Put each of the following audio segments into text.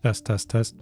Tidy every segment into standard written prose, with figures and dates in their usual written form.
Test, test, test.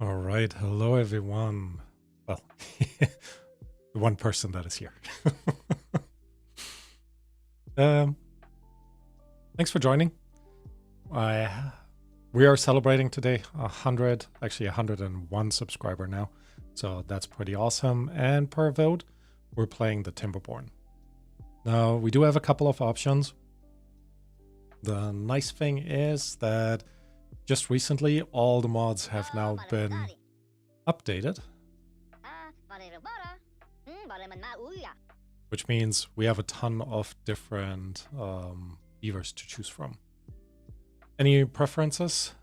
All right, hello everyone. Well, the one person that is here. um, Thanks for joining. We are celebrating today 101 subscriber now, so that's pretty awesome. And per vote, we're playing the Timberborn. Now we do have a couple of options. The nice thing is that just recently all the mods have now been updated, which means we have a ton of different beavers to choose from. Any preferences?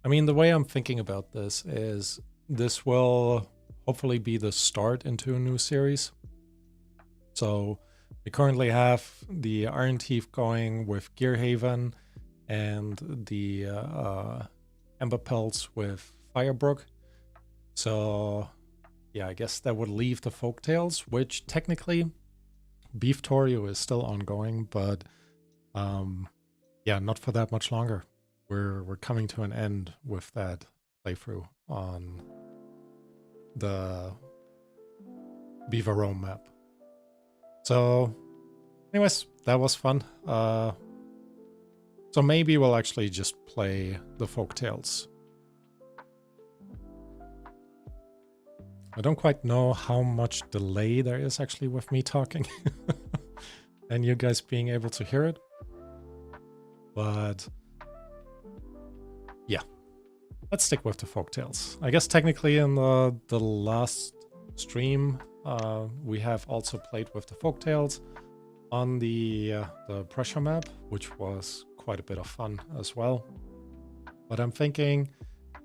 I mean, the way I'm thinking about this is this will hopefully be the start into a new series. So we currently have the Iron Teeth going with Gearhaven and the Ember Pelts with Firebrook. So yeah, I guess that would leave the Folktales, which technically Beef Torio is still ongoing, but yeah, not for that much longer. We're coming to an end with that playthrough on the Beaver Rome map. So anyways, that was fun. So maybe we'll actually just play the Folktales. I don't quite know how much delay there is actually with me talking and you guys being able to hear it. But yeah, let's stick with the Folktales. I guess technically in the last stream, we have also played with the Folktales on the pressure map, which was quite a bit of fun as well. But I'm thinking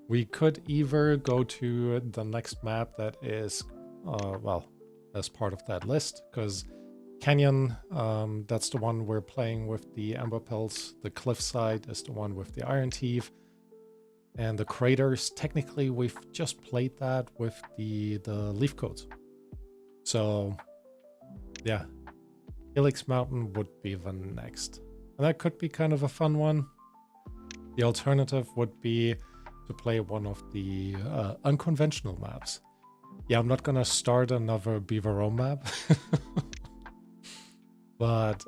we could either go to the next map that is, well, as part of that list, because Canyon, that's the one we're playing with the Ember Pelts. The Cliffside is the one with the Iron Teeth. And the Craters, technically we've just played that with the Leaf Coats. So yeah, Helix Mountain would be the next. And that could be kind of a fun one. The alternative would be to play one of the unconventional maps. Yeah, I'm not gonna start another Beaver Rome map. But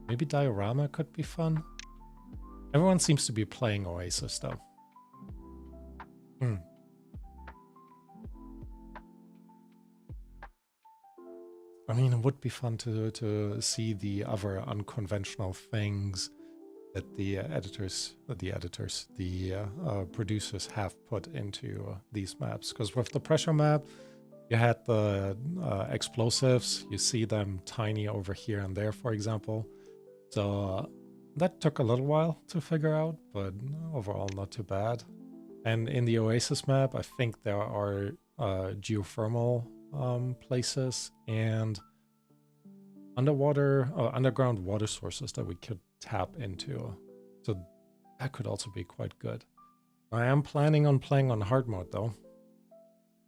maybe Diorama could be fun. Everyone seems to be playing Oasis though. I mean, it would be fun to see the other unconventional things that the producers have put into these maps. Because with the pressure map, you had the explosives. You see them tiny over here and there, for example. So that took a little while to figure out, but overall not too bad. And in the Oasis map, I think there are geothermal places and underground water sources that we could tap into. So that could also be quite good. I am planning on playing on hard mode though.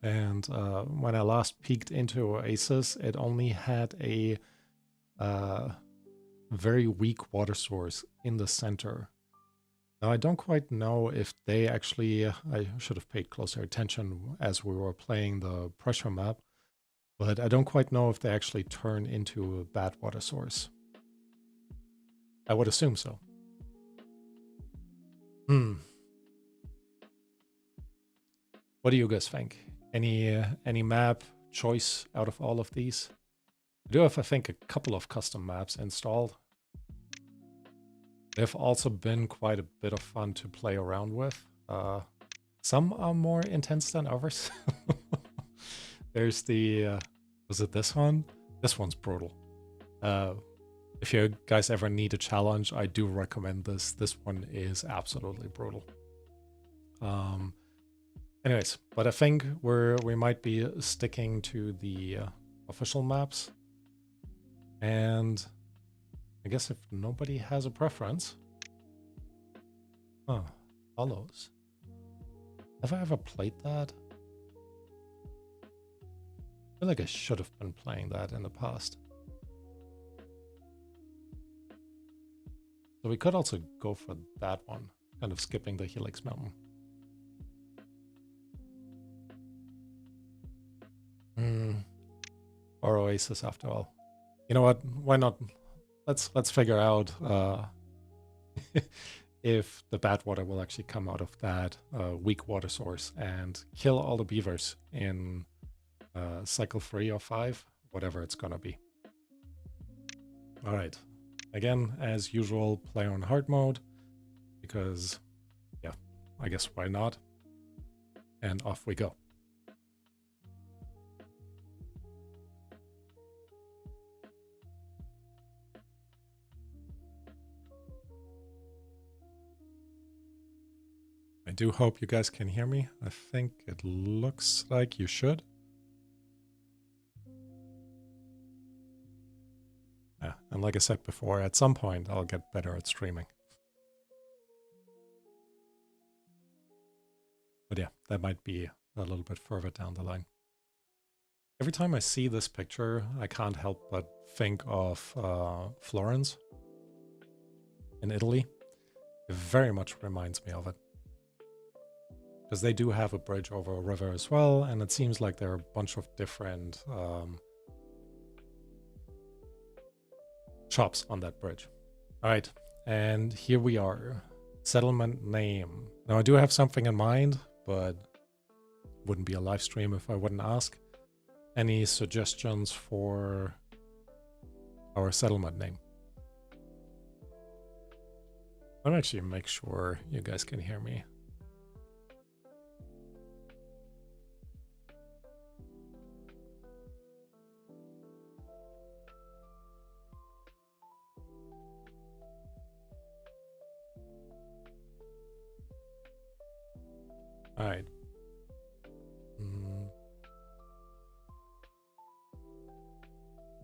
And when I last peeked into Oasis, it only had a very weak water source in the center. Now, I don't quite know if they actually, I should have paid closer attention as we were playing the pressure map, but I don't quite know if they actually turn into a bad water source. I would assume so. What do you guys think? Any map choice out of all of these? I do have, I think, a couple of custom maps installed. They've also been quite a bit of fun to play around with. Some are more intense than others. There's the, was it this one? This one's brutal. If you guys ever need a challenge, I do recommend this. This one is absolutely brutal. Anyways, but I think we might be sticking to the official maps. And I guess if nobody has a preference. Oh, Hollows. Have I ever played that? I feel like I should have been playing that in the past. So we could also go for that one, kind of skipping the Helix Mountain. Or Oasis after all. You know what? Why not? Let's figure out if the bad water will actually come out of that weak water source and kill all the beavers in cycle 3 or 5, whatever it's gonna be. All right. Again, as usual, play on hard mode because, yeah, I guess why not? And off we go. I do hope you guys can hear me. I think it looks like you should. Yeah, and like I said before, at some point I'll get better at streaming. But yeah, that might be a little bit further down the line. Every time I see this picture, I can't help but think of Florence in Italy. It very much reminds me of it. Because they do have a bridge over a river as well, and it seems like there are a bunch of different shops on that bridge. All right, and here we are. Settlement name. Now I do have something in mind, but it wouldn't be a live stream if I wouldn't ask. Any suggestions for our settlement name? I'll actually make sure you guys can hear me. All right.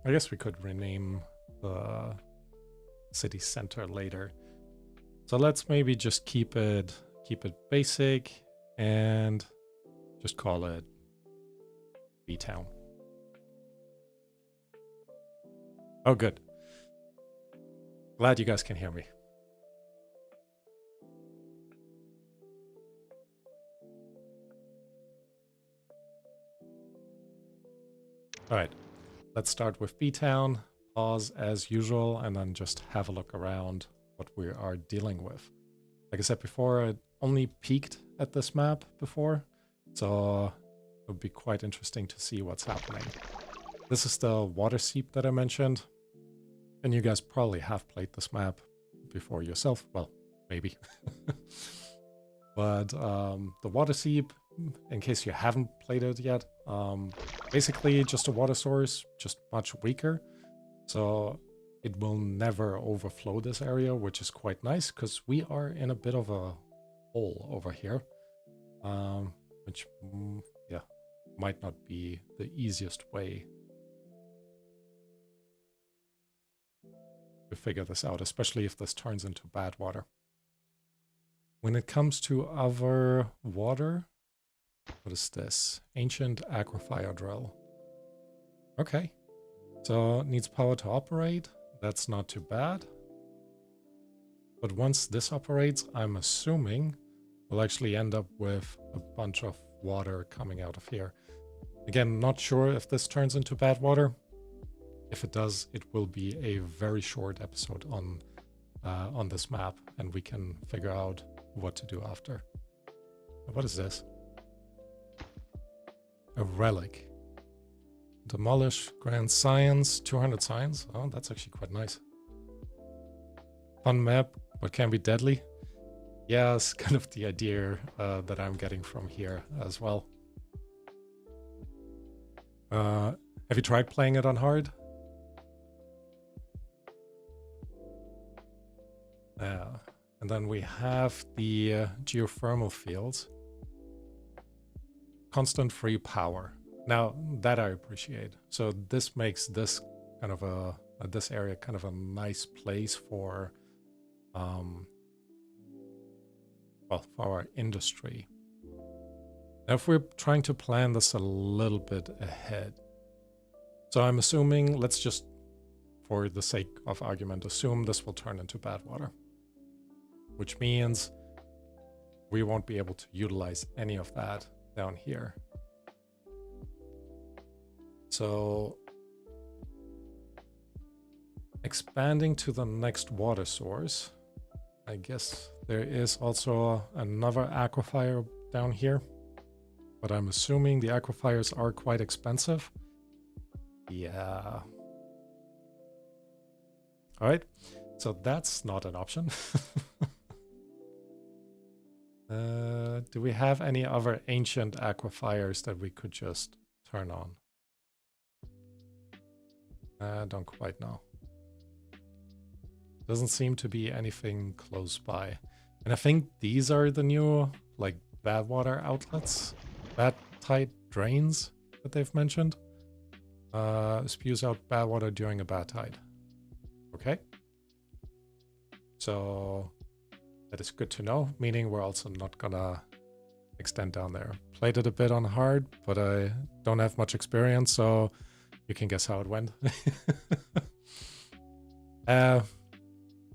I guess we could rename the city center later. So let's maybe just keep it basic and just call it B-Town. Oh, good. Glad you guys can hear me. All right, let's start with B-Town, pause as usual, and then just have a look around what we are dealing with. Like I said before, I only peeked at this map before, so it would be quite interesting to see what's happening. This is the water seep that I mentioned, and you guys probably have played this map before yourself. Well, maybe. But the water seep, in case you haven't played it yet, basically just a water source, just much weaker. So it will never overflow this area, which is quite nice because we are in a bit of a hole over here, which, yeah, might not be the easiest way to figure this out, especially if this turns into bad water. When it comes to other water, what is this? Ancient aquifer drill. Okay. So it needs power to operate. That's not too bad. But once this operates, I'm assuming we'll actually end up with a bunch of water coming out of here. Again, not sure if this turns into bad water. If it does, it will be a very short episode on this map, and we can figure out what to do after. What is this? A relic. Demolish, grant science, 200 science. Oh, that's actually quite nice. Fun map, but can be deadly. Yeah, it's kind of the idea that I'm getting from here as well. Have you tried playing it on hard? Yeah. And then we have the geothermal fields. Constant free power. Now, that I appreciate. So this makes this kind of this area kind of a nice place for, well, for our industry. Now, if we're trying to plan this a little bit ahead. So I'm assuming, let's just, for the sake of argument, assume this will turn into bad water. which means we won't be able to utilize any of that down here. So expanding to the next water source, I guess there is also another aquifer down here, but I'm assuming the aquifers are quite expensive. Yeah. All right, so that's not an option. Do we have any other ancient aquifers that we could just turn on? I don't quite know. Doesn't seem to be anything close by. And I think these are the new, like, bad water outlets, bad tide drains that they've mentioned. Spews out bad water during a bad tide. Okay. So that is good to know, meaning we're also not gonna extend down there. Played it a bit on hard, but I don't have much experience, so you can guess how it went.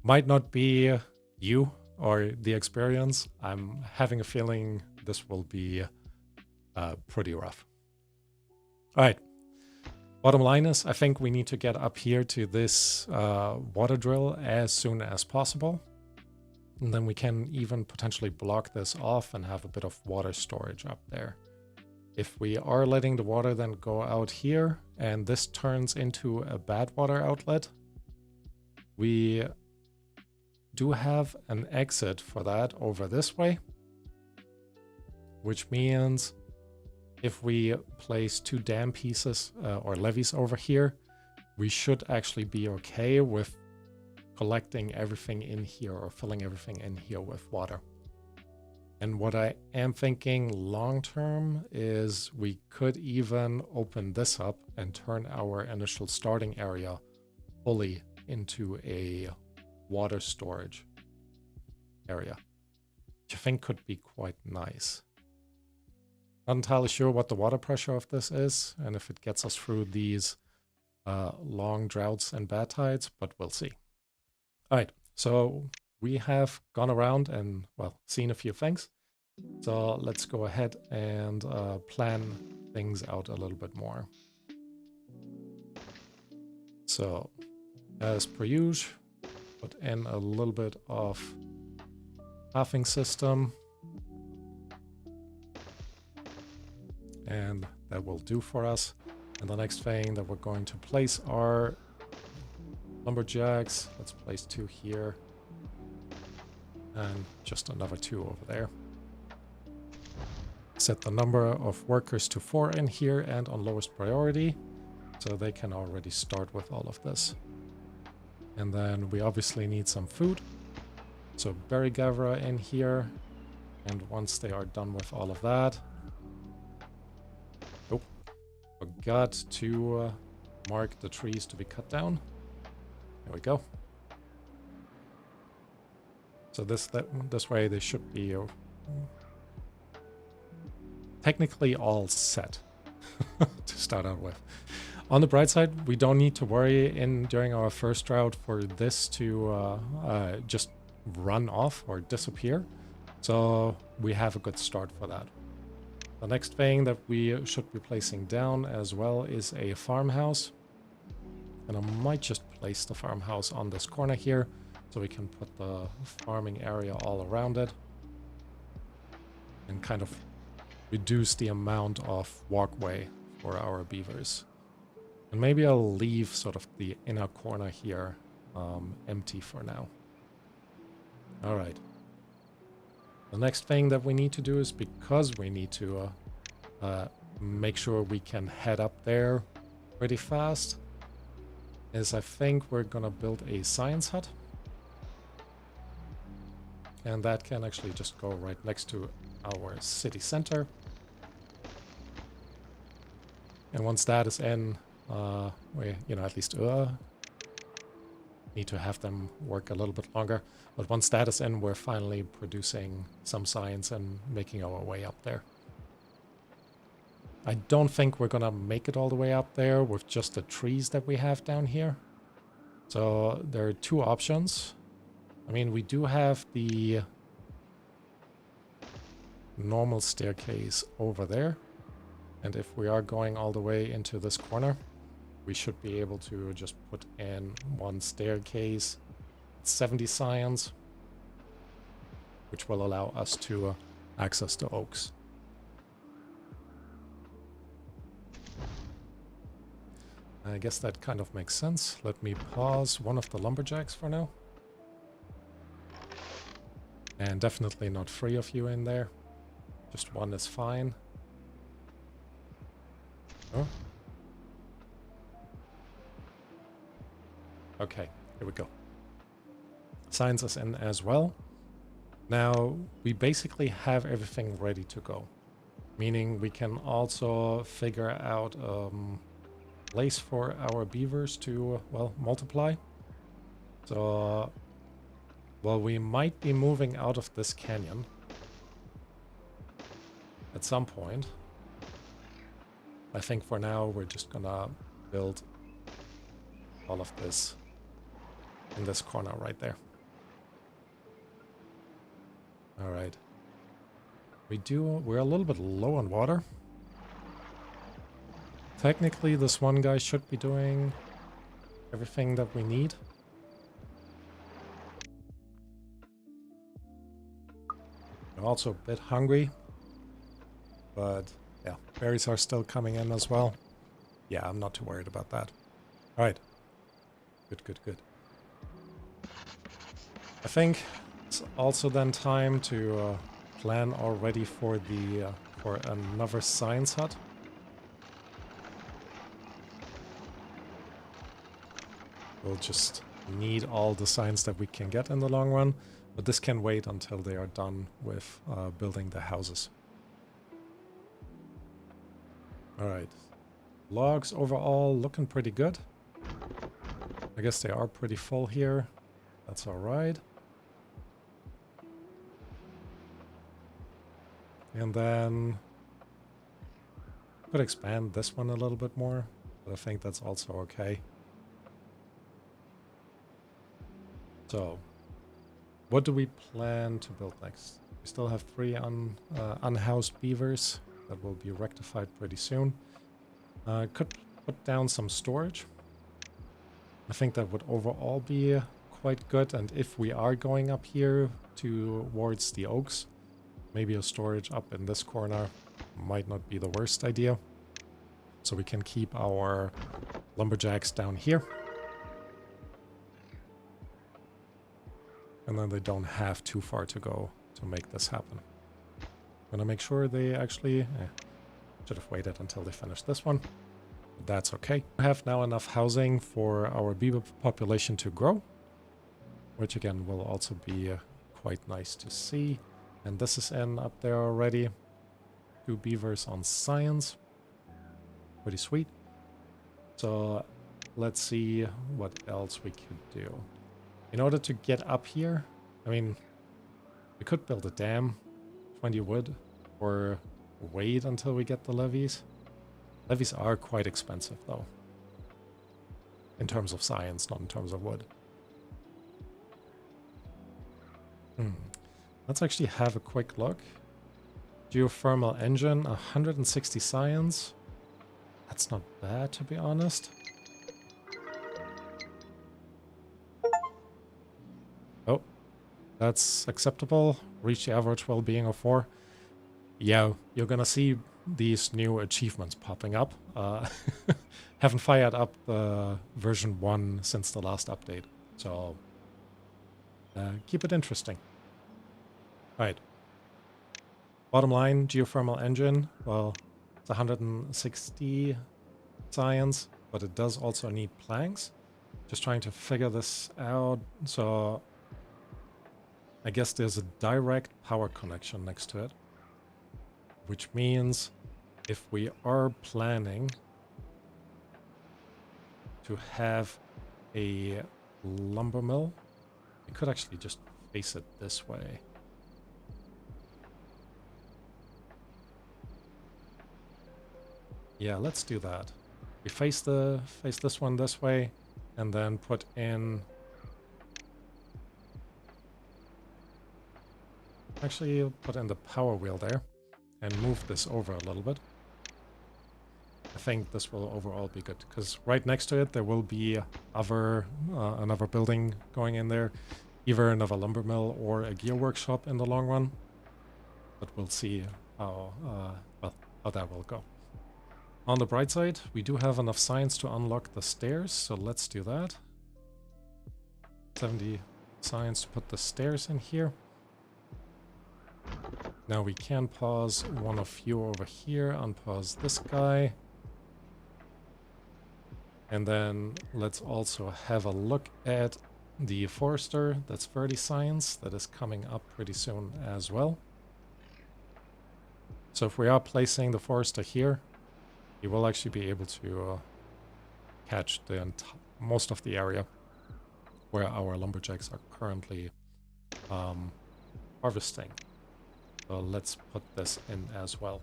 Might not be you or the experience. I'm having a feeling this will be pretty rough. All right. Bottom line is, I think we need to get up here to this water drill as soon as possible. And then we can even potentially block this off and have a bit of water storage up there. If we are letting the water then go out here and this turns into a bad water outlet, we do have an exit for that over this way, which means if we place 2 dam pieces or levees over here, we should actually be okay with collecting everything in here or filling everything in here with water. And what I am thinking long term is we could even open this up and turn our initial starting area fully into a water storage area, which I think could be quite nice. Not entirely sure what the water pressure of this is and if it gets us through these long droughts and bad tides, but we'll see. All right, so we have gone around and, well, seen a few things. So let's go ahead and plan things out a little bit more. So as per usual, put in a little bit of pathing system. And that will do for us. And the next thing that we're going to place are lumberjacks. Let's place 2 here. And just another 2 over there. Set the number of workers to 4 in here and on lowest priority, so they can already start with all of this. And then we obviously need some food. So berry gatherer in here. And once they are done with all of that, oh, forgot to mark the trees to be cut down. There we go. So this way they should be technically all set to start out with. On the bright side, we don't need to worry during our first drought for this to just run off or disappear. So we have a good start for that. The next thing that we should be placing down as well is a farmhouse. And I might just place the farmhouse on this corner here so we can put the farming area all around it and kind of reduce the amount of walkway for our beavers. And maybe I'll leave sort of the inner corner here empty for now. All right. The next thing that we need to do is, because we need to make sure we can head up there pretty fast, is I think we're gonna build a science hut. And that can actually just go right next to our city center. And once that is in, we, at least need to have them work a little bit longer. But once that is in, we're finally producing some science and making our way up there. I don't think we're gonna make it all the way up there with just the trees that we have down here. So there are 2 options. I mean, we do have the normal staircase over there. And if we are going all the way into this corner, we should be able to just put in one staircase, 70 science, which will allow us to access the oaks. I guess that kind of makes sense. Let me pause one of the lumberjacks for now. And definitely not 3 of you in there. Just 1 is fine. Oh. Okay, here we go. Science is in as well. Now, we basically have everything ready to go. Meaning we can also figure out place for our beavers to, well, multiply. So, well, we might be moving out of this canyon at some point. I think for now we're just gonna build all of this in this corner right there. All right. We're a little bit low on water. Technically, this one guy should be doing everything that we need. I'm also a bit hungry. But yeah, berries are still coming in as well. Yeah, I'm not too worried about that. All right. Good, good, good. I think it's also then time to plan already for the for another science hut. We'll just need all the science that we can get in the long run, but this can wait until they are done with building the houses. Alright. Logs overall looking pretty good. I guess they are pretty full here. That's alright. And then could expand this one a little bit more, but I think that's also okay. So, what do we plan to build next? We still have 3 unhoused beavers that will be rectified pretty soon. Could put down some storage. I think that would overall be quite good, and if we are going up here towards the oaks, maybe a storage up in this corner might not be the worst idea. So we can keep our lumberjacks down here. And then they don't have too far to go to make this happen. I'm gonna make sure they actually... should have waited until they finished this one. But that's okay. We have now enough housing for our beaver population to grow. Which again will also be quite nice to see. And this is in up there already. 2 beavers on science. Pretty sweet. So let's see what else we could do. In order to get up here, I mean, we could build a dam, 20 wood, or wait until we get the levees. Levees are quite expensive though. In terms of science, not in terms of wood. Let's actually have a quick look. Geothermal engine, 160 science. That's not bad, to be honest. Oh, that's acceptable. Reach the average well-being of 4. Yeah, you're gonna see these new achievements popping up. Haven't fired up version 1 since the last update, so keep it interesting. Alright. Bottom line, geothermal engine. Well, it's 160 science, but it does also need planks. Just trying to figure this out. So I guess there's a direct power connection next to it. Which means if we are planning to have a lumber mill, we could actually just face it this way. Yeah, let's do that. We face this one this way, and then put in actually put in the power wheel there and move this over a little bit. I think this will overall be good, because right next to it there will be another building going in there, either another lumber mill or a gear workshop in the long run. But we'll see how how that will go. On the bright side, we do have enough science to unlock the stairs, so let's do that. 70 science to put the stairs in here. Now we can pause one of you over here, unpause this guy. And then let's also have a look at the forester. That's 30 science. That is coming up pretty soon as well. So if we are placing the forester here, you will actually be able to catch most of the area where our lumberjacks are currently harvesting. So let's put this in as well.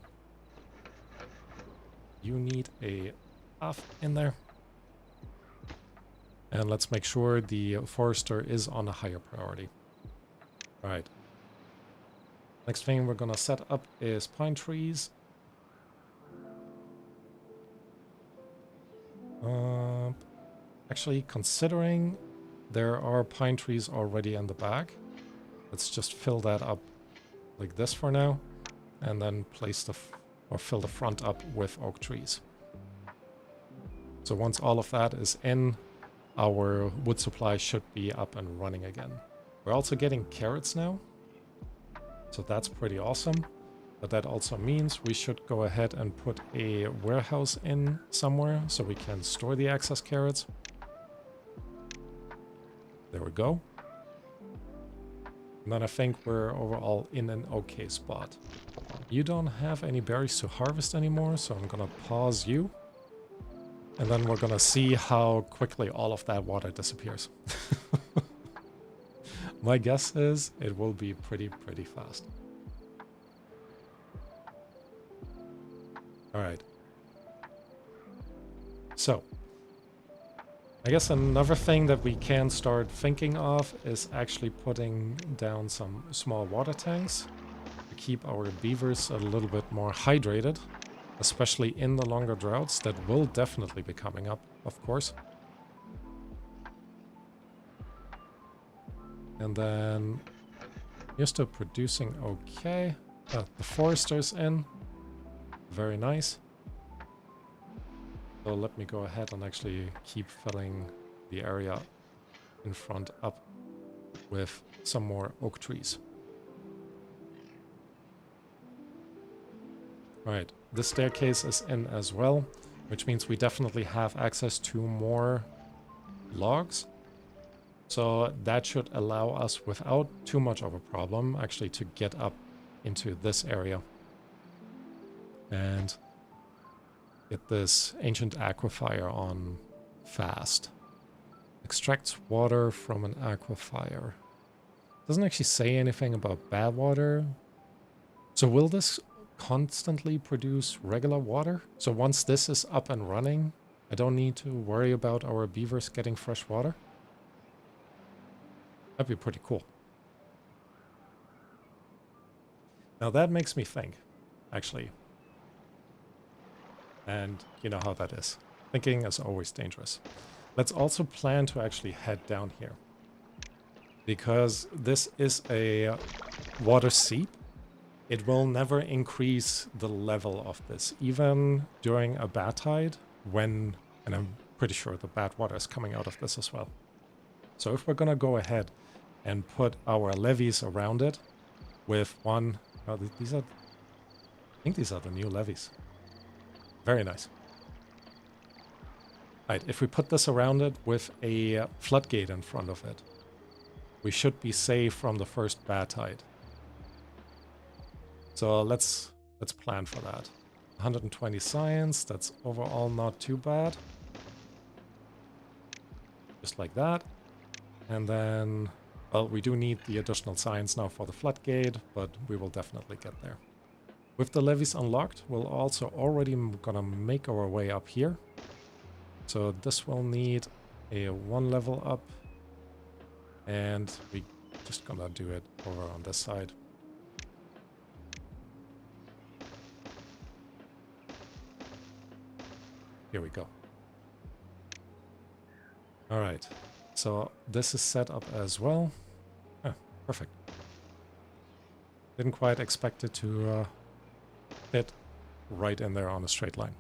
You need a path in there. And let's make sure the forester is on a higher priority. All right. Next thing we're gonna set up is pine trees. Actually, considering there are pine trees already in the back, let's just fill that up like this for now, and then place fill the front up with oak trees. So once all of that is in, our wood supply should be up and running again. We're also getting carrots now, so that's pretty awesome. But that also means we should go ahead and put a warehouse in somewhere so we can store the excess carrots. There we go. And then I think we're overall in an okay spot. You don't have any berries to harvest anymore, so I'm gonna pause you. And then we're gonna see how quickly all of that water disappears. My guess is it will be pretty fast. All right. So, I guess another thing that we can start thinking of is actually putting down some small water tanks to keep our beavers a little bit more hydrated, especially in the longer droughts that will definitely be coming up, of course. And then you're still producing okay. The forester's in. Very nice. So let me go ahead and actually keep filling the area in front up with some more oak trees. Alright, this staircase is in as well, which means we definitely have access to more logs. So that should allow us, without too much of a problem, actually to get up into this area and get this ancient aquifer on fast. Extracts water from an aquifer. Doesn't actually say anything about bad water. So will this constantly produce regular water? So once this is up and running, I don't need to worry about our beavers getting fresh water? That'd be pretty cool. Now that makes me think, actually. And you know how that is. Thinking is always dangerous. Let's also plan to actually head down here, because this is a water seep. It will never increase the level of this, even during a bad tide, when, and I'm pretty sure the bad water is coming out of this as well. So if we're gonna go ahead and put our levees around it with one, oh, these are, I think these are the new levees. Very nice. Right, if we put this around it with a floodgate in front of it, we should be safe from the first bad tide. So let's plan for that. 120 science, that's overall not too bad. Just like that. And then, well, we do need the additional science now for the floodgate, but we will definitely get there. With the levees unlocked, we're also already gonna make our way up here. So this will need a 1 level up, and we just gonna do it over on this side. here we go. All right, so this is set up as well. Ah, perfect. Didn't quite expect it to fit right in there on a straight line.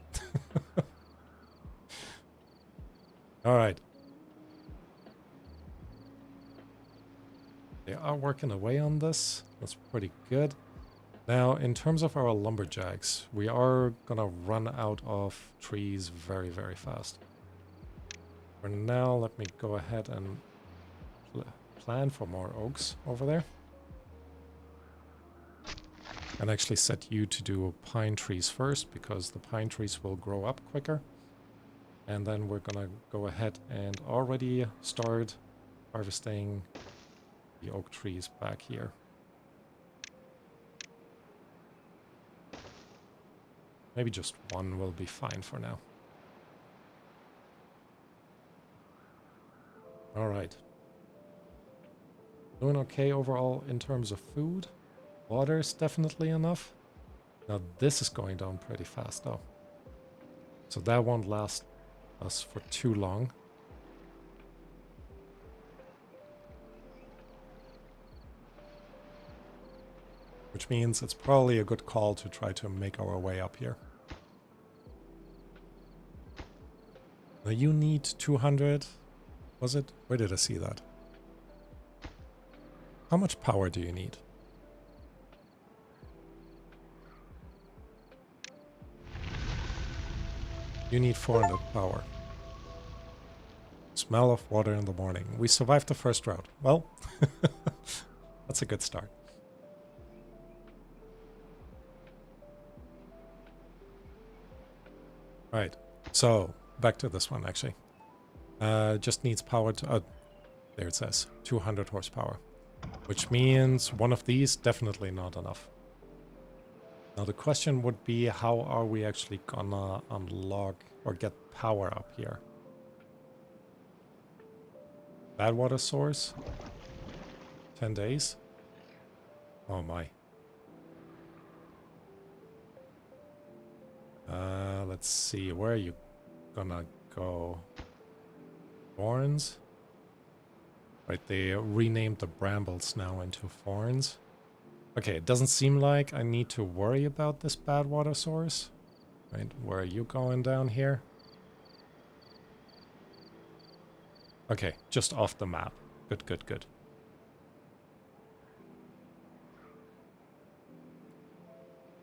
All right. They are working away on this. That's pretty good. Now, in terms of our lumberjacks, we are gonna run out of trees very, very fast. For now, let me go ahead and plan for more oaks over there. And actually set you to do pine trees first, because the pine trees will grow up quicker. And then we're gonna go ahead and already start harvesting the oak trees back here. Maybe just one will be fine for now. All right. Doing okay overall in terms of food. Water is definitely enough. Now this is going down pretty fast though. So that won't last us for too long. Which means it's probably a good call to try to make our way up here. Now you need 200, was it? Where did I see that? How much power do you need? You need 400 power. Smell of water in the morning. We survived the first route. Well, that's a good start. Right, so back to this one actually. Just needs power to, there it says, 200 horsepower. Which means one of these definitely not enough. Now the question would be, how are we actually gonna unlock or get power up here? Bad water source? 10 days? Oh my. Let's see, where are you gonna go? Thorns? Right, they renamed the brambles now into thorns. Okay, it doesn't seem like I need to worry about this bad water source. Right, where are you going down here? Okay, just off the map. Good, good, good.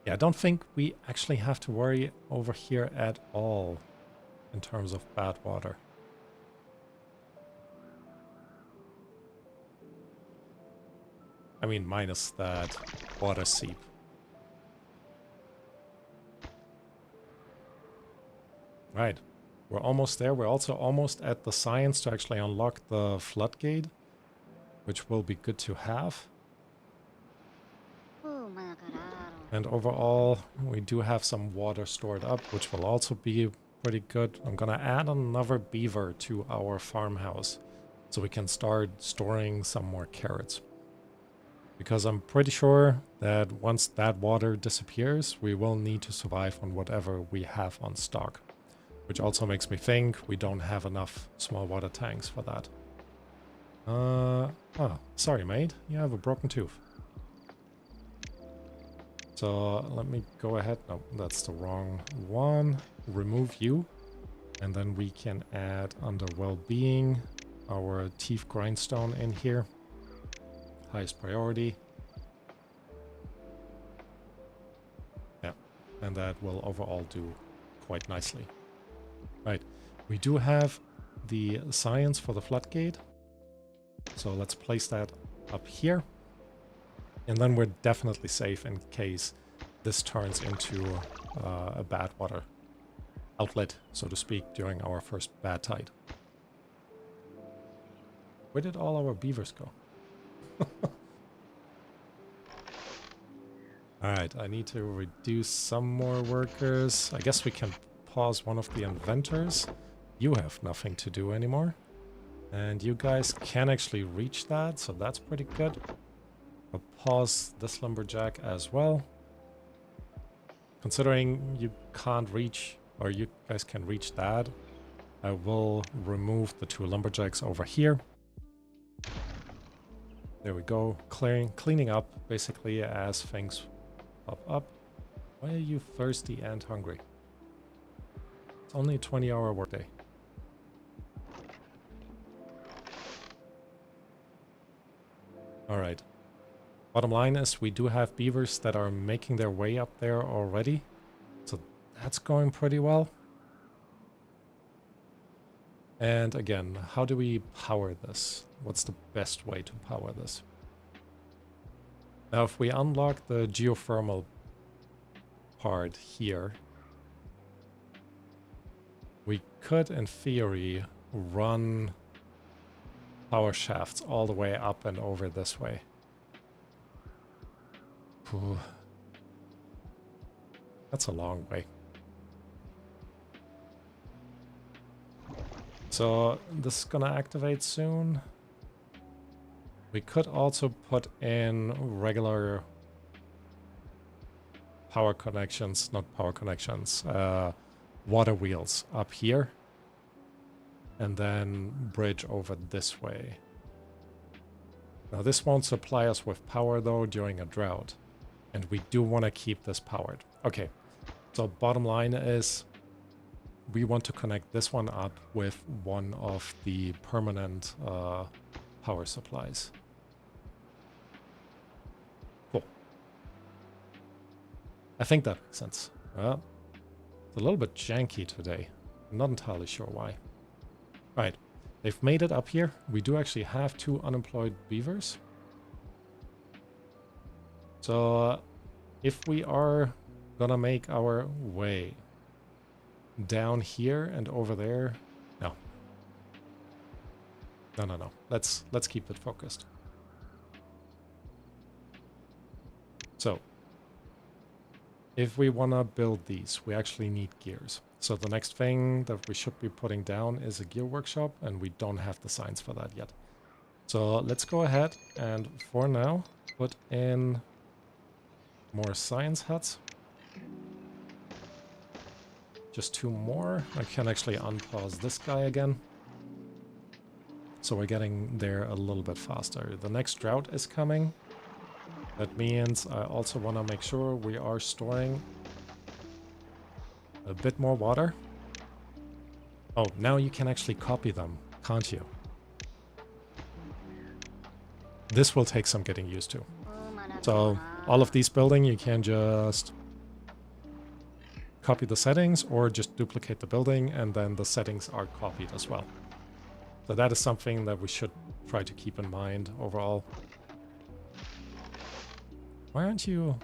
Yeah, I don't think we actually have to worry over here at all in terms of bad water. I mean, minus that water seep. Right, we're almost there. We're also almost at the science to actually unlock the floodgate, which will be good to have. And overall, we do have some water stored up, which will also be pretty good. I'm gonna add another beaver to our farmhouse so we can start storing some more carrots. Because I'm pretty sure that once that water disappears, we will need to survive on whatever we have on stock. Which also makes me think we don't have enough small water tanks for that. Oh, sorry mate, you have a broken tooth. So let me go ahead, no, that's the wrong one. Remove you. And then we can add under well-being our teeth grindstone in here. Highest priority. Yeah, and that will overall do quite nicely. Right, we do have the science for the floodgate. So let's place that up here. And then we're definitely safe in case this turns into a bad water outlet, so to speak, during our first bad tide. Where did all our beavers go? Alright, I need to reduce some more workers. I guess we can pause one of the inventors. You have nothing to do anymore. And you guys can actually reach that, so that's pretty good. I'll pause this lumberjack as well. Considering you can't reach or you guys can reach that, I will remove the 2 lumberjacks over here. There we go, cleaning up basically as things pop up. Why are you thirsty and hungry? It's only a 20-hour workday. Alright. Bottom line is we do have beavers that are making their way up there already. So that's going pretty well. And again, how do we power this? What's the best way to power this? Now, if we unlock the geothermal part here, we could, in theory, run power shafts all the way up and over this way. Ooh. That's a long way. So this is gonna activate soon. We could also put in regular power connections, not power connections, water wheels up here. And then bridge over this way. Now this won't supply us with power though during a drought. And we do want to keep this powered. Okay, so bottom line is we want to connect this one up with one of the permanent power supplies. Cool. I think that makes sense. It's a little bit janky today. I'm not entirely sure why. Right, they've made it up here. We do actually have 2 unemployed beavers. So if we are gonna make our way down here and over there, no. Let's keep it focused. So if we wanna build these, we actually need gears. So the next thing that we should be putting down is a gear workshop, and we don't have the signs for that yet. So let's go ahead and for now put in more science huts. Just 2 more. I can actually unpause this guy again. So we're getting there a little bit faster. The next drought is coming. That means I also want to make sure we are storing a bit more water. Oh, now you can actually copy them, can't you? This will take some getting used to. So all of these building, you can just copy the settings or just duplicate the building, and then the settings are copied as well. So that is something that we should try to keep in mind overall. Why aren't you...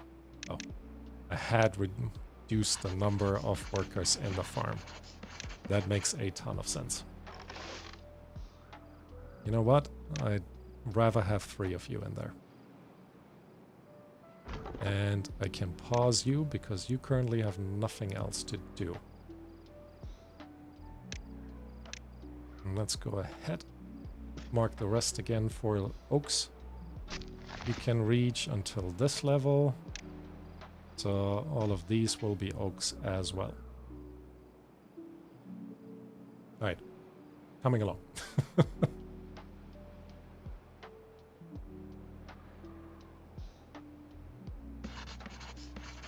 Oh, I had reduced the number of workers in the farm. That makes a ton of sense. You know what? I'd rather have 3 of you in there. And I can pause you because you currently have nothing else to do. And let's go ahead. Mark the rest again for oaks. You can reach until this level. So all of these will be oaks as well. Alright. Coming along.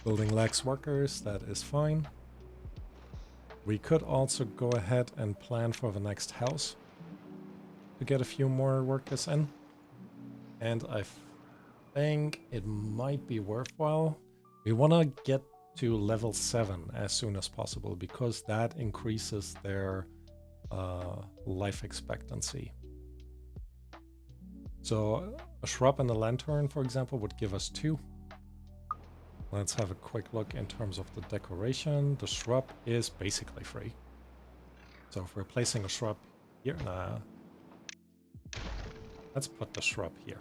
Building lacks workers, that is fine. We could also go ahead and plan for the next house to get a few more workers in. And I think it might be worthwhile. We want to get to level 7 as soon as possible because that increases their life expectancy. So a shrub and a lantern, for example, would give us 2. Let's have a quick look in terms of the decoration. The shrub is basically free. So if we're placing a shrub here, let's put the shrub here.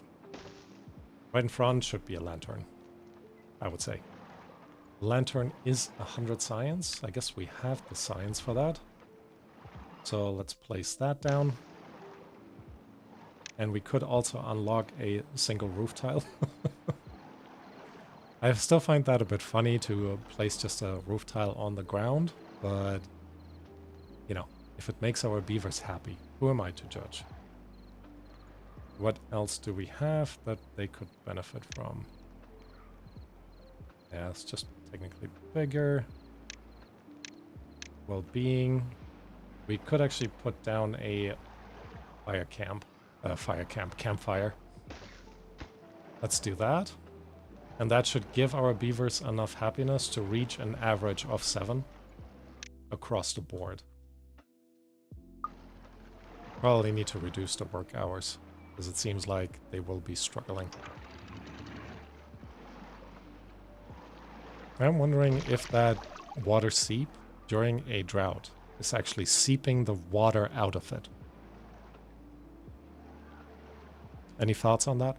Right in front should be a lantern, I would say. Lantern is 100 science. I guess we have the science for that. So let's place that down. And we could also unlock a single roof tile. I still find that a bit funny to place just a roof tile on the ground. but, you know, if it makes our beavers happy, who am I to judge? What else do we have that they could benefit from? Yeah, it's just technically bigger. Well-being. We could actually put down a campfire. Let's do that. And that should give our beavers enough happiness to reach an average of 7 across the board. Probably need to reduce the work hours, because it seems like they will be struggling. I'm wondering if that water seep during a drought is actually seeping the water out of it. Any thoughts on that?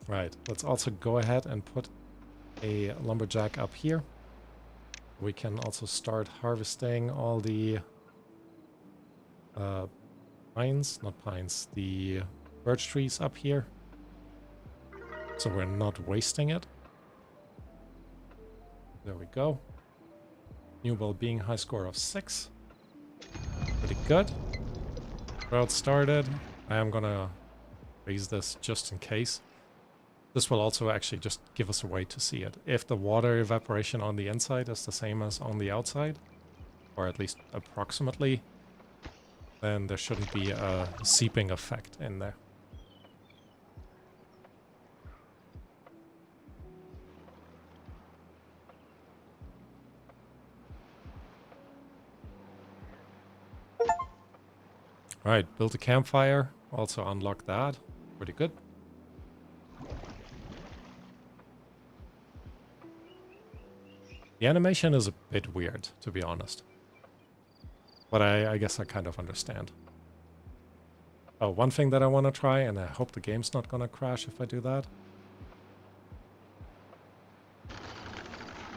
Right, let's also go ahead and put a lumberjack up here. We can also start harvesting all the the birch trees up here. So we're not wasting it. There we go. New well-being, high score of 6. Pretty good. Drought started. I am gonna raise this just in case. This will also actually just give us a way to see it. If the water evaporation on the inside is the same as on the outside, or at least approximately, then there shouldn't be a seeping effect in there. Alright, build a campfire. Also unlock that. Pretty good. The animation is a bit weird, to be honest. But I guess I kind of understand. Oh, one thing that I want to try, and I hope the game's not gonna crash if I do that.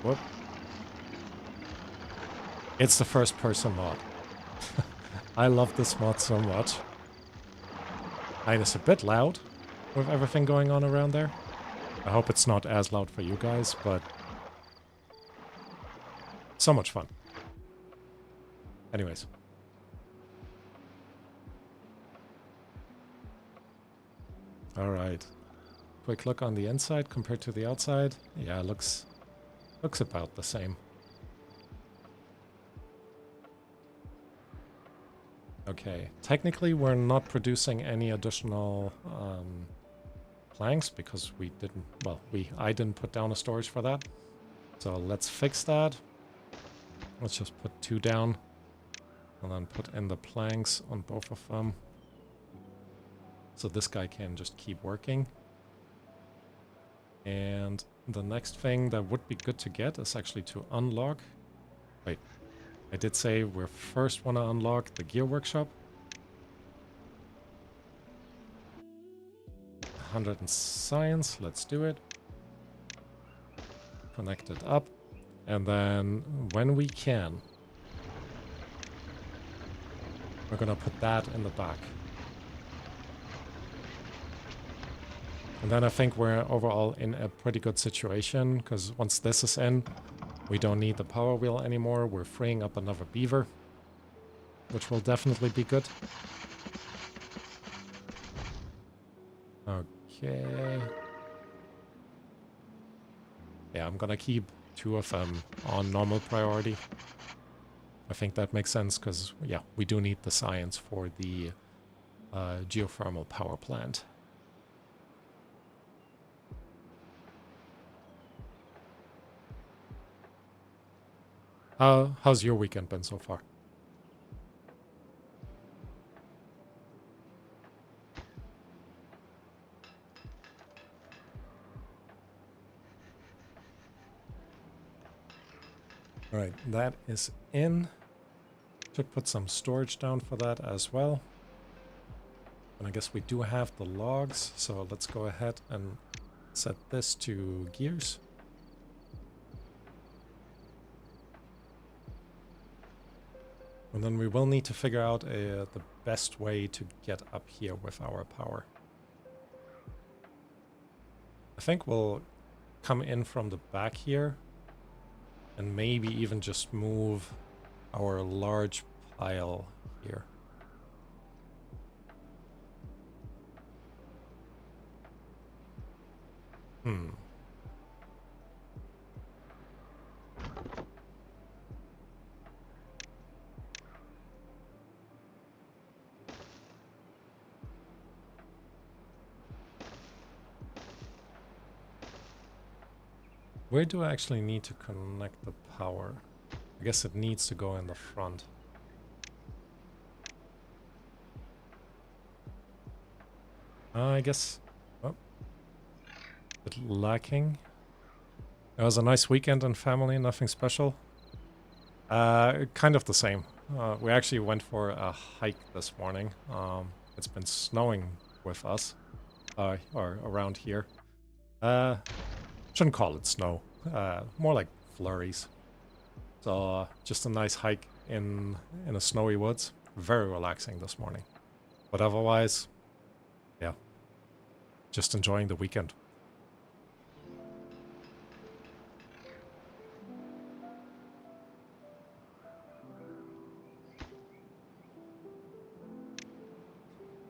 Whoop. It's the first person mod. I love this mod so much. And it's a bit loud with everything going on around there. I hope it's not as loud for you guys, but so much fun. Anyways. Alright. Quick look on the inside compared to the outside. Yeah, looks about the same. Okay, technically we're not producing any additional planks because we didn't, well, I didn't put down a storage for that. So let's fix that. Let's just put 2 down and then put in the planks on both of them. So this guy can just keep working. And the next thing that would be good to get is actually to unlock. Wait, I did say we first want to unlock the gear workshop. 100 in science, let's do it. Connect it up. And then when we can, we're gonna put that in the back. And then I think we're overall in a pretty good situation, because once this is in, we don't need the power wheel anymore. We're freeing up another beaver, which will definitely be good. Okay. Yeah, I'm gonna keep 2 of them on normal priority. I think that makes sense, because, yeah, we do need the science for the geothermal power plant. How's your weekend been so far? All right, that is in. Should put some storage down for that as well. And I guess we do have the logs, so let's go ahead and set this to gears. And then we will need to figure out the best way to get up here with our power. I think we'll come in from the back here and maybe even just move our large pile here. Where do I actually need to connect the power? I guess it needs to go in the front. I guess... Oh. A bit lacking. It was a nice weekend and family, nothing special. Kind of the same. We actually went for a hike this morning. It's been snowing with us, or around here. Shouldn't call it snow. More like flurries. So just a nice hike in a snowy woods. Very relaxing this morning. But otherwise, yeah, just enjoying the weekend.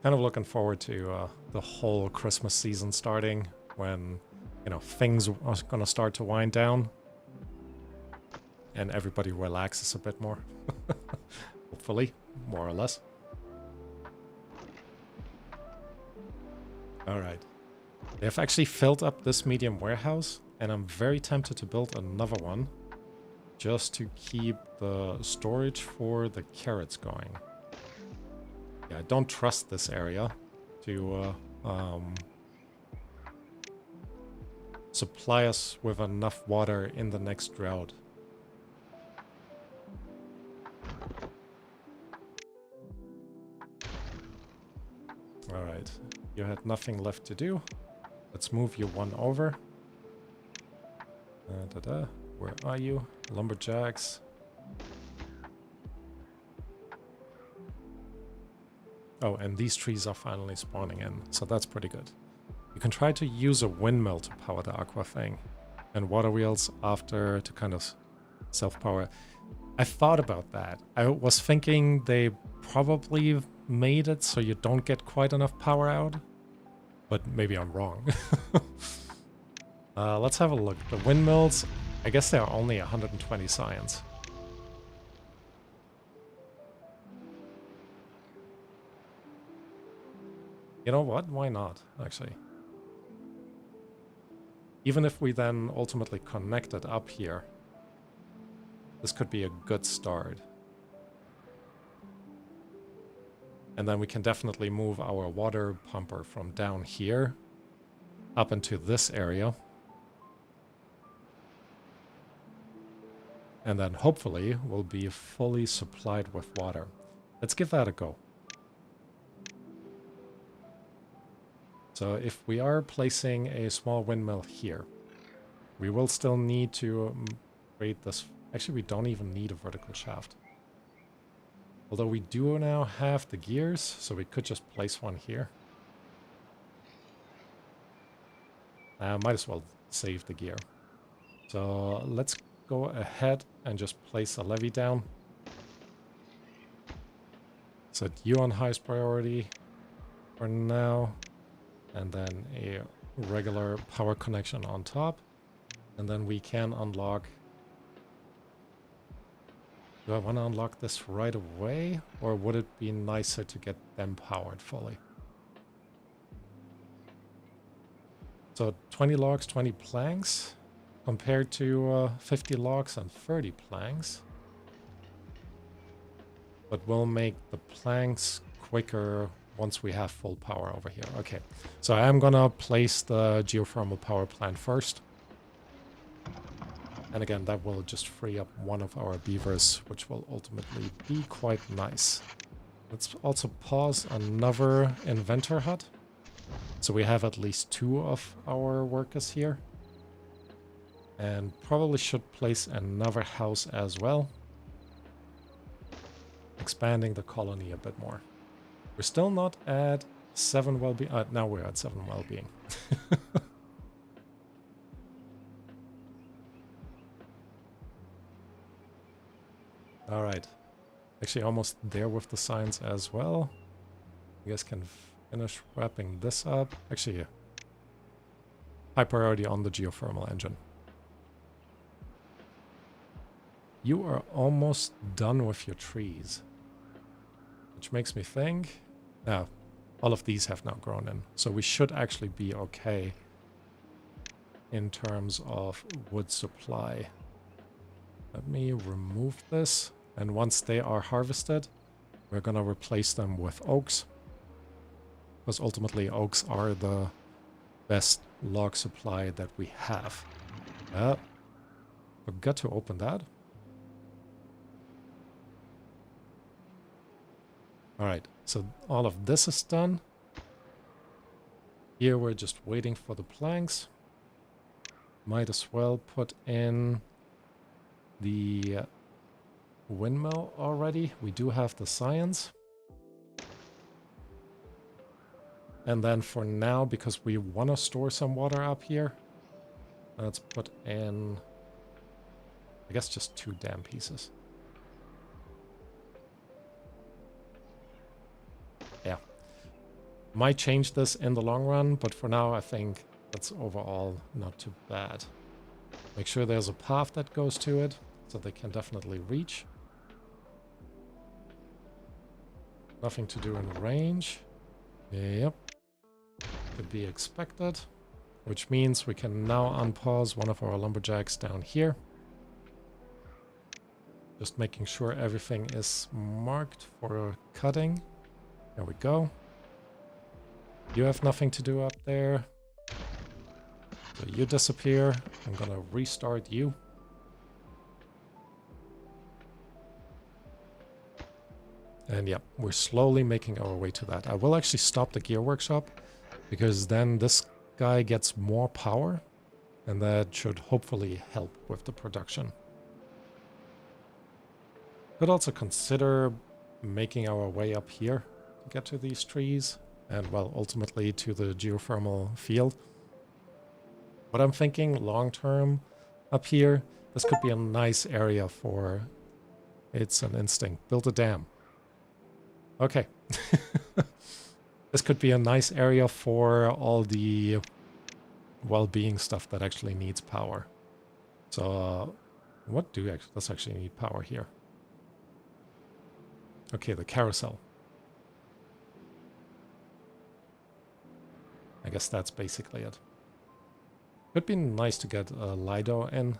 Kind of looking forward to the whole Christmas season starting when, you know, things are going to start to wind down and everybody relaxes a bit more. Hopefully, more or less. All right. They have actually filled up this medium warehouse, and I'm very tempted to build another one just to keep the storage for the carrots going. Yeah, I don't trust this area to supply us with enough water in the next drought. Alright, you had nothing left to do. Let's move you one over. Where are you? Lumberjacks. Oh, and these trees are finally spawning in, so that's pretty good. You can try to use a windmill to power the aqua thing, and water wheels after to kind of self-power. I thought about that. I was thinking they probably made it so you don't get quite enough power out, but maybe I'm wrong. Let's have a look. The windmills, I guess they are only 120 science. You know what? Why not, actually? Even if we then ultimately connect it up here, this could be a good start. And then we can definitely move our water pumper from down here up into this area. And then hopefully we'll be fully supplied with water. Let's give that a go. So if we are placing a small windmill here, we will still need to create this. Actually, we don't even need a vertical shaft. Although we do now have the gears, so we could just place one here. Might as well save the gear. So let's go ahead and just place a levee down. Set you on highest priority for now. And then a regular power connection on top. And then we can unlock... Do I want to unlock this right away? Or would it be nicer to get them powered fully? So 20 logs, 20 planks, compared to 50 logs and 30 planks. But we'll make the planks quicker once we have full power over here. Okay, so I'm gonna place the geothermal power plant first. And again, that will just free up one of our beavers, which will ultimately be quite nice. Let's also pause another inventor hut. So we have at least 2 of our workers here. And probably should place another house as well. Expanding the colony a bit more. We're still not at 7 well-being. Now we're at 7 well-being. All right. Actually, almost there with the science as well. You guys can finish wrapping this up. Actually, yeah. High priority on the geothermal engine. You are almost done with your trees. Which makes me think... Now, all of these have now grown in. So we should actually be okay in terms of wood supply. Let me remove this. And once they are harvested, we're going to replace them with oaks. Because ultimately oaks are the best log supply that we have. Forgot to open that. Alright, so all of this is done. Here we're just waiting for the planks. Might as well put in the windmill already. We do have the science. And then for now, because we want to store some water up here, let's put in, I guess, just 2 dam pieces. Yeah. Might change this in the long run, but for now I think that's overall not too bad. Make sure there's a path that goes to it, so they can definitely reach. Nothing to do in range. Yep. Could be expected. Which means we can now unpause one of our lumberjacks down here. Just making sure everything is marked for cutting. There we go. You have nothing to do up there. So you disappear. I'm gonna restart you. And yeah, we're slowly making our way to that. I will actually stop the gear workshop, because then this guy gets more power, and that should hopefully help with the production. Could also consider making our way up here to get to these trees, and well, ultimately to the geothermal field. But I'm thinking long term up here, this could be a nice area for, it's an instinct, build a dam. Okay. This could be a nice area for all the well-being stuff that actually needs power. So, what does actually need power here? Okay, the carousel. I guess that's basically it. Could be nice to get a Lido in,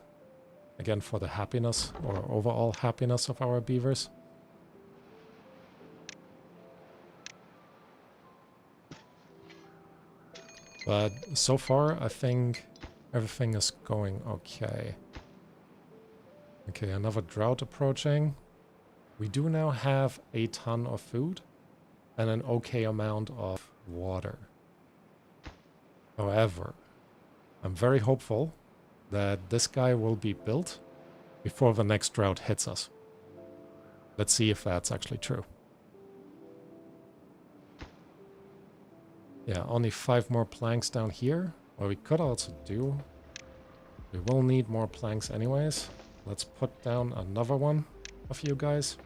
again for the happiness or overall happiness of our beavers. But so far, I think everything is going okay. Okay, another drought approaching. We do now have a ton of food and an okay amount of water. However, I'm very hopeful that this guy will be built before the next drought hits us. Let's see if that's actually true. Yeah, only 5 more planks down here. What we could also do, we will need more planks anyways. Let's put down another one of you guys.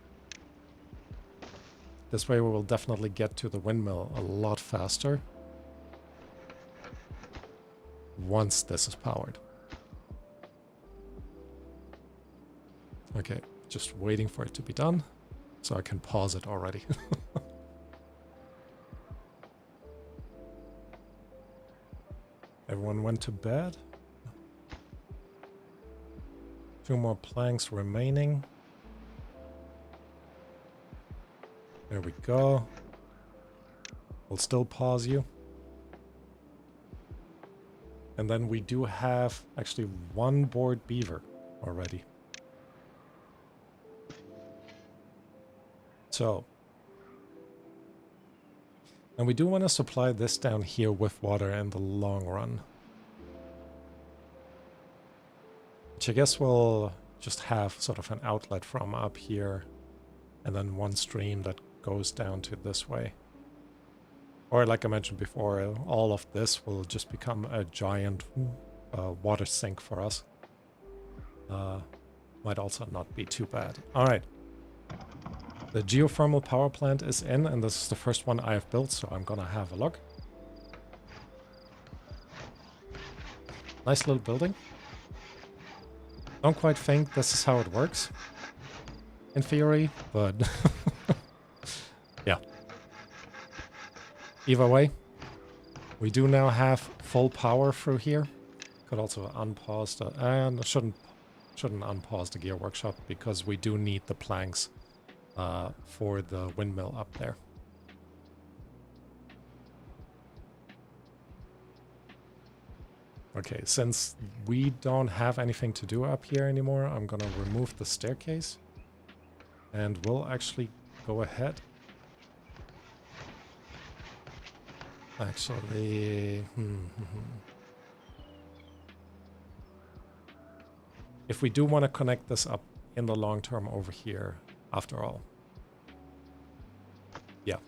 This way we will definitely get to the windmill a lot faster once this is powered. Okay, just waiting for it to be done so I can pause it already. Everyone went to bed. 2 more planks remaining. There we go. We'll still pause you. And then we do have actually 1 board beaver already. So. And we do want to supply this down here with water in the long run. Which I guess we'll just have sort of an outlet from up here. And then 1 stream that goes down to this way. Or like I mentioned before, all of this will just become a giant water sink for us. Might also not be too bad. Alright, The geothermal power plant is in, and this is the first one I have built, so I'm gonna have a look. Nice little building. Don't quite think this is how it works, in theory, but yeah. Either way, we do now have full power through here. Could also unpause the... and shouldn't unpause the gear workshop, because we do need the planks for the windmill up there. Okay, since we don't have anything to do up here anymore, I'm gonna remove the staircase. And we'll actually go ahead. Actually... If we do want to connect this up in the long term over here, after all. Yeah,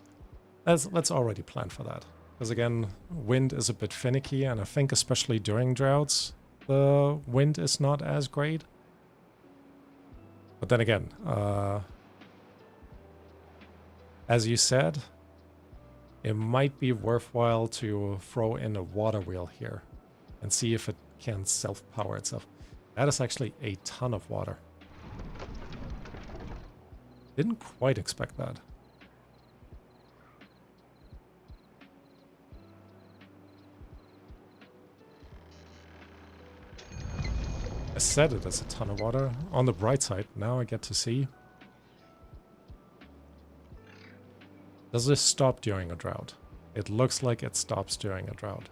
let's already plan for that. Because again, wind is a bit finicky, and I think especially during droughts, the wind is not as great. But then again, as you said, it might be worthwhile to throw in a water wheel here and see if it can self-power itself. That is actually a ton of water. Didn't quite expect that. I said it is a ton of water. On the bright side, now I get to see. Does this stop during a drought? It looks like it stops during a drought.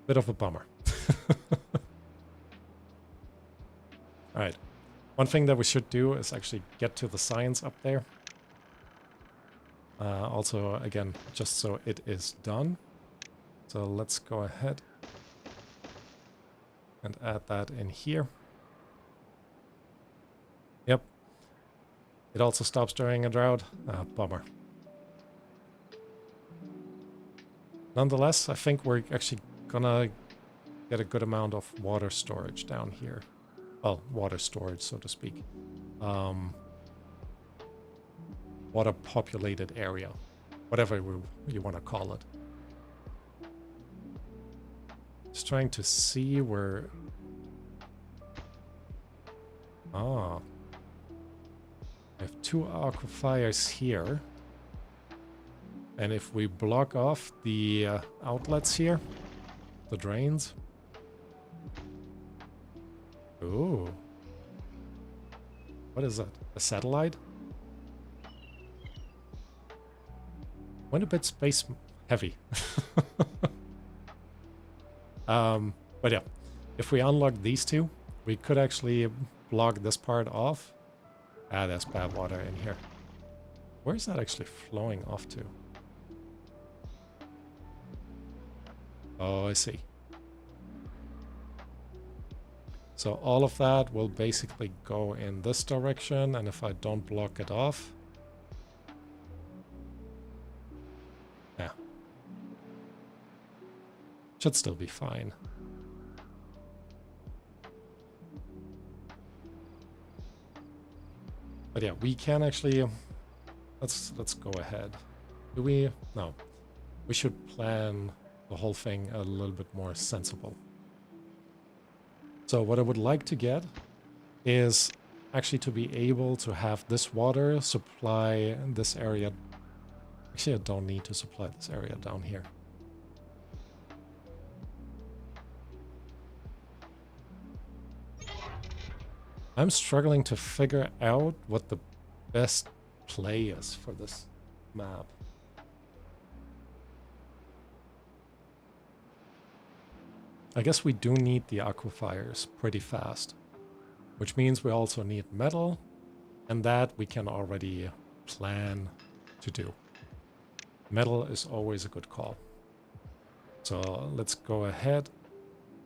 Bit of a bummer. Alright. One thing that we should do is actually get to the science up there. Also, again, just so it is done. So let's go ahead and add that in here. Yep. It also stops during a drought. Bummer. Nonetheless, I think we're actually gonna get a good amount of water storage down here. Well, water storage, so to speak. Water populated area. Whatever you want to call it. Just trying to see where... Ah. I have two aquifers here. And if we block off the outlets here, the drains. Ooh. What is that? A satellite? Went a bit space heavy. But yeah, if we unlock these two, we could actually block this part off. Ah, there's bad water in here. Where is that actually flowing off to? Oh, I see. So all of that will basically go in this direction, and if I don't block it off... Yeah. Should still be fine. But yeah, we can actually... Let's go ahead. Do we? No. We should plan the whole thing a little bit more sensible. So what I would like to get is actually to be able to have this water supply this area. Actually, I don't need to supply this area down here. I'm struggling to figure out what the best play is for this map. I guess we do need the aquifers pretty fast, which means we also need metal, and that we can already plan to do. Metal is always a good call. So let's go ahead.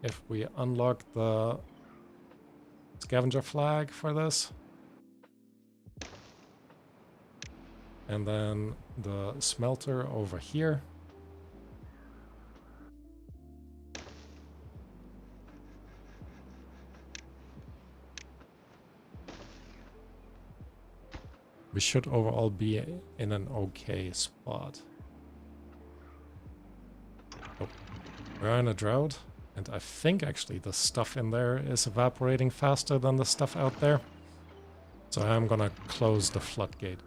If we unlock the scavenger flag for this, and then the smelter over here. we should overall be in an okay spot. Oh, we're in a drought, and I think actually the stuff in there is evaporating faster than the stuff out there. So I'm gonna close the floodgate.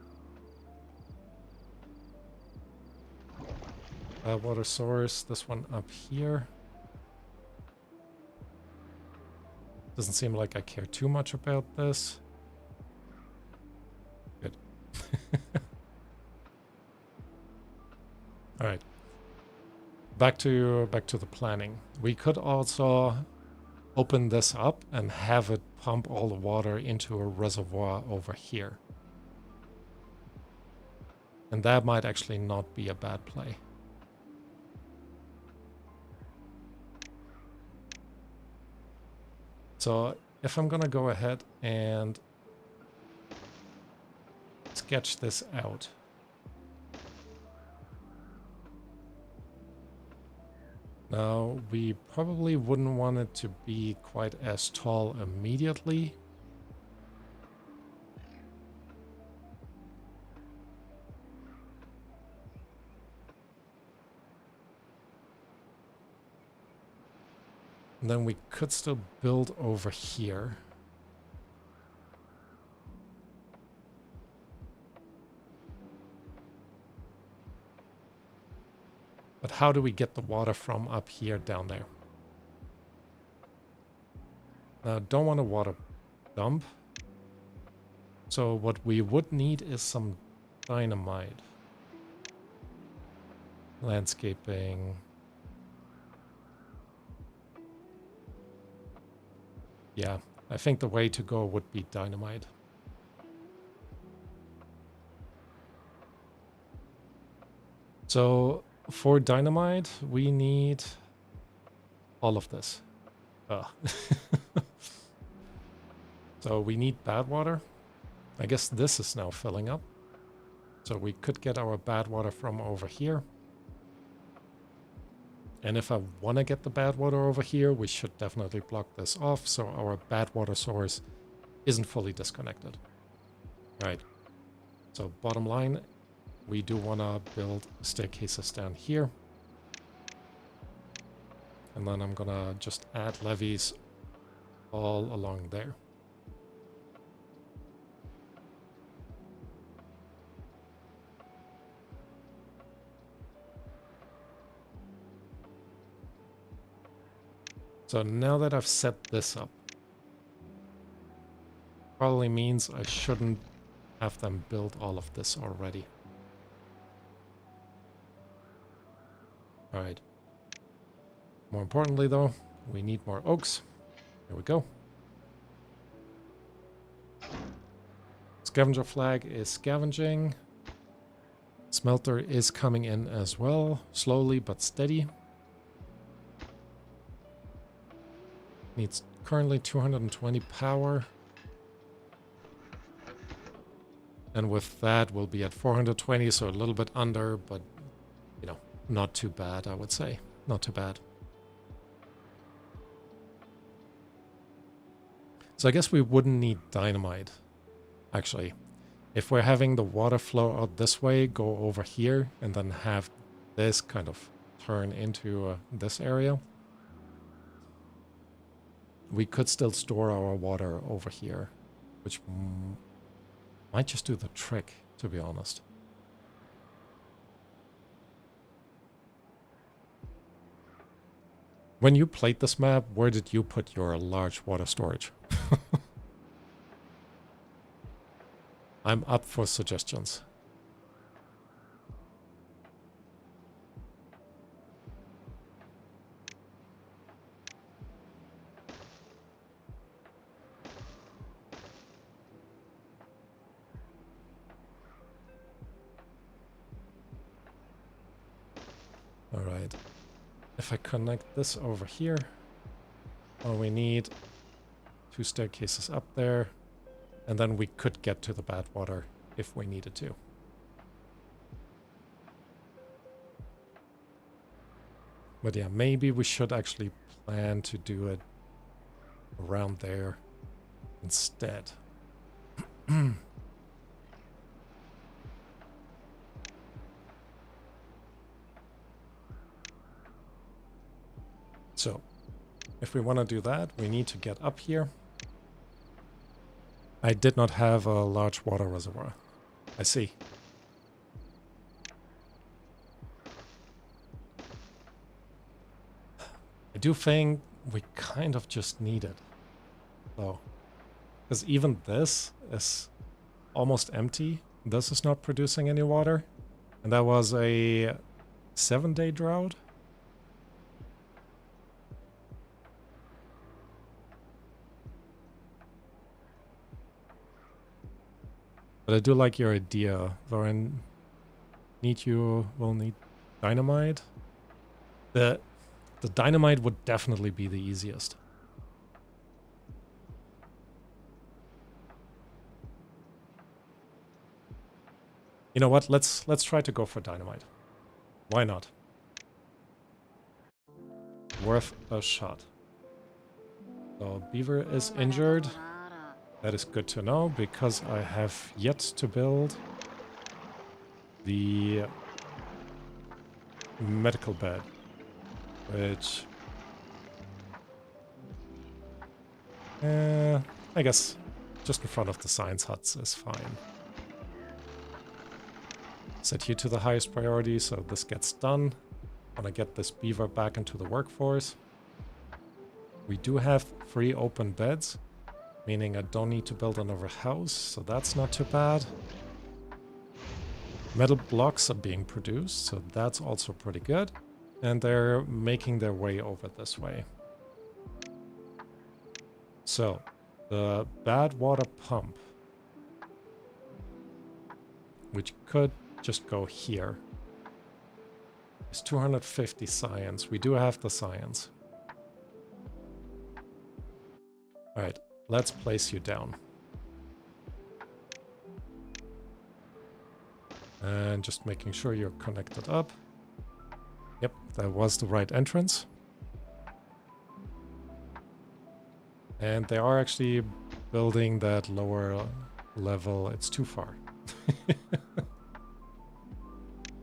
Water source, this one up here. Doesn't seem like I care too much about this. Good. All right. Back to the planning. We could also open this up and have it pump all the water into a reservoir over here. And that might actually not be a bad play. So if I'm gonna go ahead and sketch this out. Now, we probably wouldn't want it to be quite as tall immediately. And then we could still build over here. But how do we get the water from up here down there? Now, don't want a water dump. So what we would need is some dynamite. Landscaping. Yeah, I think the way to go would be dynamite. So for dynamite, we need all of this. So we need bad water. I guess this is now filling up. So we could get our bad water from over here. And if I want to get the bad water over here, we should definitely block this off so our bad water source isn't fully disconnected. Right. So bottom line, we do want to build staircases down here. And then I'm gonna just add levees all along there. So now that I've set this up, probably means I shouldn't have them build all of this already. All right. More importantly though, we need more oaks. Here we go. Scavenger flag is scavenging. Smelter is coming in as well, slowly but steady. Needs currently 220 power. And with that, we'll be at 420, so a little bit under, but, you know, not too bad, I would say. Not too bad. So I guess we wouldn't need dynamite, actually. If we're having the water flow out this way, go over here, and then have this kind of turn into this area, we could still store our water over here, which might just do the trick, to be honest. When you played this map, where did you put your large water storage? I'm up for suggestions. All right. If I connect this over here, well, we need 2 staircases up there, and then we could get to the bad water if we needed to. But yeah, maybe we should actually plan to do it around there instead. So, if we want to do that, we need to get up here. I did not have a large water reservoir. I see. I do think we kind of just need it, though. Because even this is almost empty. This is not producing any water. And that was a 7-day drought. But I do like your idea, Lauren. Will need dynamite. The dynamite would definitely be the easiest. You know what? Let's try to go for dynamite. Why not? Worth a shot. So beaver is injured. That is good to know because I have yet to build the medical bed, which I guess just in front of the science huts is fine. Set you to the highest priority so this gets done. I want to get this beaver back into the workforce. We do have 3 open beds, meaning I don't need to build another house, so that's not too bad. Metal blocks are being produced, so that's also pretty good. And they're making their way over this way. So, the bad water pump, which could just go here, is 250 science. We do have the science. Alright, let's place you down. And just making sure you're connected up. Yep, that was the right entrance. And they are actually building that lower level. It's too far.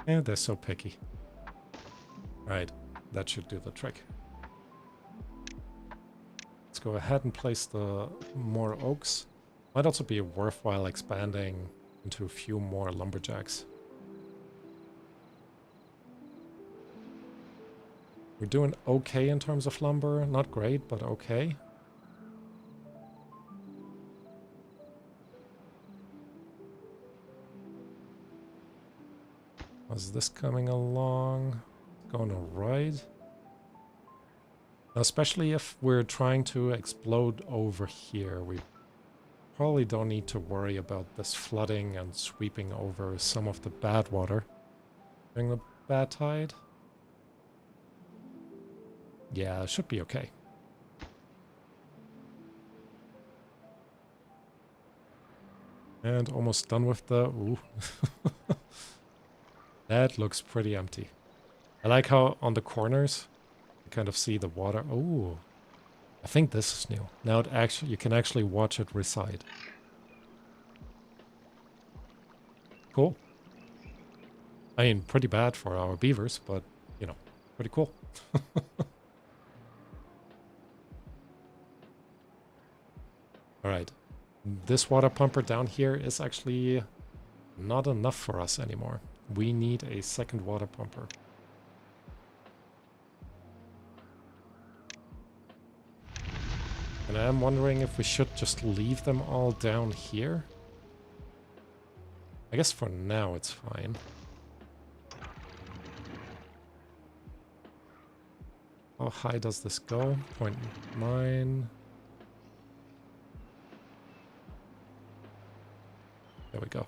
And they're so picky. Right, that should do the trick. Let's go ahead and place the more oaks. Might also be worthwhile expanding into a few more lumberjacks. We're doing okay in terms of lumber. Not great, but okay. How's this coming along? Going alright. Especially if we're trying to explode over here, we probably don't need to worry about this flooding and sweeping over some of the bad water during the bad tide. Yeah, it should be okay. And almost done with the... Ooh. That looks pretty empty. I like how on the corners you kind of see the water. Oh, I think this is new. Now it actually, you can actually watch it reside. Cool. I mean, pretty bad for our beavers, but, you know, pretty cool. Alright. This water pumper down here is actually not enough for us anymore. We need a second water pumper. And I'm wondering if we should just leave them all down here. I guess for now it's fine. How high does this go? 0.9. There we go.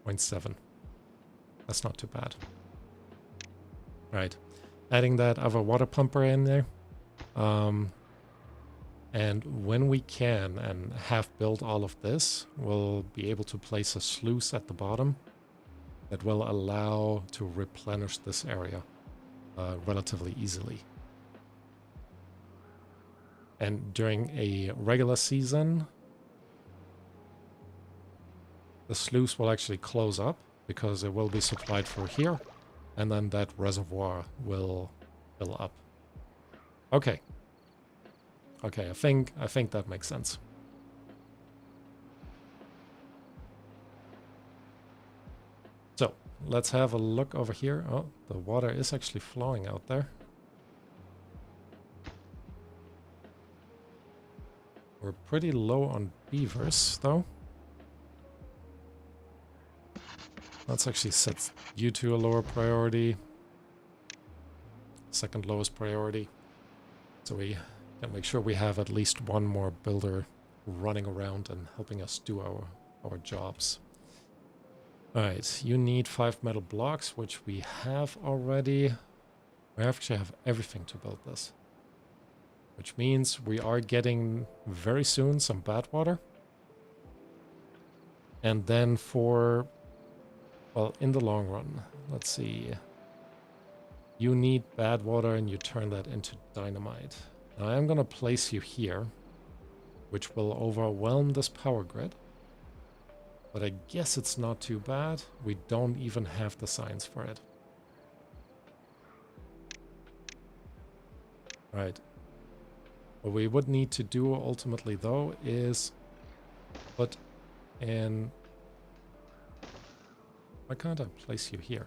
0.7. That's not too bad. Right. Adding that other water pumper in there. And when we can and have built all of this, we'll be able to place a sluice at the bottom that will allow to replenish this area relatively easily. And during a regular season, the sluice will actually close up because it will be supplied through here. and then that reservoir will fill up. Okay. Okay, I think that makes sense. So, let's have a look over here. Oh, the water is actually flowing out there. We're pretty low on beavers, though. Let's actually set you to a lower priority. Second lowest priority. So we can make sure we have at least one more builder running around and helping us do our jobs. Alright, you need 5 metal blocks, which we have already. We actually have everything to build this. Which means we are getting very soon some bad water. And then for, well, in the long run, let's see. You need bad water and you turn that into dynamite. Now I'm going to place you here, which will overwhelm this power grid. But I guess it's not too bad. We don't even have the signs for it. Right. What we would need to do ultimately, though, is put in... Why can't I place you here?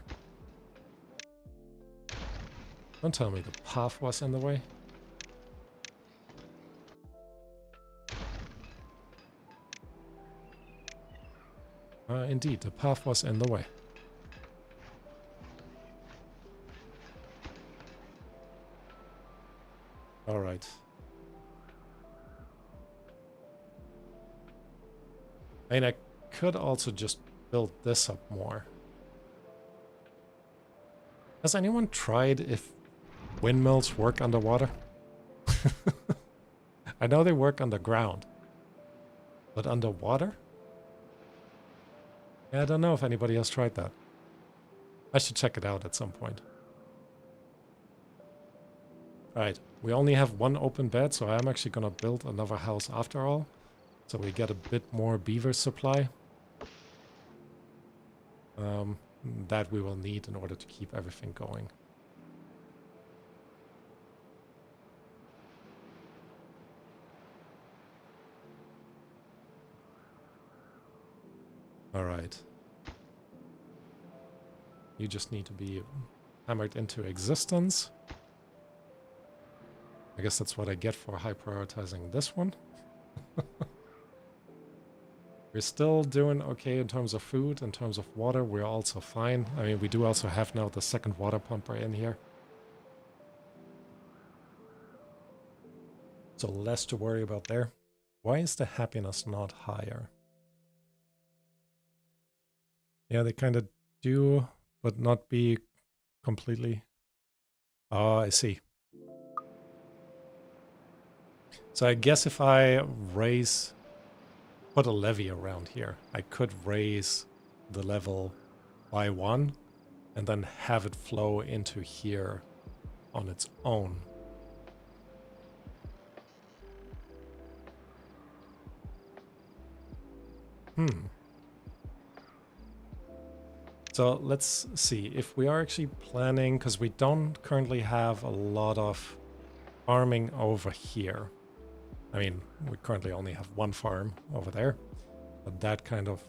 Don't tell me the path was in the way. Indeed, the path was in the way. All right. I mean, I could also just build this up more. Has anyone tried if windmills work underwater? I know they work underground, but underwater? Yeah, I don't know if anybody has tried that. I should check it out at some point. Alright, we only have one open bed, so I'm actually gonna build another house after all. So we get a bit more beaver supply. That we will need in order to keep everything going. Alright. You just need to be hammered into existence. I guess that's what I get for high prioritizing this one. We're still doing okay in terms of food, in terms of water, we're also fine. I mean, we do also have now the second water pumper in here. So less to worry about there. Why is the happiness not higher? Yeah, they kind of do, but not be completely. Oh, I see. So I guess if I put a levee around here, I could raise the level by 1 and then have it flow into here on its own. So let's see if we are actually planning, because we don't currently have a lot of farming over here. I mean, we currently only have one farm over there, but that kind of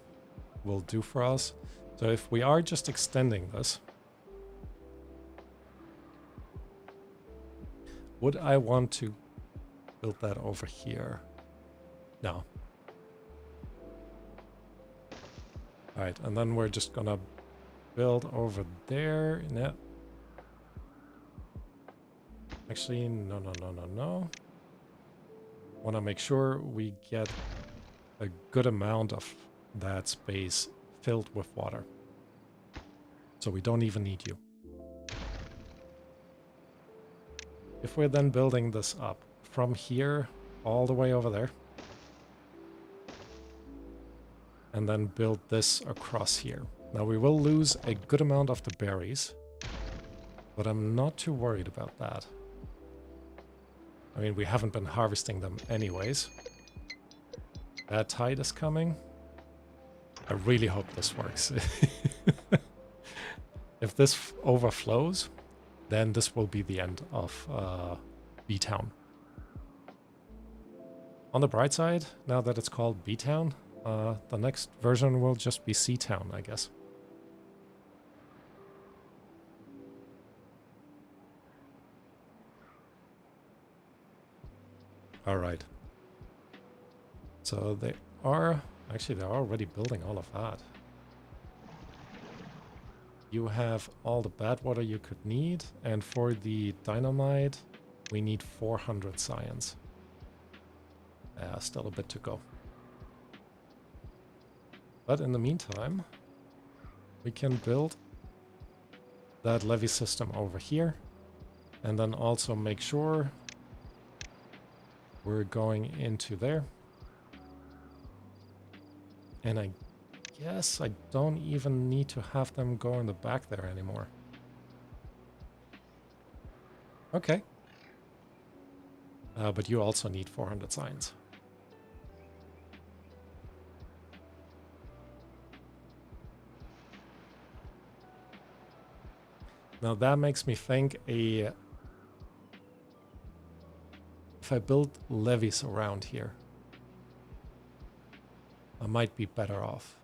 will do for us. So if we are just extending this, would I want to build that over here? No. All right, and then we're just gonna build over there. No. Actually, no. Want to make sure we get a good amount of that space filled with water. So we don't even need you. If we're then building this up from here all the way over there, and then build this across here. Now we will lose a good amount of the berries, but I'm not too worried about that. I mean, we haven't been harvesting them anyways. That tide is coming. I really hope this works. If this overflows, then this will be the end of B-Town. On the bright side, now that it's called B-Town, the next version will just be C-Town, I guess. All right. So they are... Actually, they're already building all of that. You have all the bad water you could need, and for the dynamite, we need 400 science. Still a bit to go. But in the meantime, we can build that levee system over here, and then also make sure we're going into there. And I guess I don't even need to have them go in the back there anymore. Okay. But you also need 400 science. Now that makes me think if I build levees around here, I might be better off.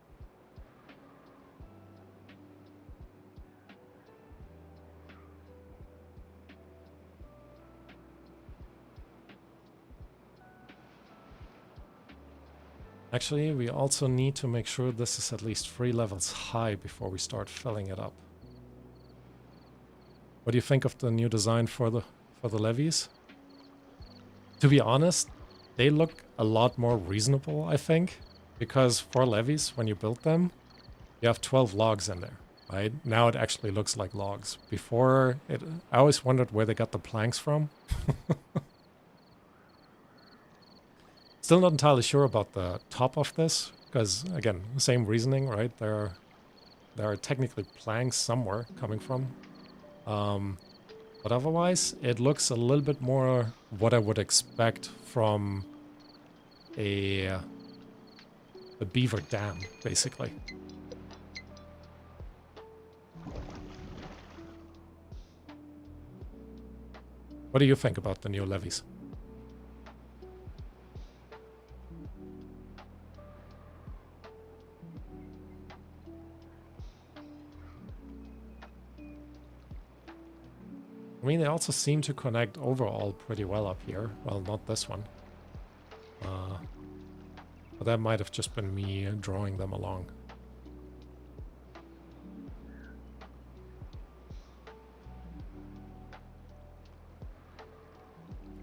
Actually, we also need to make sure this is at least 3 levels high before we start filling it up. What do you think of the new design for the levees? To be honest, they look a lot more reasonable, I think, because for levees, when you build them, you have 12 logs in there, right? Now it actually looks like logs. Before, I always wondered where they got the planks from. Still not entirely sure about the top of this, because again, same reasoning, right? There are technically planks somewhere coming from. But otherwise, it looks a little bit more what I would expect from a beaver dam, basically. What do you think about the new levees? I mean, they also seem to connect overall pretty well up here. Well, not this one. But that might have just been me drawing them along.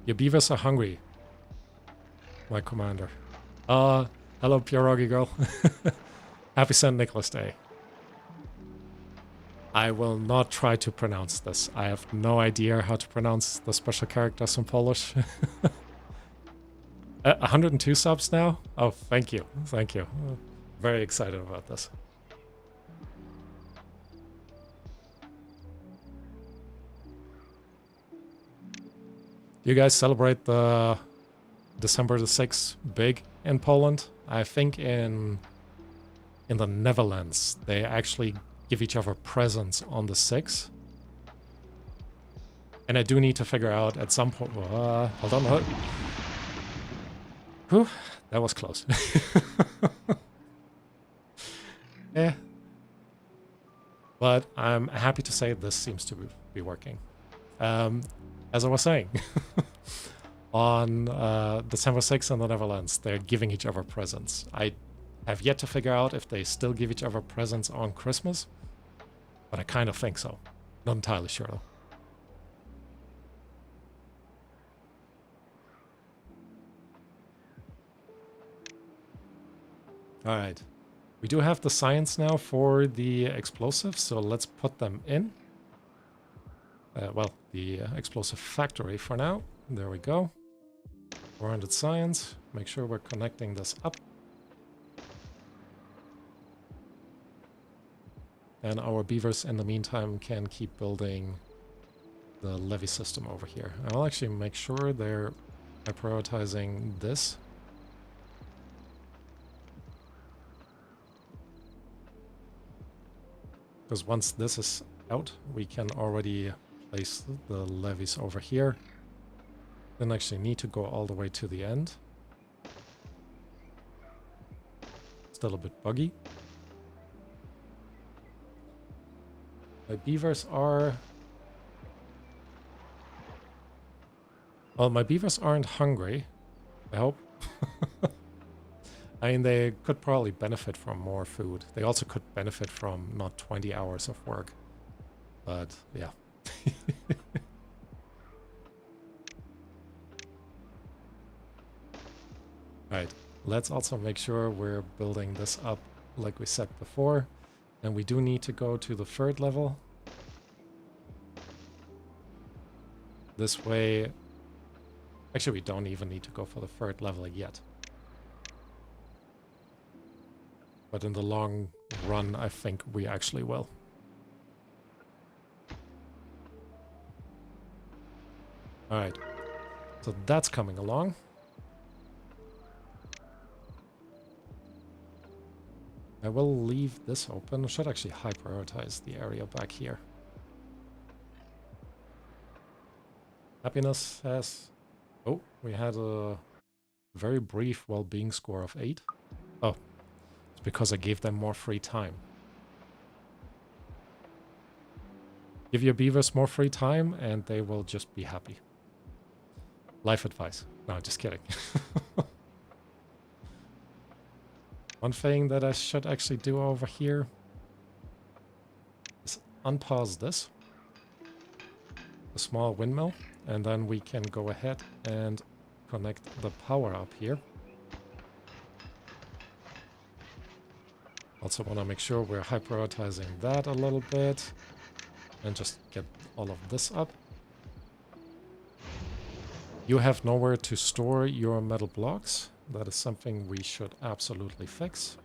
Your beavers are hungry, my commander. Hello, Pierogi girl. Happy St. Nicholas Day. I will not try to pronounce this. I have no idea how to pronounce the special characters in Polish. 102 subs now? Oh, thank you. Thank you. Very excited about this. You guys celebrate the December the 6th big in Poland? I think in the Netherlands, they actually give each other presents on the 6th. And I do need to figure out at some point... hold on. Whew, that was close. Yeah. But I'm happy to say this seems to be working. As I was saying, on December 6th in the Netherlands, they're giving each other presents. I have yet to figure out if they still give each other presents on Christmas, but I kind of think so. Not entirely sure, though. All right. We do have the science now for the explosives, so let's put them in. Well, the explosive factory for now. There we go. 400 science. Make sure we're connecting this up. And our beavers, in the meantime, can keep building the levee system over here. I'll actually make sure they're prioritizing this. Because once this is out, we can already place the levees over here. Then actually need to go all the way to the end. Still a bit buggy. My beavers are... Well, my beavers aren't hungry, I hope. I mean, they could probably benefit from more food. They also could benefit from not 20 hours of work. But, yeah. Alright, let's also make sure we're building this up like we said before. And we do need to go to the 3rd level. This way... Actually, we don't even need to go for the 3rd level yet. But in the long run, I think we actually will. Alright, so that's coming along. I will leave this open. I should actually high prioritize the area back here. Happiness has... Oh, we had a very brief well-being score of 8. Oh, it's because I gave them more free time. Give your beavers more free time and they will just be happy. Life advice. No, just kidding. One thing that I should actually do over here is unpause this. A small windmill. And then we can go ahead and connect the power up here. Also want to make sure we're high prioritizing that a little bit. And just get all of this up. You have nowhere to store your metal blocks. That is something we should absolutely fix.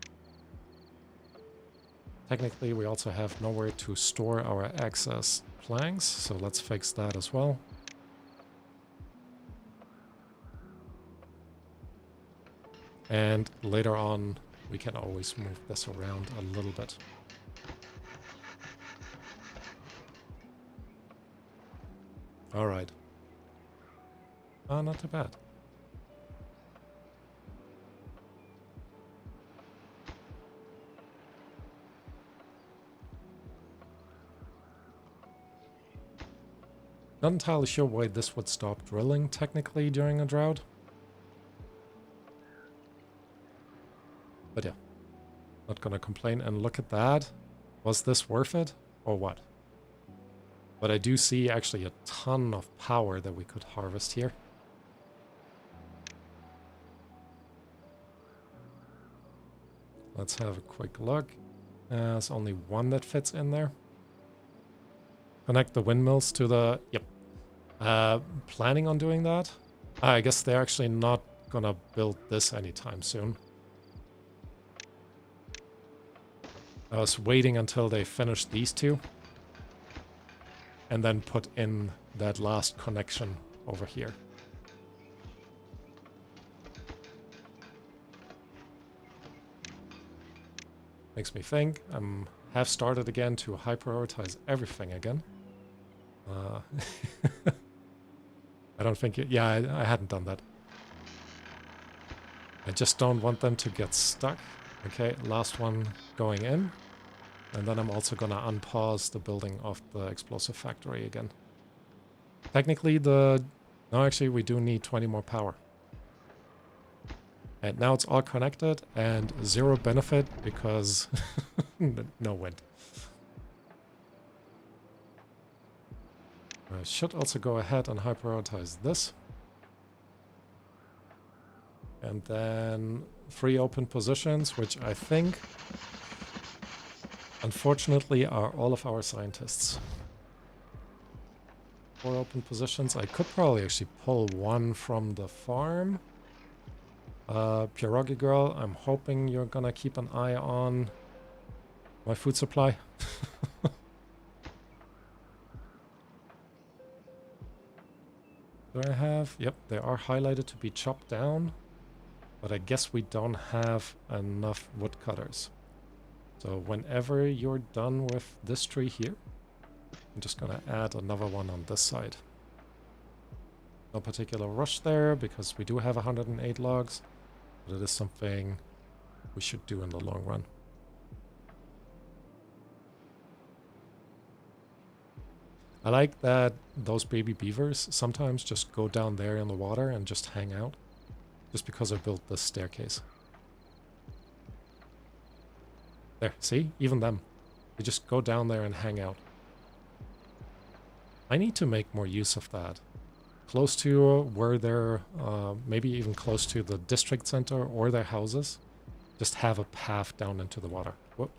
Technically, we also have nowhere to store our excess planks, so let's fix that as well. And later on, we can always move this around a little bit. All right. Not too bad. Not entirely sure why this would stop drilling technically during a drought. But yeah, not gonna complain. And look at that. Was this worth it or what? But I do see actually a ton of power that we could harvest here. Let's have a quick look. There's only one that fits in there. Connect the windmills to the... Yep. Planning on doing that? I guess they're actually not gonna build this anytime soon. I was waiting until they finished these two. And then put in that last connection over here. Makes me think have started again to high prioritize everything again. I don't think it... Yeah, I hadn't done that. I just don't want them to get stuck. Okay, last one going in. And then I'm also gonna unpause the building of the explosive factory again. Technically the... No, actually we do need 20 more power. And now it's all connected and 0 benefit because no wind. I should also go ahead and high prioritize this. And then 3 open positions, which I think, unfortunately, are all of our scientists. 4 open positions. I could probably actually pull 1 from the farm. Pierogi girl, I'm hoping you're gonna keep an eye on my food supply. Do I have... Yep, they are highlighted to be chopped down. But I guess we don't have enough woodcutters. So whenever you're done with this tree here, I'm just gonna add another one on this side. No particular rush there, because we do have 108 logs, but it is something we should do in the long run. I like that those baby beavers sometimes just go down there in the water and just hang out, just because I built this staircase. There, see? Even them. They just go down there and hang out. I need to make more use of that. Close to where they're, maybe even close to the district center or their houses, just have a path down into the water. Whoop.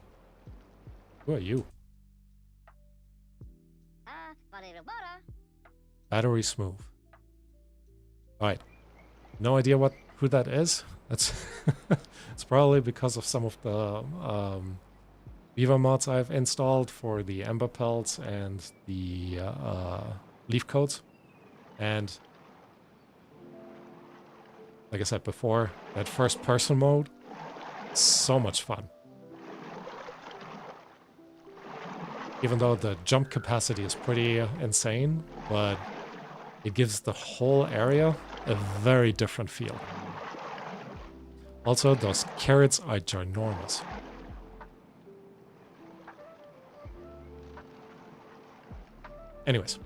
Who are you? Battery smooth. Alright. No idea who that is. That's it's probably because of some of the beaver mods I've installed for the ember pelts and the leaf coats. And like I said before, that first person mode, so much fun. Even though the jump capacity is pretty insane, but it gives the whole area a very different feel. Also, those carrots are ginormous. Anyways.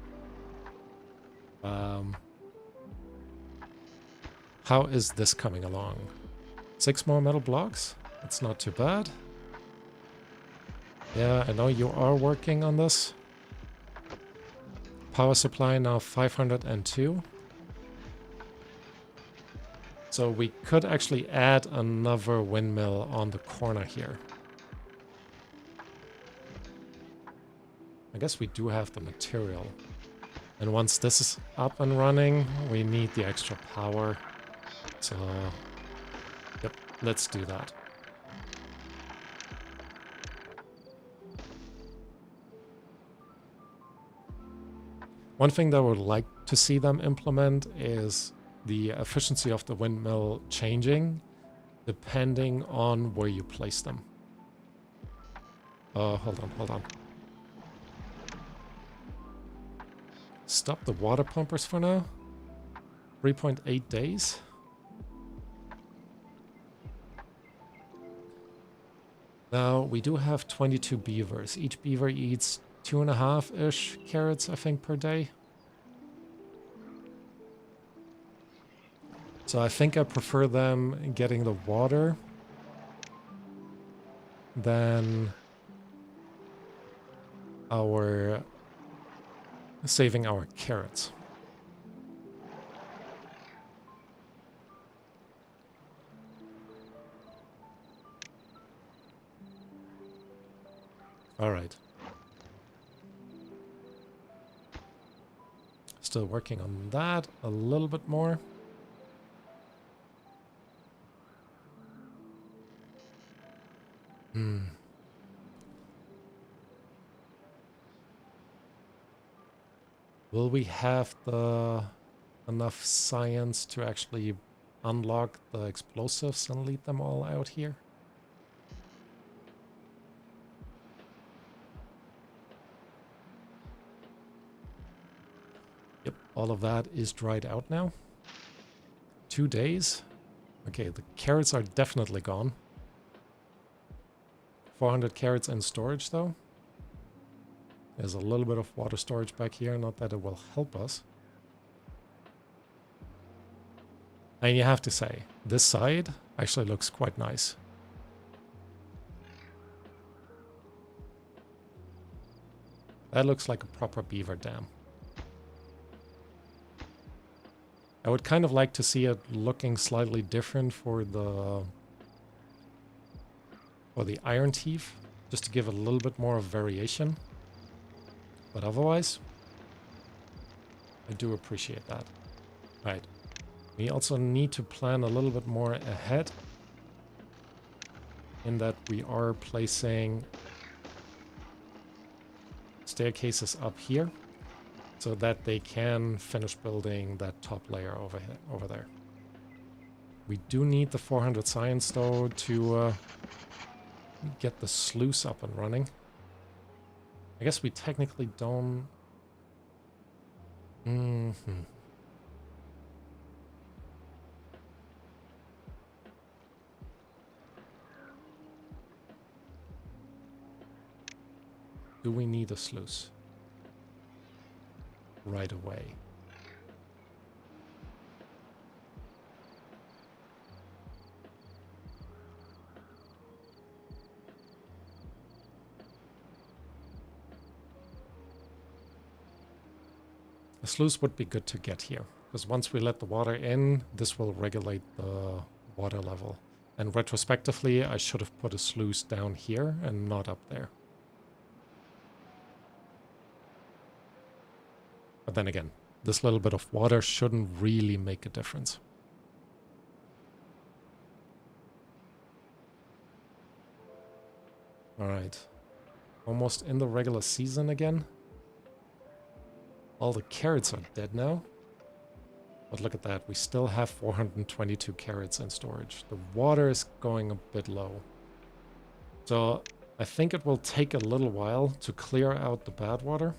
How is this coming along? 6 more metal blocks? That's not too bad. Yeah, I know you are working on this. Power supply now 502. So we could actually add another windmill on the corner here. I guess we do have the material. And once this is up and running, we need the extra power. So, yep, let's do that. One thing that I would like to see them implement is the efficiency of the windmill changing depending on where you place them. Hold on. Stop the water pumpers for now. 3.8 days. Now, we do have 22 beavers. Each beaver eats 2.5-ish carrots, I think, per day. So I think I prefer them getting the water than saving our carrots. All right. Still working on that a little bit more. Will we have enough science to actually unlock the explosives and lead them all out here? Yep, all of that is dried out now. 2 days. Okay, the carrots are definitely gone. 400 carrots in storage though. There's a little bit of water storage back here, not that it will help us. And you have to say, this side actually looks quite nice. That looks like a proper beaver dam. I would kind of like to see it looking slightly different for the iron teeth, just to give it a little bit more of variation. But otherwise, I do appreciate that. Right. We also need to plan a little bit more ahead, in that we are placing staircases up here so that they can finish building that top layer over there. We do need the 400 science though to get the sluice up and running. I guess we technically don't... Do we need a sluice right away? A sluice would be good to get here, because once we let the water in, this will regulate the water level. And retrospectively, I should have put a sluice down here and not up there. But then again, this little bit of water shouldn't really make a difference. Alright. Almost in the regular season again. All the carrots are dead now. But look at that, we still have 422 carrots in storage. The water is going a bit low. So I think it will take a little while to clear out the bad water.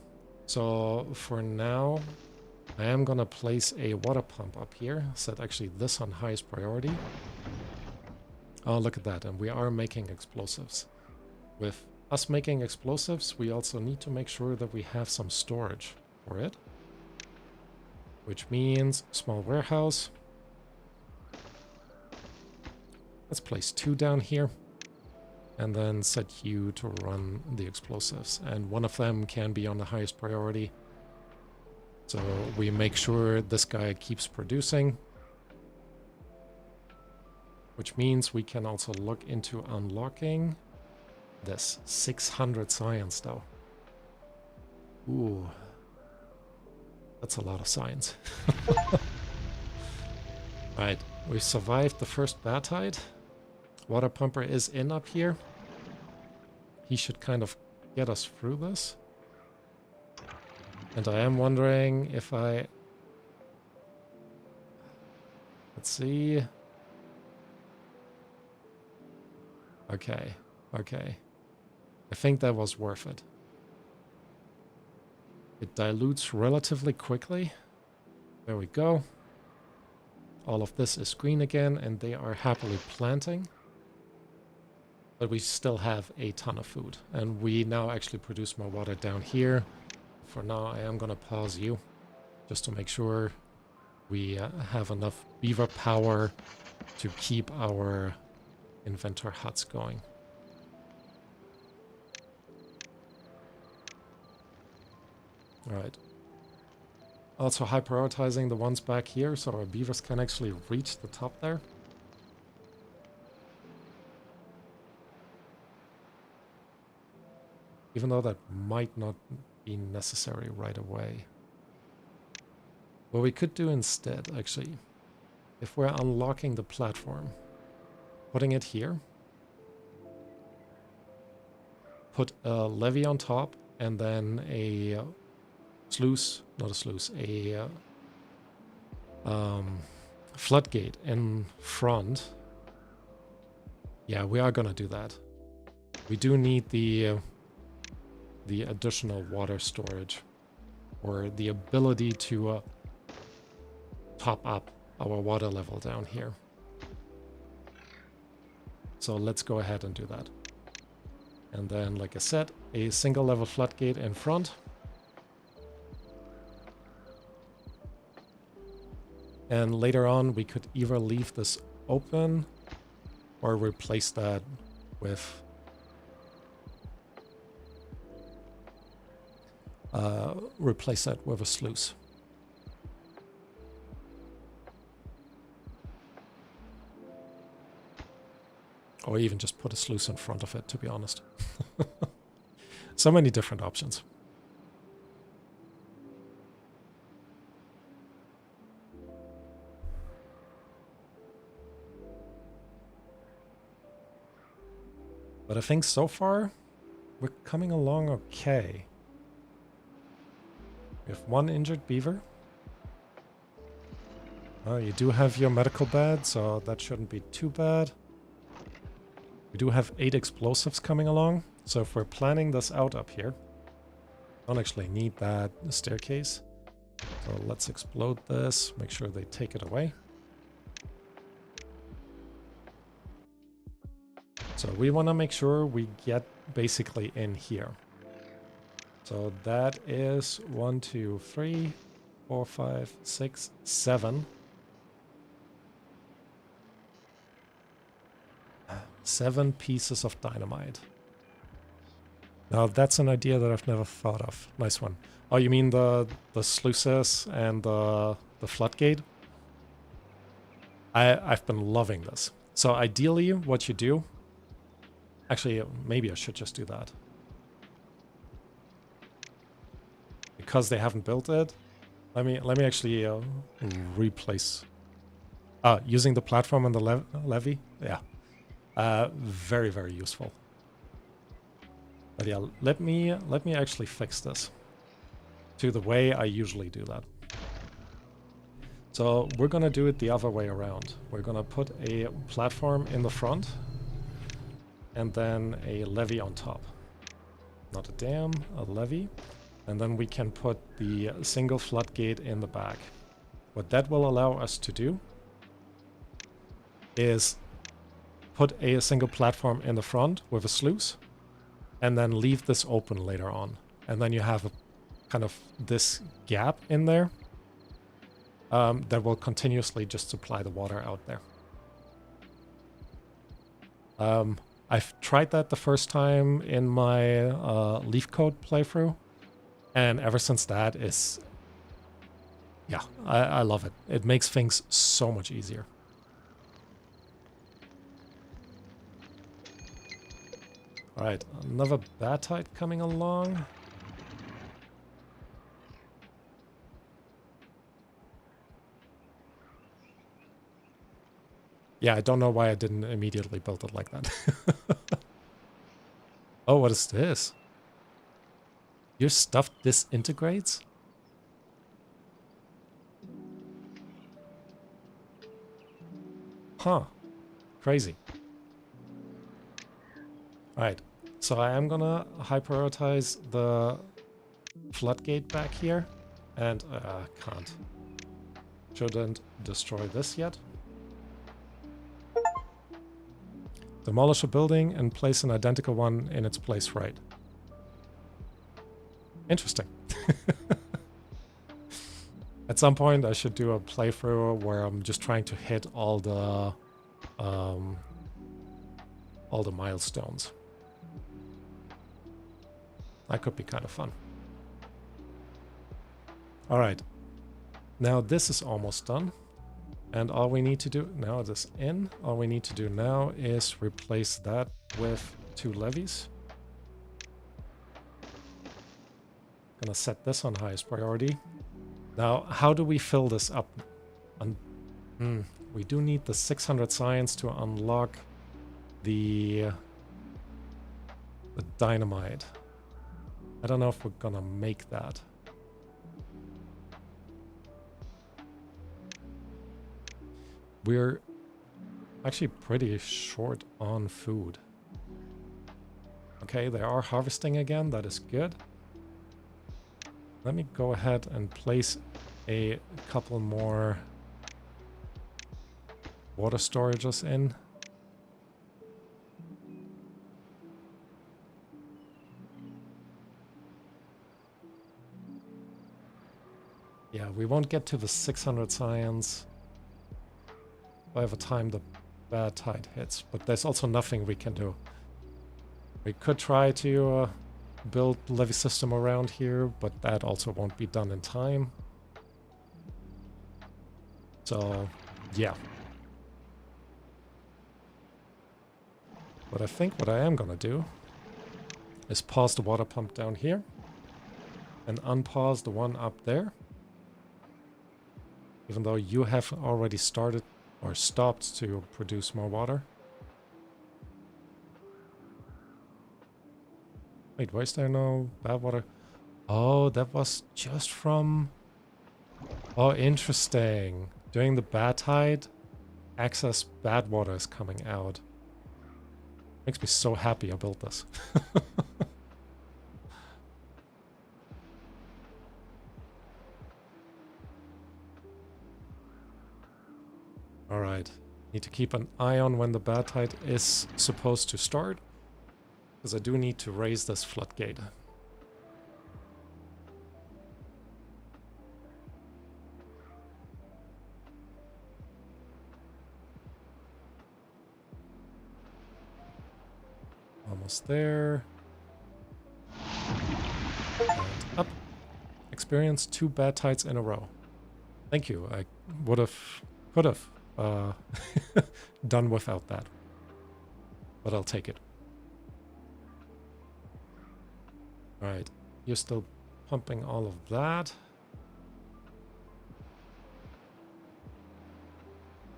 So for now, I am gonna place a water pump up here. Set actually this on highest priority. Oh, look at that, and we are making explosives. With us making explosives, we also need to make sure that we have some storage for it. Which means small warehouse. Let's place 2 down here. And then set you to run the explosives. And one of them can be on the highest priority. So we make sure this guy keeps producing. Which means we can also look into unlocking this. 600 science though. Ooh. That's a lot of science. Right, we survived the first bad tide. Water pumper is in up here. He should kind of get us through this. And I am wondering if I... Let's see. Okay, okay. I think that was worth it. It dilutes relatively quickly. There we go. All of this is green again, and they are happily planting. But we still have a ton of food. And we now actually produce more water down here. For now, I am going to pause you, just to make sure we have enough beaver power to keep our inventor huts going. Alright. Also high prioritizing the ones back here, so our beavers can actually reach the top there. Even though that might not be necessary right away. What we could do instead, actually, if we're unlocking the platform, putting it here, put a levee on top, and then a sluice, not a sluice, a floodgate in front. Yeah, we are gonna do that. We do need the additional water storage, or the ability to top up our water level down here. So let's go ahead and do that. And then, like I said, a single level floodgate in front. And later on, we could either leave this open or replace that with a sluice. Or even just put a sluice in front of it, to be honest. So many different options. But I think so far, we're coming along okay. We have 1 injured beaver. You do have your medical bed, so that shouldn't be too bad. We do have 8 explosives coming along, so if we're planning this out up here, Don't actually need that staircase. So let's explode this, make sure they take it away. So we want to make sure we get basically in here. So that is 1, 2, 3, 4, 5, 6, 7. 7 pieces of dynamite. Now that's an idea that I've never thought of. Nice one. Oh, you mean the sluices and the floodgate? I've been loving this. So ideally what you do... Actually, maybe I should just do that. Because they haven't built it, let me actually replace... using the platform and the levee? Yeah. Very, very useful. But yeah, let me actually fix this to the way I usually do that. So we're gonna do it the other way around. We're gonna put a platform in the front and then a levee on top. Not a dam, a levee. And then we can put the single floodgate in the back. What that will allow us to do is put a single platform in the front with a sluice and then leave this open later on. And then you have a kind of this gap in there that will continuously just supply the water out there. I've tried that the first time in my leaf code playthrough, and ever since that is... Yeah, I love it. It makes things so much easier. Alright, another batite coming along. Yeah, I don't know why I didn't immediately build it like that. Oh, what is this? Your stuff disintegrates? Huh. Crazy. Alright, so I am gonna high prioritize the floodgate back here. And can't. Shouldn't destroy this yet. Demolish a building and place an identical one in its place right. Interesting. At some point I should do a playthrough where I'm just trying to hit all the milestones. That could be kind of fun. Alright. Now this is almost done. And all we need to do, now it is in, all we need to do now is replace that with 2 levees. Gonna set this on highest priority. Now, how do we fill this up? We do need the 600 science to unlock the dynamite. I don't know if we're gonna make that. We're actually pretty short on food. Okay, they are harvesting again. That is good. Let me go ahead and place a couple more water storages in. Yeah, we won't get to the 600 science by the time the bad tide hits, but there's also nothing we can do. We could try to build levee system around here, but that also won't be done in time. So, yeah. But I think what I am gonna do is pause the water pump down here and unpause the one up there. Even though you have already started or stopped to produce more water. Wait, why is there no bad water? Oh, that was just from... Oh, interesting. During the bad tide, excess bad water is coming out. Makes me so happy I built this. Alright. Need to keep an eye on when the bad tide is supposed to start. Because I do need to raise this floodgate. Almost there. And up. Experienced 2 bad tides in a row. Thank you. I could have done without that. But I'll take it. Alright, you're still pumping all of that.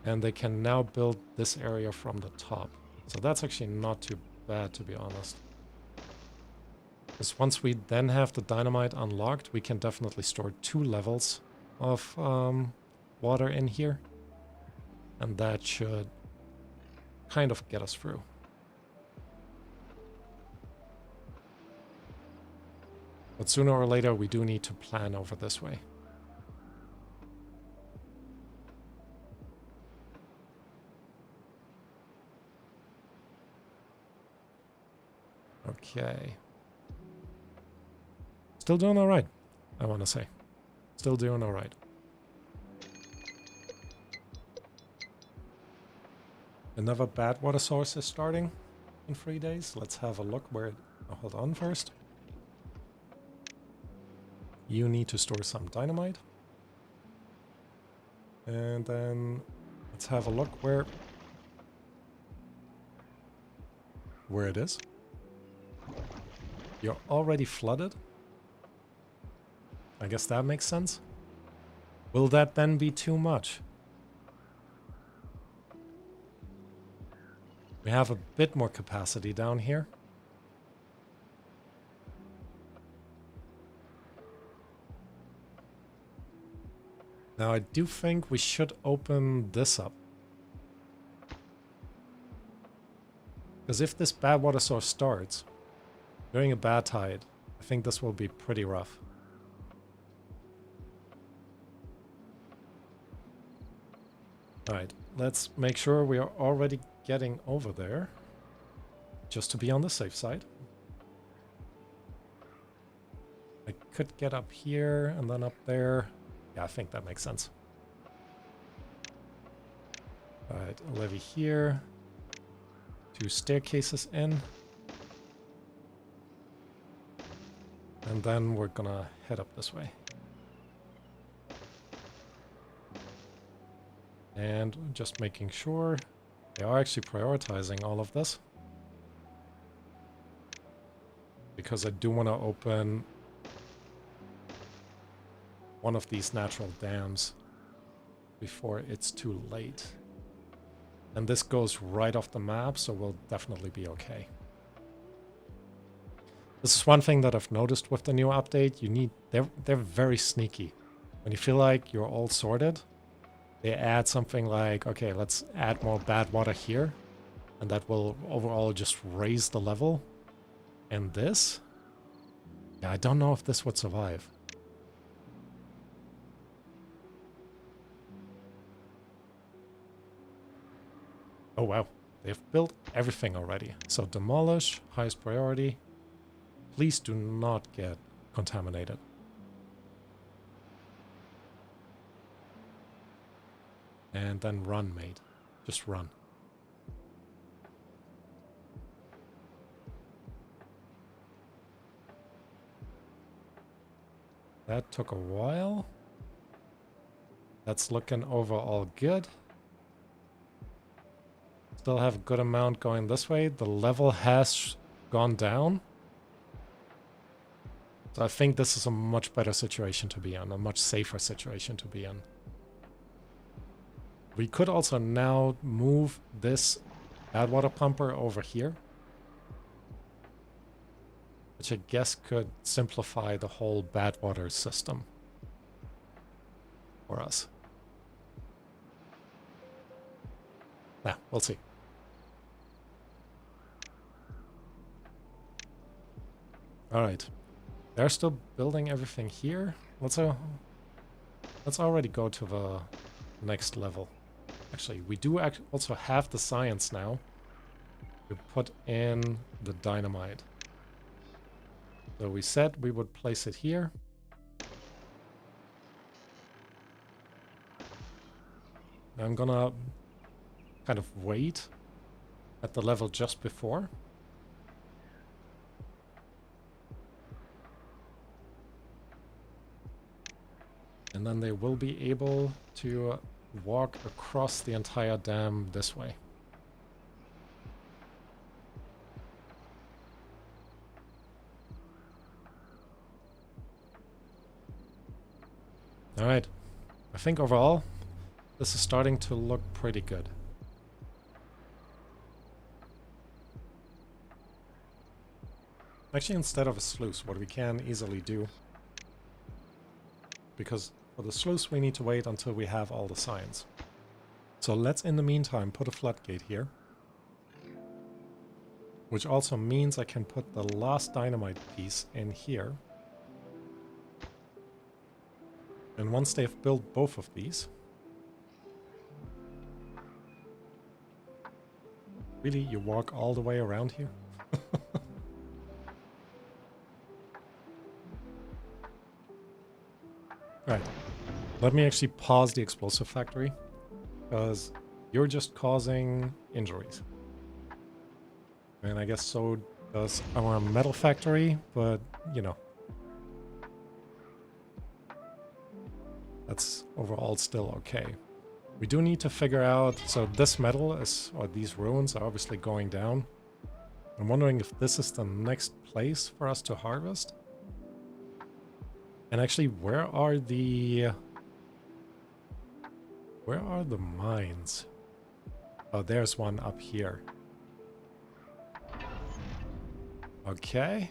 And they can now build this area from the top. So that's actually not too bad, to be honest. Because once we then have the dynamite unlocked, we can definitely store 2 levels of water in here. And that should kind of get us through. But sooner or later, we do need to plan over this way. Okay. Still doing all right, I want to say. Still doing all right. Another bad water source is starting in 3 days. Let's have a look where it... Oh, hold on first. You need to store some dynamite. And then let's have a look where it is. You're already flooded. I guess that makes sense. Will that then be too much? We have a bit more capacity down here. Now I do think we should open this up. Because if this bad water source starts during a bad tide, I think this will be pretty rough. Alright, let's make sure we are already getting over there. Just to be on the safe side. I could get up here and then up there. Yeah, I think that makes sense. Alright, a levee here. 2 staircases in. And then we're gonna head up this way. And just making sure they are actually prioritizing all of this. Because I do want to open one of these natural dams before it's too late. And this goes right off the map, so we'll definitely be okay. This is one thing that I've noticed with the new update. They're very sneaky. When you feel like you're all sorted, they add something like, okay, let's add more bad water here. And that will overall just raise the level. And this? Yeah, I don't know if this would survive. Oh wow, they've built everything already. So demolish, highest priority. Please do not get contaminated. And then run, mate. Just run. That took a while. That's looking overall good. Still have a good amount going this way. The level has gone down. So I think this is a much better situation to be in, a much safer situation to be in. We could also now move this bad water pumper over here, which I guess could simplify the whole bad water system for us. Nah, we'll see. All right. They're still building everything here. Let's already go to the next level. Actually, we do also have the science now to put in the dynamite. So we said we would place it here. I'm gonna kind of wait at the level just before. And then they will be able to walk across the entire dam this way. All right. I think overall, this is starting to look pretty good. Actually, instead of a sluice, what we can easily do, because for the sluice we need to wait until we have all the signs. So let's in the meantime put a floodgate here. Which also means I can put the last dynamite piece in here. And once they've built both of these... Really? You walk all the way around here? Right. Let me actually pause the explosive factory. Because you're just causing injuries. And I guess so does our metal factory, but, you know. That's overall still okay. We do need to figure out... So this metal is... Or these ruins are obviously going down. I'm wondering if this is the next place for us to harvest. And actually, where are the... Where are the mines? Oh, there's one up here. Okay.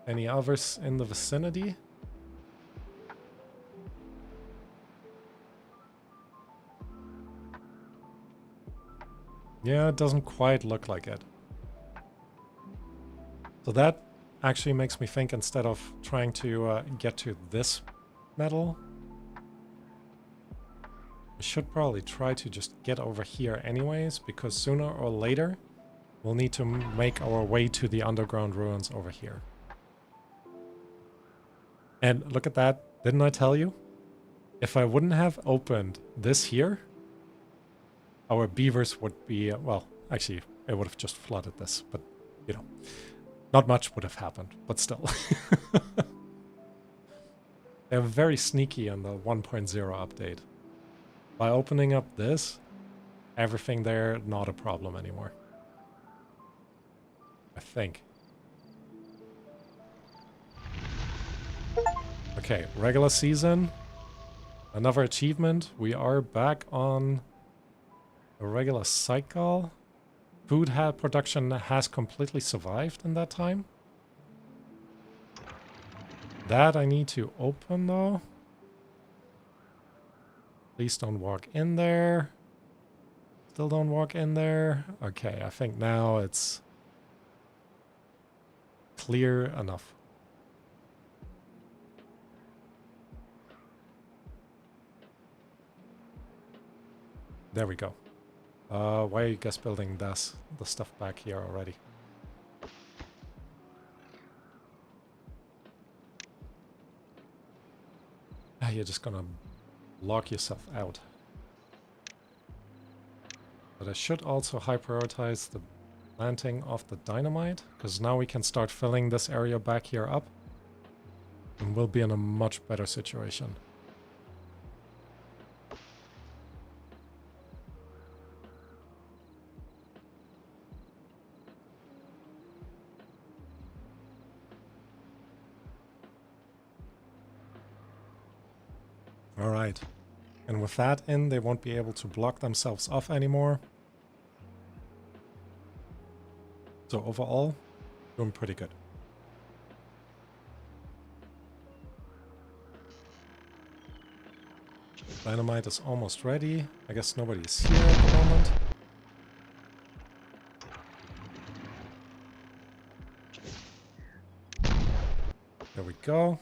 Any others in the vicinity? Yeah, it doesn't quite look like it. So that actually makes me think, instead of trying to get to this metal, we should probably try to just get over here anyways, because sooner or later we'll need to make our way to the underground ruins over here. And look at that. Didn't I tell you? If I wouldn't have opened this here, our beavers would be... well, actually, it would have just flooded this, but, you know, not much would have happened, but still. They're very sneaky on the 1.0 update. By opening up this, everything there, not a problem anymore. I think. Okay, regular season. Another achievement. We are back on a regular cycle. Food production has completely survived in that time. That I need to open though. Please don't walk in there. Still don't walk in there. Okay, I think now it's clear enough. There we go. Why are you guys building the stuff back here already? Ah, you're just gonna lock yourself out. But I should also high prioritize the planting of the dynamite, because now we can start filling this area back here up. And we'll be in a much better situation. Alright. And with that in, they won't be able to block themselves off anymore. So overall, doing pretty good. Dynamite is almost ready. I guess nobody's here at the moment. There we go.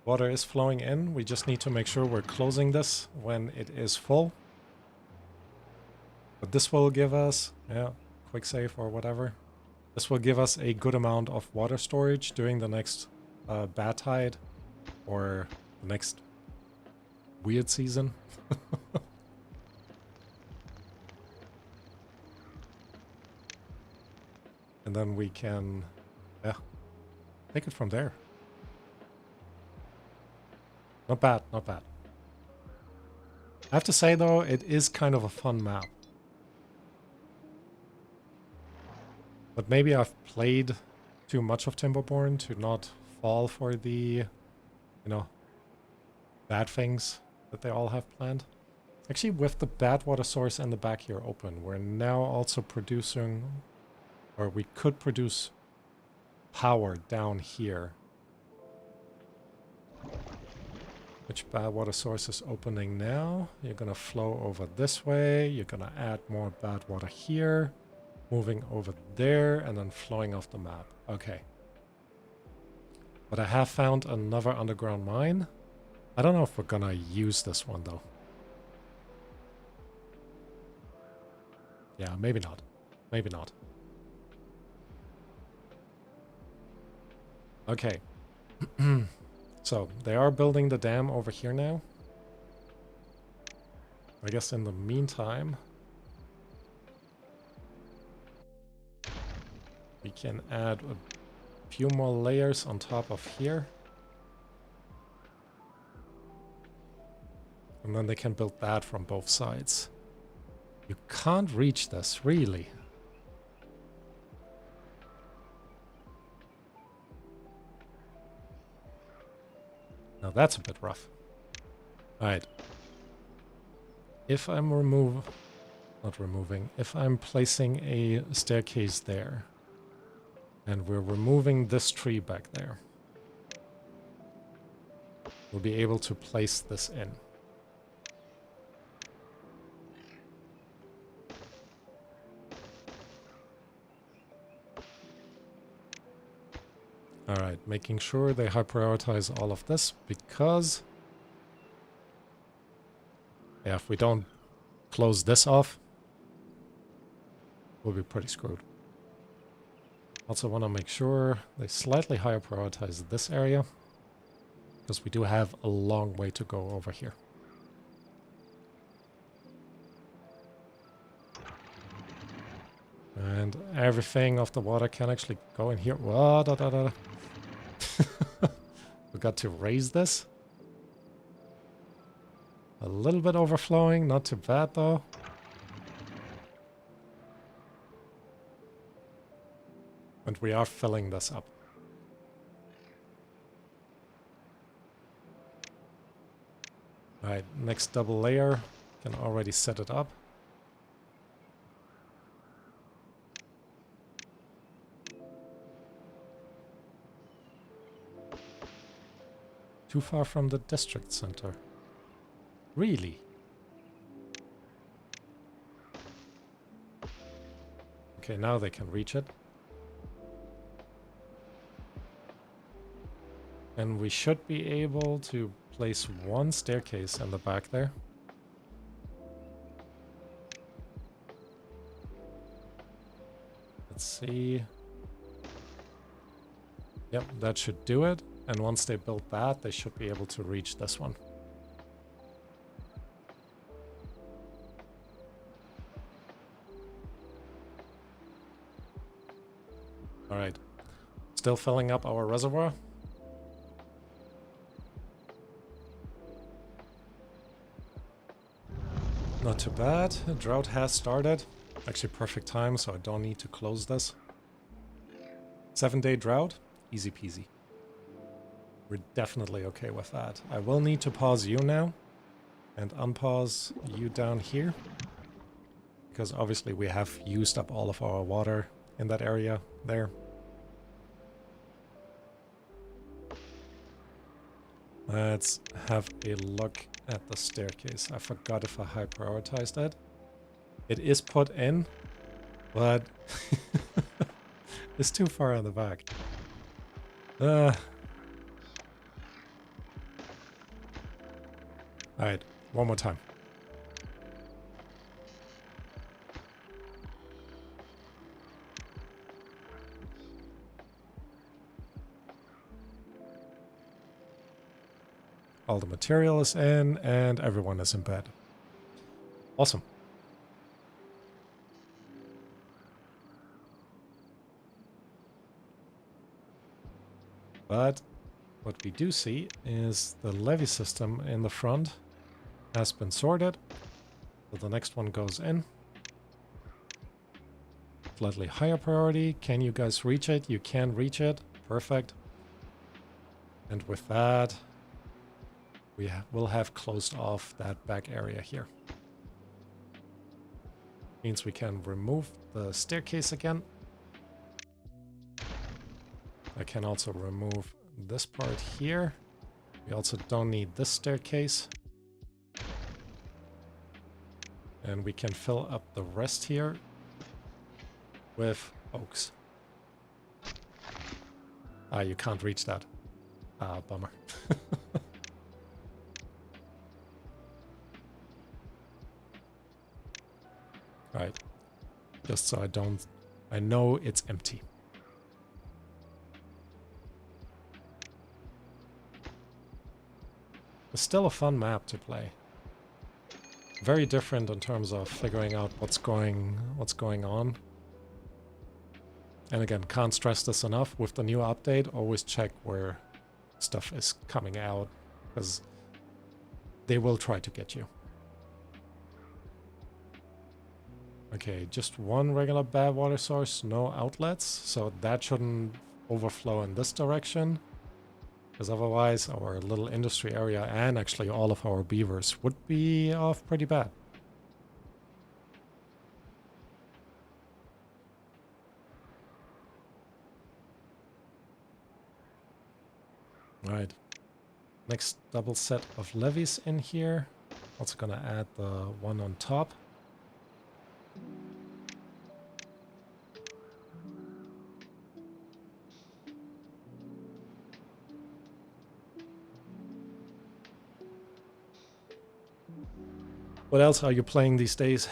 Water is flowing in. We just need to make sure we're closing this when it is full. But this will give us, yeah, quick save or whatever. This will give us a good amount of water storage during the next bad tide or the next weird season. And then we can, yeah, take it from there. Not bad, not bad. I have to say though, it is kind of a fun map. But maybe I've played too much of Timberborn to not fall for the, you know, bad things that they all have planned. Actually, with the bad water source and the back here open, we're now also producing, or we could produce power down here. Which bad water source is opening now? You're gonna flow over this way, you're gonna add more bad water here, moving over there, and then flowing off the map. Okay. But I have found another underground mine. I don't know if we're gonna use this one though. Yeah, maybe not. Maybe not. Okay. So, they are building the dam over here now. I guess in the meantime, we can add a few more layers on top of here. And then they can build that from both sides. You can't reach this, really. Now that's a bit rough. Alright. If I'm if I'm placing a staircase there, and we're removing this tree back there, we'll be able to place this in. Alright, making sure they high prioritize all of this, because yeah, if we don't close this off, we'll be pretty screwed. Also want to make sure they slightly higher prioritize this area, because we do have a long way to go over here. And everything of the water can actually go in here. Whoa, da, da, da. We got to raise this. A little bit overflowing, not too bad though. And we are filling this up. Alright, next double layer. Can already set it up. Too far from the district center. Really? Okay, now they can reach it. And we should be able to place one staircase in the back there. Let's see. Yep, that should do it. And once they build that, they should be able to reach this one. Alright. Still filling up our reservoir. Not too bad. A drought has started. Actually perfect time, so I don't need to close this. 7-day drought. Easy peasy. We're definitely okay with that. I will need to pause you now and unpause you down here, because obviously we have used up all of our water in that area there. Let's have a look at the staircase. I forgot if I high prioritized it. It is put in, but it's too far on the back. Alright, one more time. All the material is in, and everyone is in bed. Awesome. But what we do see is the levee system in the front has been sorted. So the next one goes in. Slightly higher priority. Can you guys reach it? You can reach it. Perfect. And with that, we will have closed off that back area here. Means we can remove the staircase again. I can also remove this part here. We also don't need this staircase. And we can fill up the rest here with oaks. Ah, you can't reach that. Ah, bummer. Right. Just so I know it's empty. It's still a fun map to play. Very different in terms of figuring out what's going on. And again, can't stress this enough. With the new update, always check where stuff is coming out, because they will try to get you. Okay, just one regular bad water source, no outlets, so that shouldn't overflow in this direction, because otherwise our little industry area and actually all of our beavers would be off pretty bad. Right, next double set of levees in here. Also gonna add the one on top. What else are you playing these days?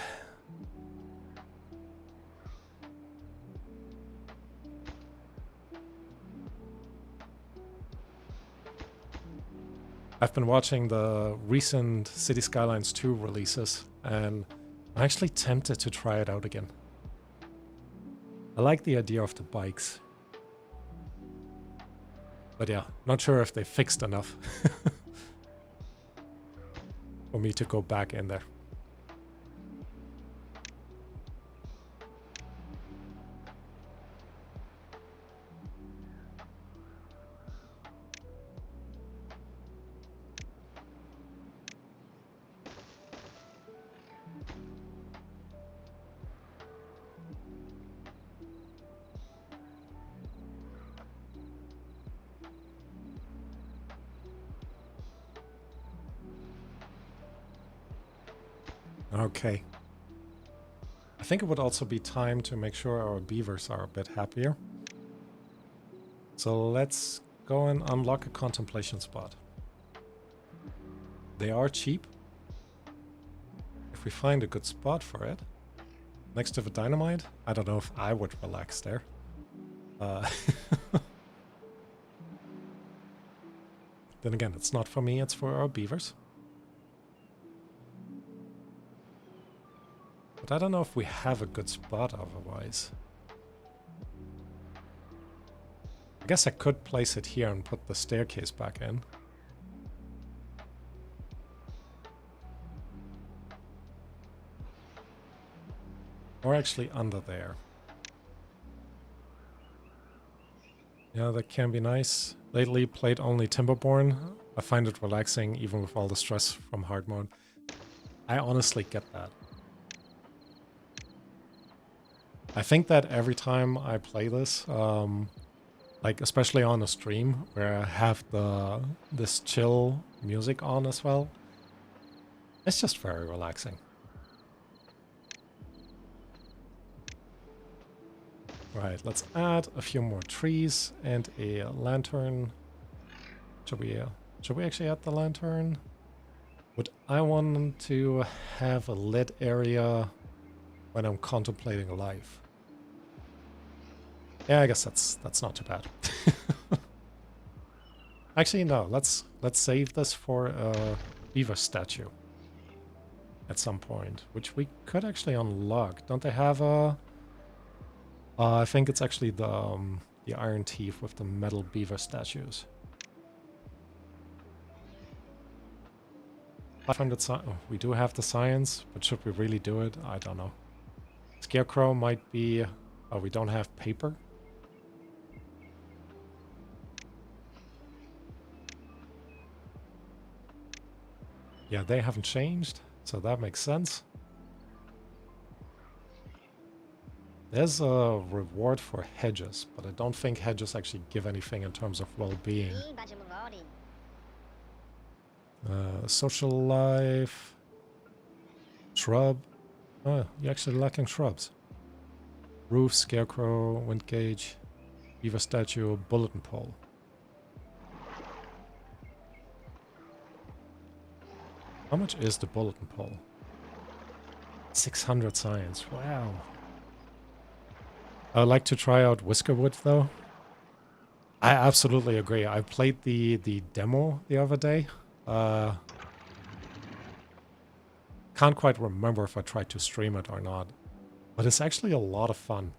I've been watching the recent City Skylines 2 releases, and I'm actually tempted to try it out again. I like the idea of the bikes. But yeah, not sure if they fixed enough for me to go back in there. Okay. I think it would also be time to make sure our beavers are a bit happier. So let's go and unlock a contemplation spot. They are cheap. If we find a good spot for it, next to the dynamite, I don't know if I would relax there. Then again, it's not for me, it's for our beavers. But I don't know if we have a good spot otherwise. I guess I could place it here and put the staircase back in. Or actually under there. Yeah, that can be nice. Lately played only Timberborn. I find it relaxing even with all the stress from hard mode. I honestly get that. I think that every time I play this, like especially on a stream where I have this chill music on as well, it's just very relaxing. Right, let's add a few more trees and a lantern. Should we actually add the lantern? Would I want to have a lit area when I'm contemplating life? Yeah, I guess that's not too bad. Actually, no. Let's save this for a beaver statue at some point, which we could actually unlock. Don't they have a? I think it's actually the iron teeth with the metal beaver statues. 500 we do have the science, but should we really do it? I don't know. Scarecrow might be... Oh, we don't have paper. Yeah, they haven't changed, so that makes sense. There's a reward for hedges, but I don't think hedges actually give anything in terms of well-being. Social life... Shrub... Oh, you're actually lacking shrubs. Roof, scarecrow, wind gauge, beaver statue, bulletin pole. How much is the bulletin pole? 600 science, wow. I would like to try out Whiskerwood though. I absolutely agree. I played the demo the other day. Can't quite remember if I tried to stream it or not. But it's actually a lot of fun.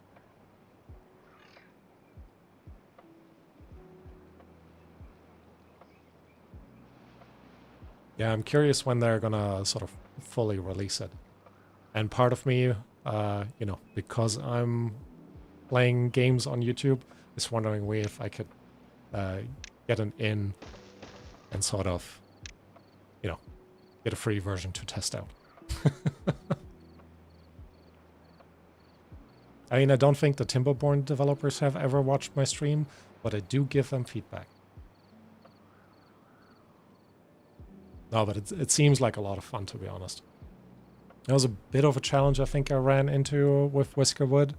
Yeah, I'm curious when they're gonna sort of fully release it. And part of me, you know, because I'm playing games on YouTube, is wondering if I could get an in and sort of, you know, get a free version to test out. I mean, I don't think the Timberborn developers have ever watched my stream, but I do give them feedback. No, but it seems like a lot of fun, to be honest. There was a bit of a challenge I think I ran into with Whiskerwood,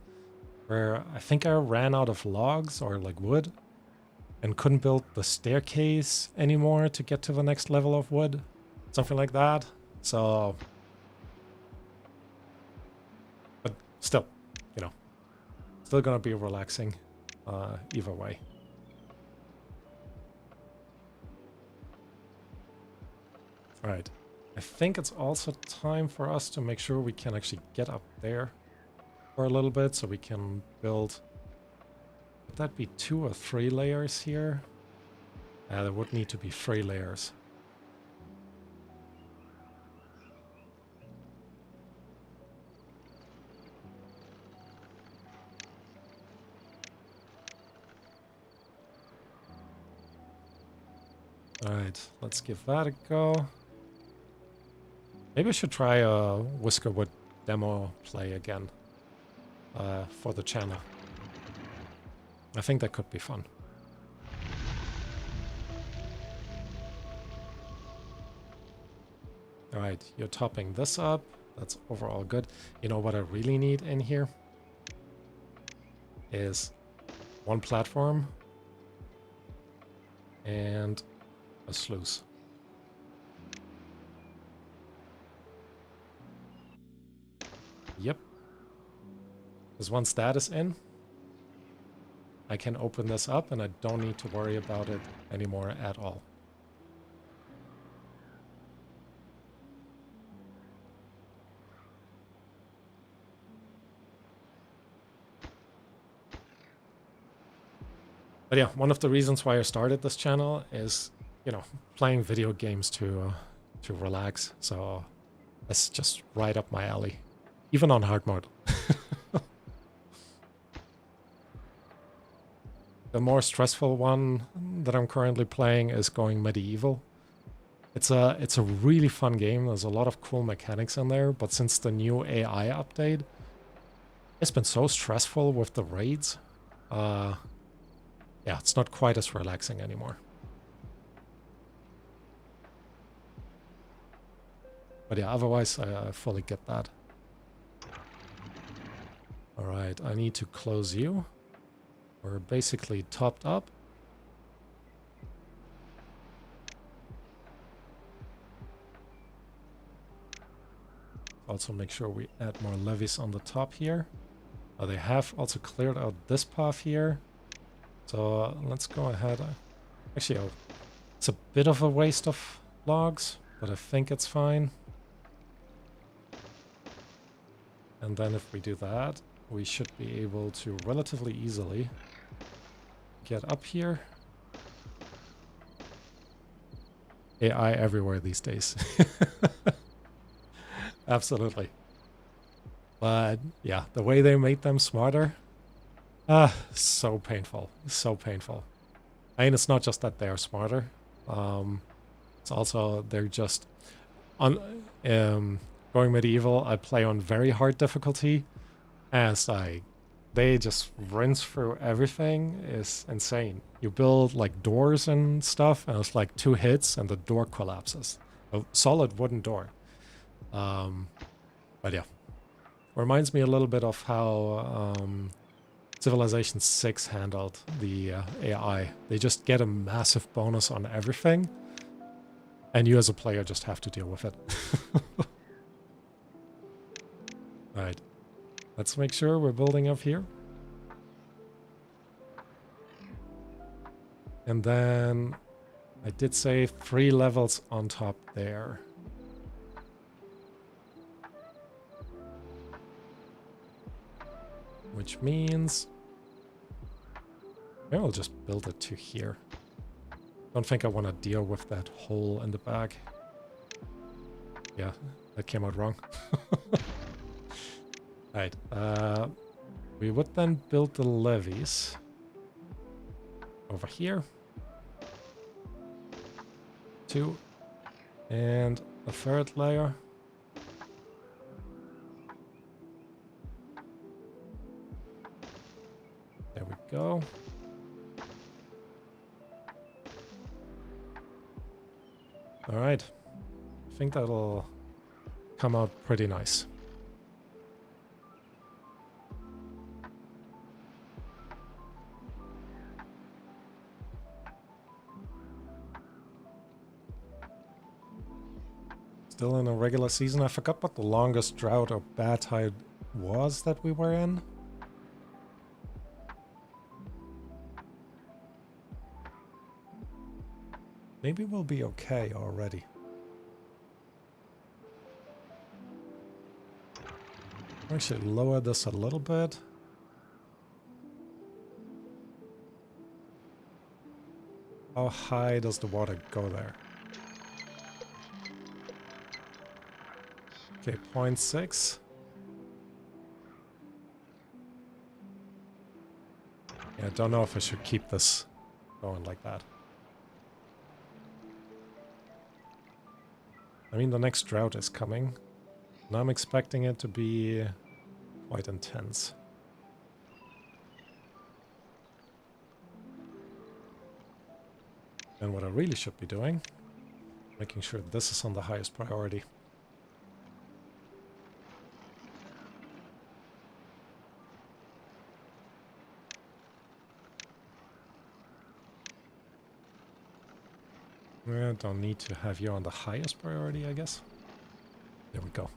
where I think I ran out of logs or like wood and couldn't build the staircase anymore to get to the next level of wood. Something like that. So... But still, you know, still gonna be relaxing either way. Alright, I think it's also time for us to make sure we can actually get up there for a little bit so we can build... Would that be 2 or 3 layers here? There would need to be 3 layers. Alright, let's give that a go. Maybe I should try a Whiskerwood demo play again for the channel. I think that could be fun. Alright, you're topping this up. That's overall good. You know what I really need in here? Is 1 platform and a sluice. Yep. Because once that is in, I can open this up and I don't need to worry about it anymore at all. But yeah, one of the reasons why I started this channel is, you know, playing video games to relax. So it's just right up my alley, even on hard mode. The more stressful one that I'm currently playing is going medieval. It's a really fun game. There's a lot of cool mechanics in there, but since the new AI update, it's been so stressful with the raids. Yeah, it's not quite as relaxing anymore. But yeah, otherwise I fully get that. Alright, I need to close you. We're basically topped up. Also make sure we add more levees on the top here. They have also cleared out this path here. So let's go ahead. Actually, I'll It's a bit of a waste of logs, but I think it's fine. And then if we do that, we should be able to relatively easily get up here. AI everywhere these days. Absolutely. But yeah, the way they made them smarter, so painful. So painful. I mean, it's not just that they're smarter. It's also they're just on going medieval. I play on very hard difficulty, as they just rinse through everything is insane. You build like doors and stuff, and it's like 2 hits and the door collapses. A solid wooden door. But yeah, reminds me a little bit of how Civilization 6 handled the AI. They just get a massive bonus on everything, and you as a player just have to deal with it. Alright, let's make sure we're building up here. And then I did say 3 levels on top there. Which means maybe I'll just build it to here. Don't think I want to deal with that hole in the back. Yeah, that came out wrong. Alright, we would then build the levees over here. 2. And a 3rd layer. There we go. Alright. I think that'll come out pretty nice. Still in a regular season. I forgot what the longest drought or bad tide was that we were in. Maybe we'll be okay already. Actually lower this a little bit. How high does the water go there? Okay, 0.6. Yeah, I don't know if I should keep this going like that. I mean, the next drought is coming, and I'm expecting it to be quite intense. And what I really should be doing, making sure this is on the highest priority. I don't need to have you on the highest priority, I guess. There we go.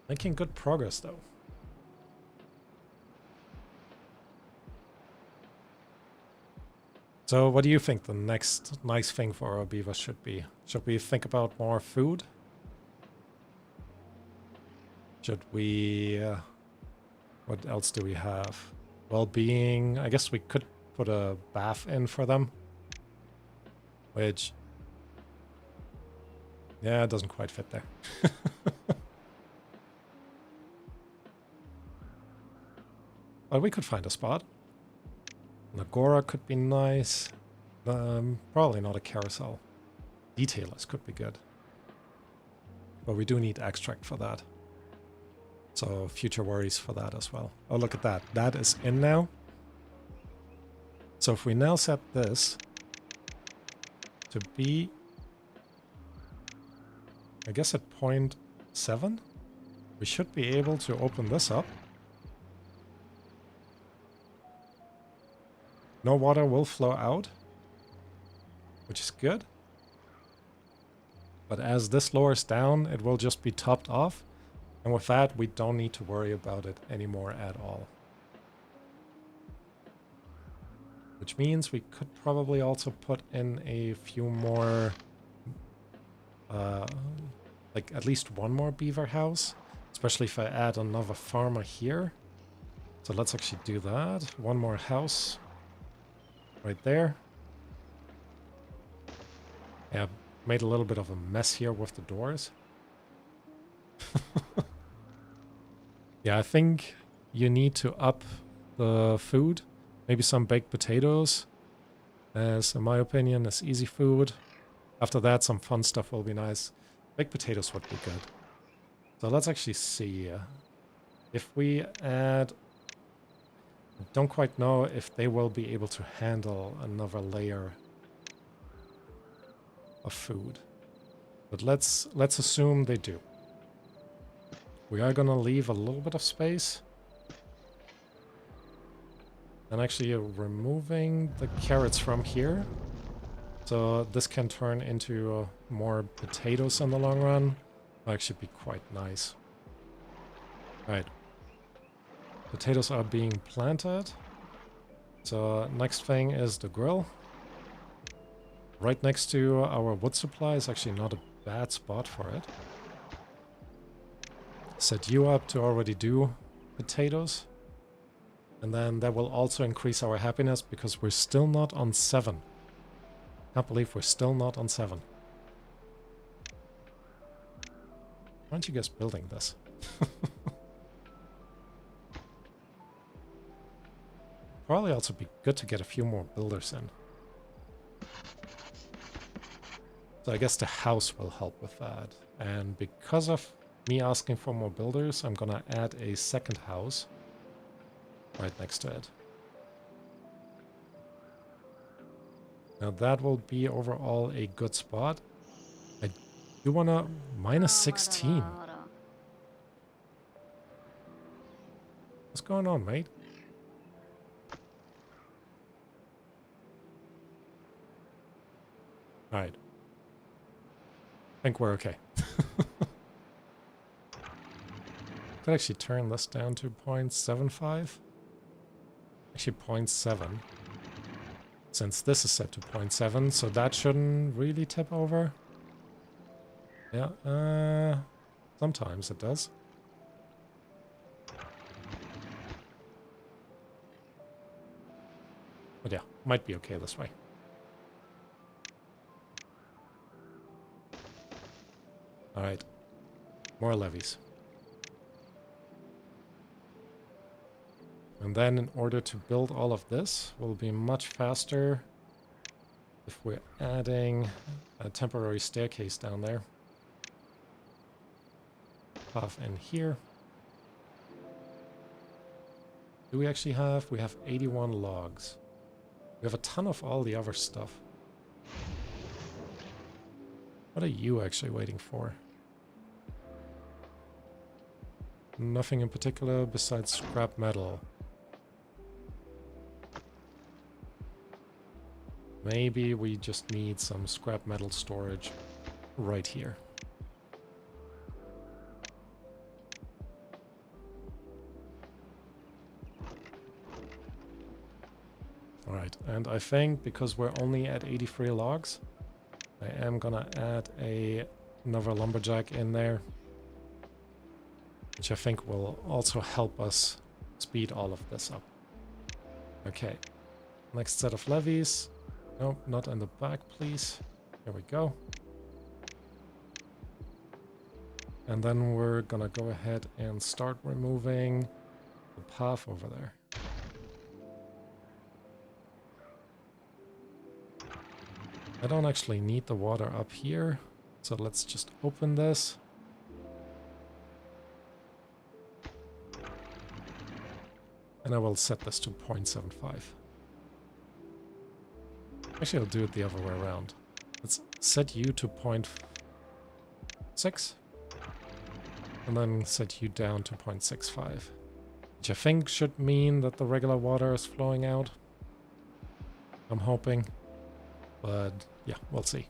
Making good progress, though. So what do you think the next nice thing for our beavers should be? Should we think about more food? Should we... what else do we have? Well-being. I guess we could put a bath in for them. Which... yeah, it doesn't quite fit there. But we could find a spot. An agora could be nice. Probably not a carousel. Detailers could be good. But we do need extract for that. So future worries for that as well. Oh, look at that. That is in now. So if we now set this to be, I guess at 0.7, we should be able to open this up. No water will flow out, which is good. But as this lowers down, it will just be topped off. And with that, we don't need to worry about it anymore at all. Which means we could probably also put in a few more, like at least one more beaver house, especially if I add another farmer here. So let's actually do that. One more house right there. Yeah, made a little bit of a mess here with the doors. Yeah, I think you need to up the food. Maybe some baked potatoes, as in my opinion is easy food. After that, some fun stuff will be nice. Baked potatoes would be good. So let's actually see. If we add... I don't quite know if they will be able to handle another layer of food. But let's assume they do. We are gonna leave a little bit of space. And actually removing the carrots from here. So this can turn into more potatoes in the long run. That actually be quite nice. Right. Potatoes are being planted. So next thing is the grill. Right next to our wood supply is actually not a bad spot for it. Set you up to already do potatoes. And then that will also increase our happiness because we're still not on 7. Can't believe we're still not on 7. Why aren't you guys building this? Probably also be good to get a few more builders in. So I guess the house will help with that. And because of me asking for more builders, I'm gonna add a second house right next to it. Now that will be overall a good spot. I do wanna... minus 16. What's going on, mate? Alright. I think we're okay. Could actually turn this down to 0.75. Actually 0.7. Since this is set to 0.7, so that shouldn't really tip over. Yeah, sometimes it does. But yeah, might be okay this way. Alright. More levies. And then in order to build all of this, will be much faster if we're adding a temporary staircase down there. Path in here. Do we actually have? We have 81 logs. We have a ton of all the other stuff. What are you actually waiting for? Nothing in particular besides scrap metal. Maybe we just need some scrap metal storage right here. Alright, and I think because we're only at 83 logs, I am gonna add another lumberjack in there, which I think will also help us speed all of this up. Okay, next set of levies. Nope, not in the back, please. Here we go. And then we're gonna go ahead and start removing the path over there. I don't actually need the water up here, so let's just open this. And I will set this to 0.75. Actually, I'll do it the other way around. Let's set you to 0.6. And then set you down to 0.65. Which I think should mean that the regular water is flowing out. I'm hoping. But yeah, we'll see.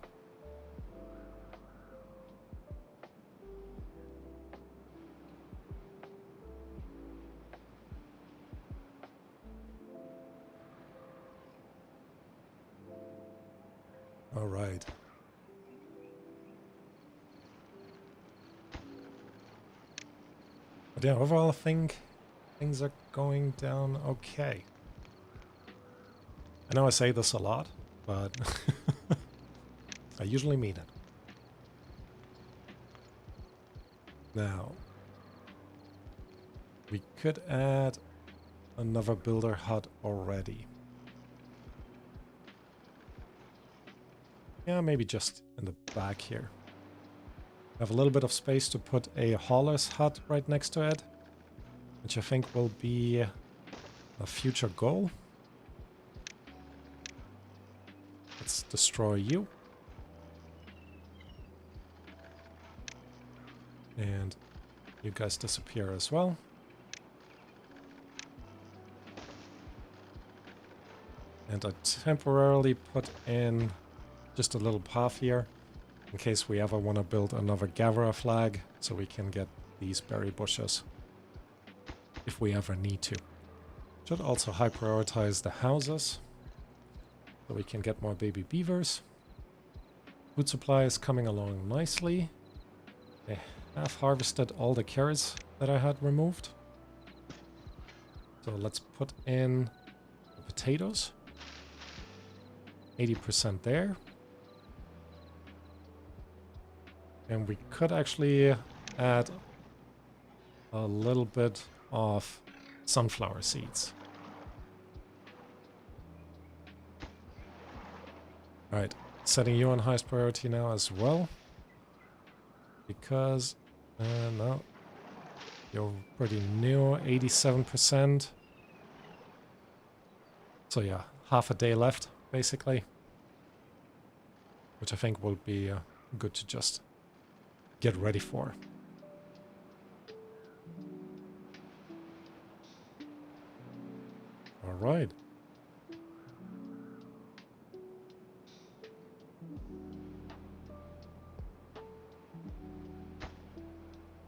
All right. But yeah, overall I think things are going down okay. I know I say this a lot, but I usually mean it. Now, we could add another builder hut already. Yeah, maybe just in the back here. Have a little bit of space to put a hauler's hut right next to it, which I think will be a future goal. Let's destroy you. And you guys disappear as well. And I temporarily put in just a little path here in case we ever want to build another gatherer flag so we can get these berry bushes if we ever need to. Should also high prioritize the houses so we can get more baby beavers. Food supply is coming along nicely. I have harvested all the carrots that I had removed. So let's put in the potatoes. 80% there. And we could actually add a little bit of sunflower seeds. Alright, setting you on highest priority now as well. Because, no, you're pretty new, 87%. So yeah, half a day left, basically. Which I think will be good to just get ready for. Alright.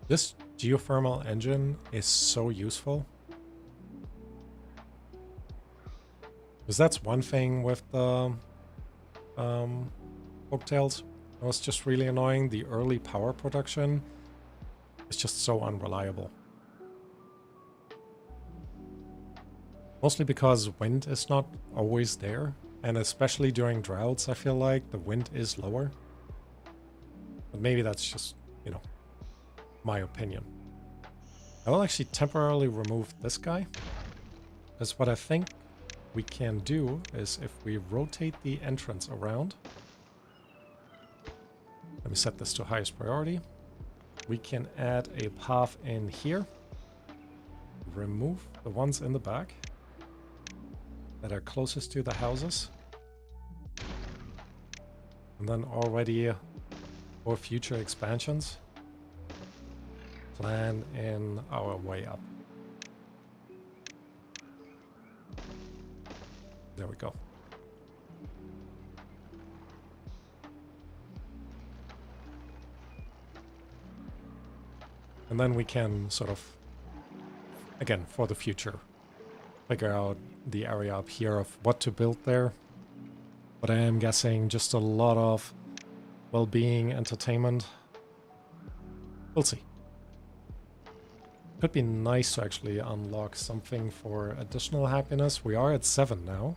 This geothermal engine is so useful. Because that's one thing with the folktales. It was just really annoying. The early power production is just so unreliable. Mostly because wind is not always there. And especially during droughts, I feel like the wind is lower. But maybe that's just, you know, my opinion. I will actually temporarily remove this guy. Because what I think we can do is if we rotate the entrance around. Let me set this to highest priority. We can add a path in here. Remove the ones in the back that are closest to the houses. And then already for future expansions, plan in our way up. There we go. And then we can sort of, again, for the future, figure out the area up here of what to build there. But I am guessing just a lot of well-being, entertainment. We'll see. Could be nice to actually unlock something for additional happiness. We are at 7 now,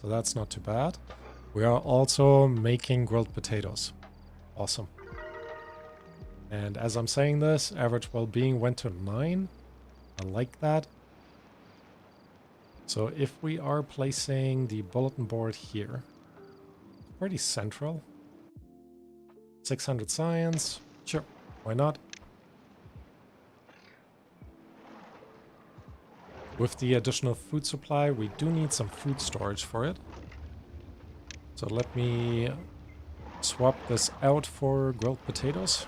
so that's not too bad. We are also making grilled potatoes. Awesome. And as I'm saying this, average well-being went to 9. I like that. So if we are placing the bulletin board here, pretty central. 600 science. Sure, why not? With the additional food supply, we do need some food storage for it. So let me swap this out for grilled potatoes.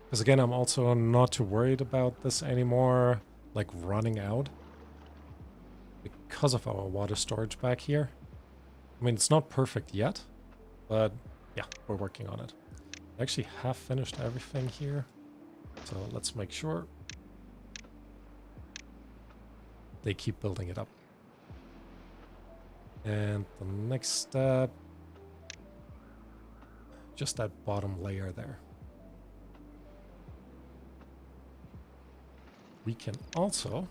Because again, I'm also not too worried about this anymore, like running out. Because of our water storage back here. I mean, it's not perfect yet, but yeah, we're working on it. I actually have finished everything here. So let's make sure they keep building it up. And the next step just that bottom layer there. We can also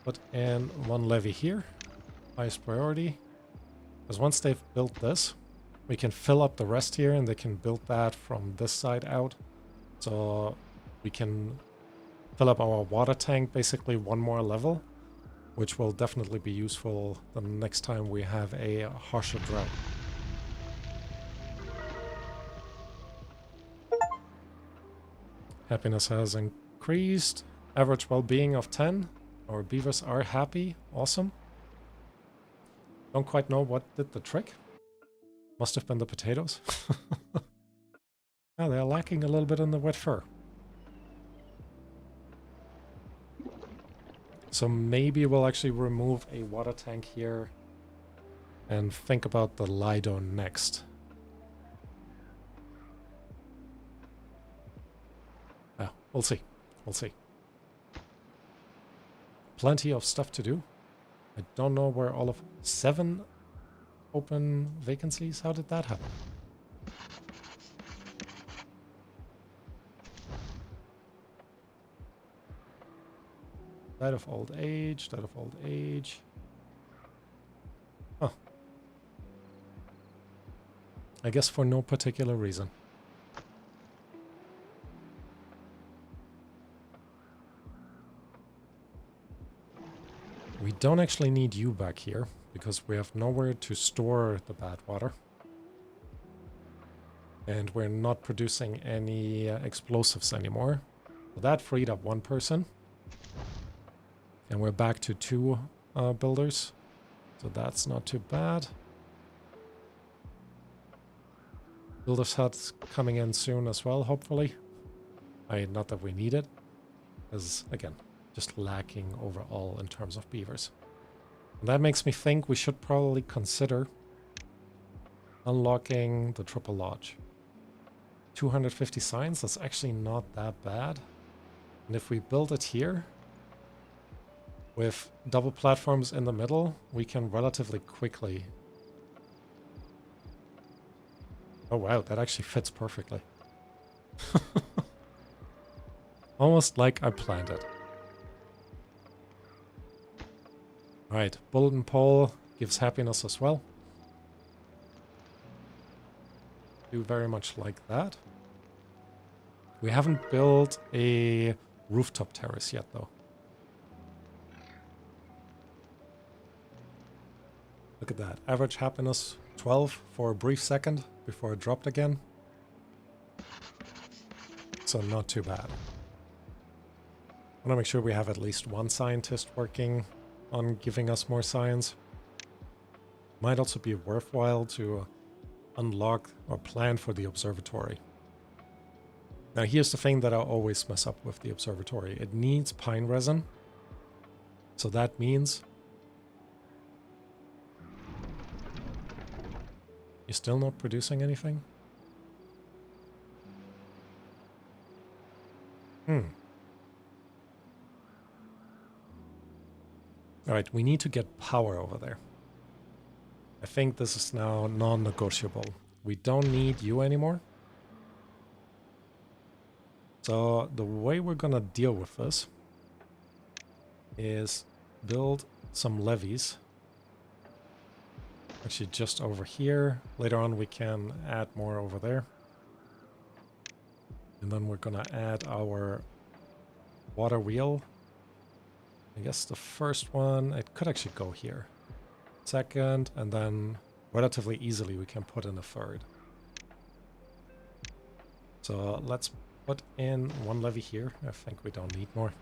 put in one levee here, highest priority, because once they've built this, we can fill up the rest here and they can build that from this side out. So we can fill up our water tank basically one more level, which will definitely be useful the next time we have a harsher drought. Happiness has increased. Average well-being of 10. Our beavers are happy. Awesome. Don't quite know what did the trick. Must have been the potatoes. Yeah, they're lacking a little bit in the wet fur. So maybe we'll actually remove a water tank here and think about the Lido next. Ah, we'll see. We'll see. Plenty of stuff to do. I don't know where all of 7 open vacancies. How did that happen? That of old age, that of old age. Huh. I guess for no particular reason. We don't actually need you back here, because we have nowhere to store the bad water. And we're not producing any explosives anymore. So that freed up one person. And we're back to 2 builders. So that's not too bad. Builder's hut's coming in soon as well, hopefully. Not that we need it. Because, again, just lacking overall in terms of beavers. And that makes me think we should probably consider unlocking the Triple Lodge. 250 signs, that's actually not that bad. And if we build it here, with double platforms in the middle, we can relatively quickly... Oh wow, that actually fits perfectly. Almost like I planned it. Alright, bulletin pole gives happiness as well. Do very much like that. We haven't built a rooftop terrace yet, though. Look at that. Average happiness 12 for a brief second before it dropped again. So not too bad. I want to make sure we have at least one scientist working on giving us more science. Might also be worthwhile to unlock or plan for the observatory. Now here's the thing that I always mess up with the observatory. It needs pine resin. So that means you're still not producing anything? Alright, we need to get power over there. I think this is now non-negotiable. We don't need you anymore. So the way we're gonna deal with this is build some levees. Actually just over here. Later on we can add more over there. And then we're gonna add our water wheel. I guess the first one, it could actually go here. Second, and then relatively easily we can put in a third. So let's put in one levee here. I think we don't need more.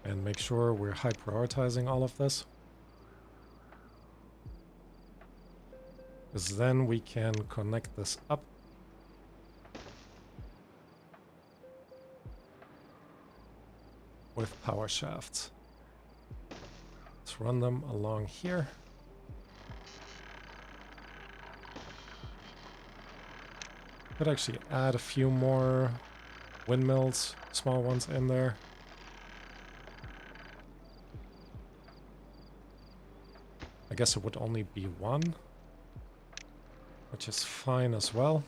And make sure we're high prioritizing all of this. Because then we can connect this up. With power shafts. Let's run them along here. Could actually add a few more windmills, small ones in there. I guess it would only be one. which is fine as well.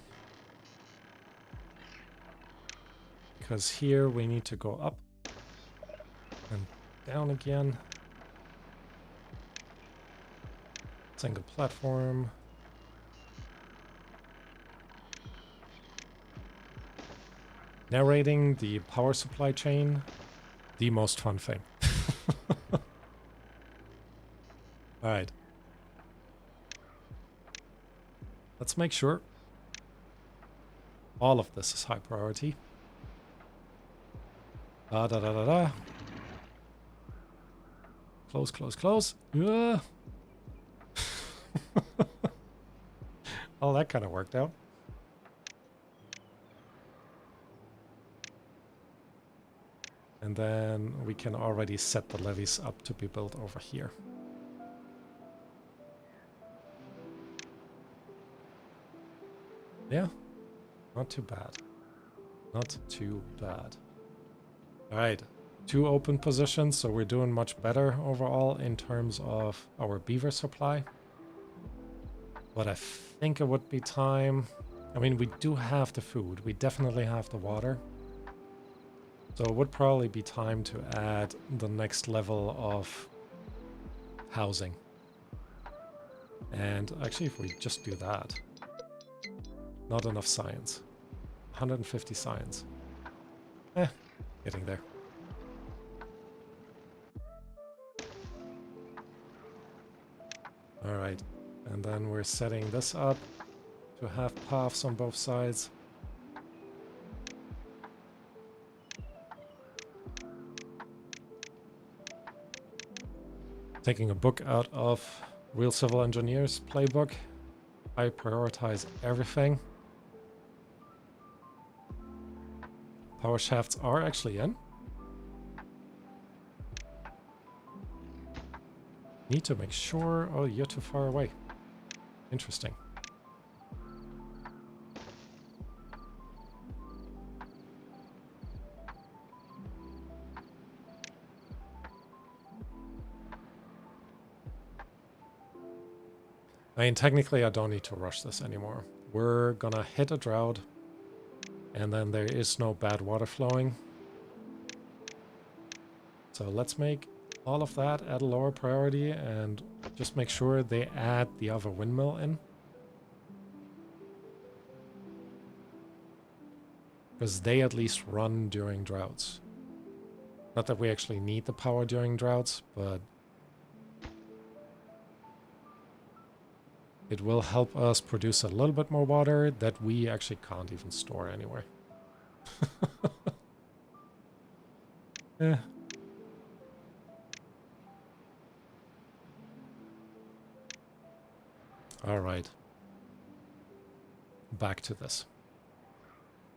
Because here we need to go up and down again. Single platform. Narrating the power supply chain, the most fun thing. Alright. Let's make sure all of this is high priority. Da da da da da. Close, close, close. Oh, that kind of worked out. And then we can already set the levees up to be built over here. Yeah, not too bad. Not too bad. Alright, 2 open positions, so we're doing much better overall in terms of our beaver supply. But I think it would be time... I mean, we do have the food. We definitely have the water. So it would probably be time to add the next level of housing. And actually, if we just do that... Not enough science. 150 science. Getting there. Alright, and then we're setting this up to have paths on both sides. Taking a book out of Real Civil Engineers playbook. I prioritize everything. Power shafts are actually in. Need to make sure... Oh, you're too far away. Interesting. I mean, technically I don't need to rush this anymore. We're gonna hit a drought. And then there is no bad water flowing. So let's make all of that at a lower priority and just make sure they add the other windmill in. Because they at least run during droughts. Not that we actually need the power during droughts, but it will help us produce a little bit more water that we actually can't even store anywhere. All right. Back to this.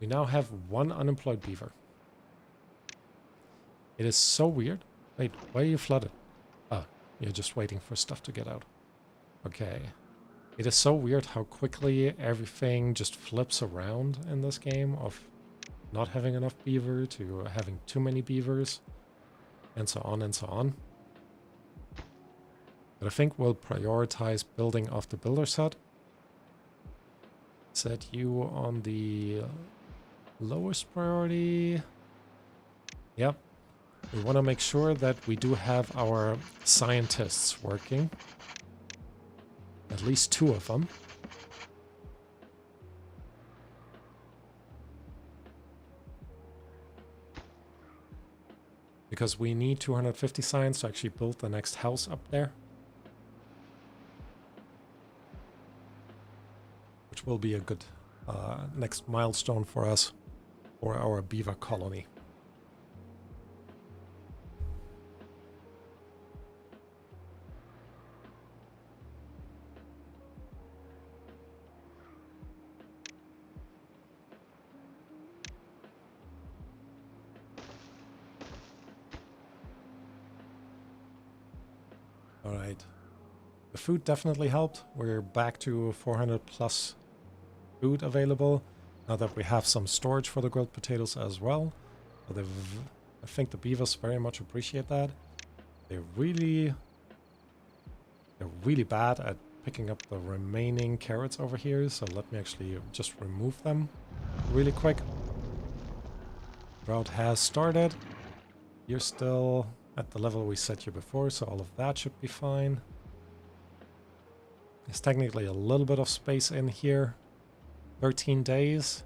We now have 1 unemployed beaver. It is so weird. Wait, why are you flooded? Oh, you're just waiting for stuff to get out. Okay. It is so weird how quickly everything just flips around in this game, of not having enough beaver to having too many beavers, and so on and so on. But I think we'll prioritize building off the builder's hut. Set you on the lowest priority. Yep. We want to make sure that we do have our scientists working. At least 2 of them. Because we need 250 science to actually build the next house up there. Which will be a good next milestone for us, for our beaver colony. All right. The food definitely helped. We're back to 400 plus food available now that we have some storage for the grilled potatoes as well. So I think the beavers very much appreciate that. They're really bad at picking up the remaining carrots over here, so let me actually just remove them really quick. Drought has started. You're still at the level we set you before, so all of that should be fine. There's technically a little bit of space in here. 13 days.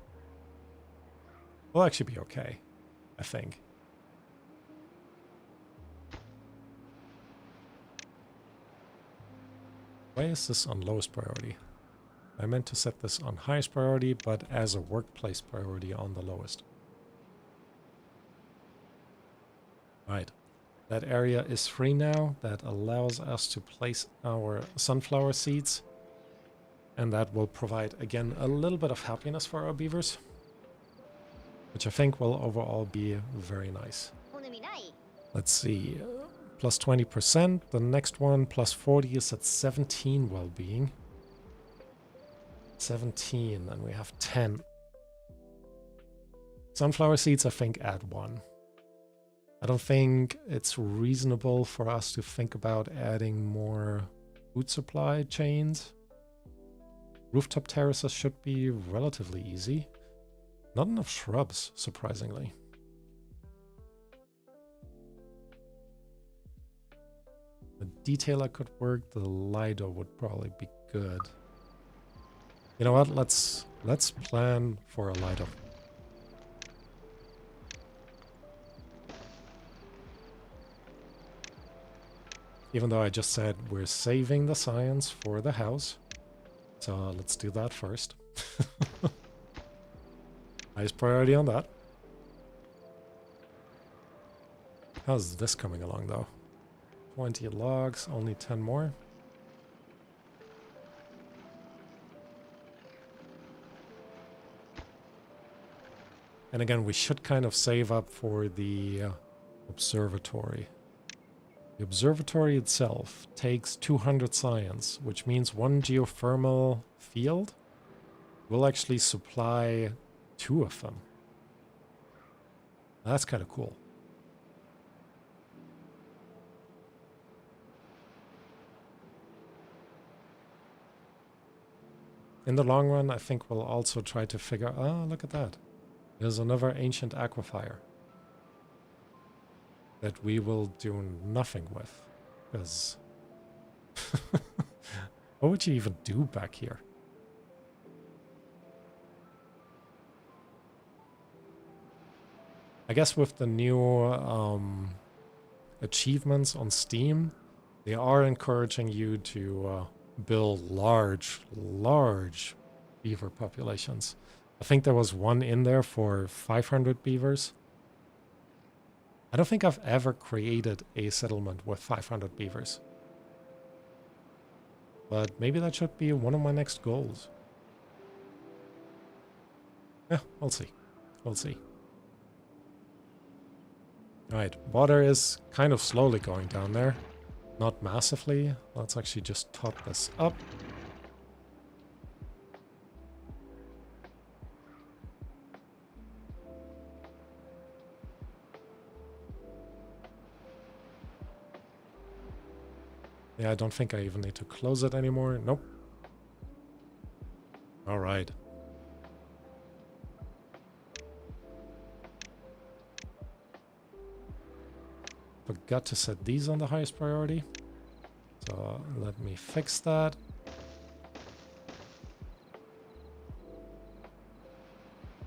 Will actually be okay, I think. Why is this on lowest priority? I meant to set this on highest priority, but as a workplace priority on the lowest. Right. That area is free now. That allows us to place our sunflower seeds. And that will provide, again, a little bit of happiness for our beavers. Which I think will overall be very nice. Let's see. Plus 20%. The next one, plus 40, is at 17 well-being. 17, and we have 10. Sunflower seeds, I think, add 1. I don't think it's reasonable for us to think about adding more food supply chains. Rooftop terraces should be relatively easy. Not enough shrubs, surprisingly. The detailer could work, the Lido would probably be good. You know what, let's plan for a Lido. Even though I just said we're saving the science for the house. So let's do that first. Highest priority on that. How's this coming along though? 20 logs, only 10 more. And again, we should kind of save up for the observatory. The observatory itself takes 200 science, which means one geothermal field will actually supply 2 of them. That's kind of cool. In the long run, I think we'll also try to figure... Ah, look at that. There's another ancient aquifer that we will do nothing with. Because... what would you even do back here? I guess with the new achievements on Steam, they are encouraging you to build large beaver populations. I think there was one in there for 500 beavers. I don't think I've ever created a settlement with 500 beavers. But maybe that should be one of my next goals. Yeah, we'll see. We'll see. Alright, water is kind of slowly going down there. Not massively. Let's actually just top this up. Yeah, I don't think I even need to close it anymore. Nope. Alright. Forgot to set these on the highest priority. So let me fix that.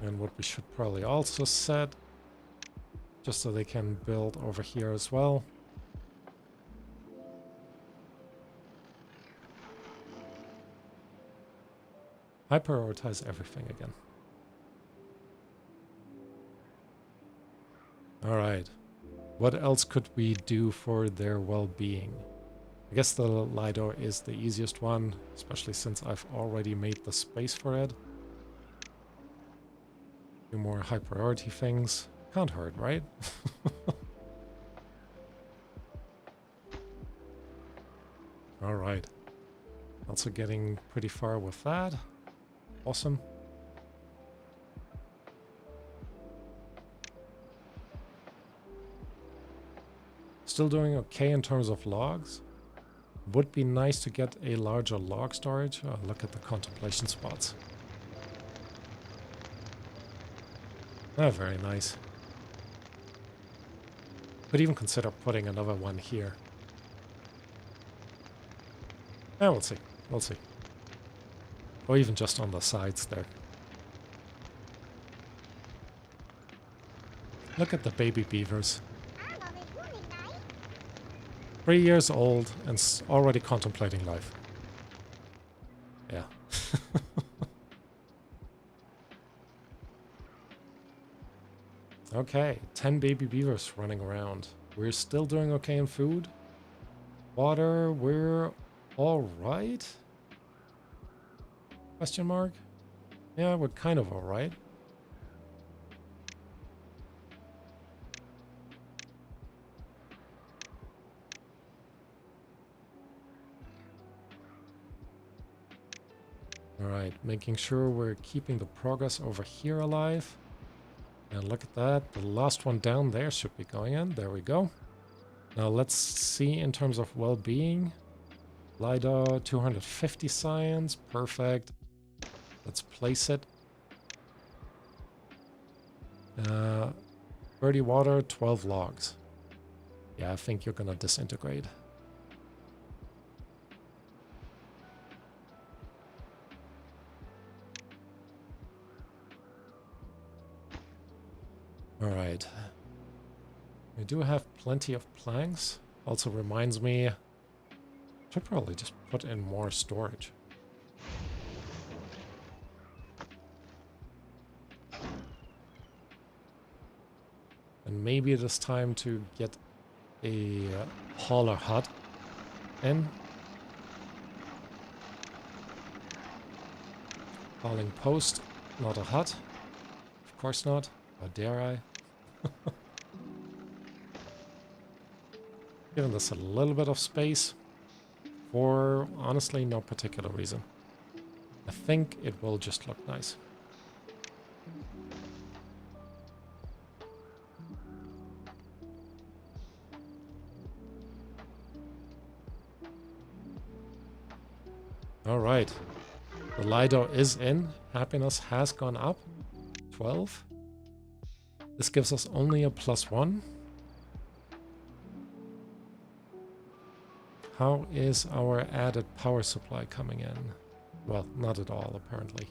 And what we should probably also set, just so they can build over here as well. I prioritize everything again. Alright. What else could we do for their well-being? I guess the Lido is the easiest one, especially since I've already made the space for it. A few more high priority things. Can't hurt, right? Alright. Also getting pretty far with that. Awesome. Still doing okay in terms of logs. Would be nice to get a larger log storage. Look at the contemplation spots. Oh, very nice. Could even consider putting another one here. Yeah, we'll see. We'll see. Or even just on the sides there. Look at the baby beavers. 3 years old and already contemplating life. Yeah. Okay, 10 baby beavers running around. We're still doing okay in food. Water, we're all right? Question mark? Yeah, we're kind of all right. All right, making sure we're keeping the progress over here alive. And look at that, the last one down there should be going in. There we go. Now let's see in terms of well-being. LIDAR, 250 science, perfect. Let's place it. 30 water, 12 logs. Yeah, I think you're gonna disintegrate. All right. We do have plenty of planks. Also reminds me, should probably just put in more storage. And maybe it is time to get a hauler hut in. Hauling post, not a hut. Of course not. How dare I? Giving this a little bit of space for, honestly, no particular reason. I think it will just look nice. All right. The LIDAR is in. Happiness has gone up. 12. This gives us only a +1. How is our added power supply coming in? Well, not at all, apparently.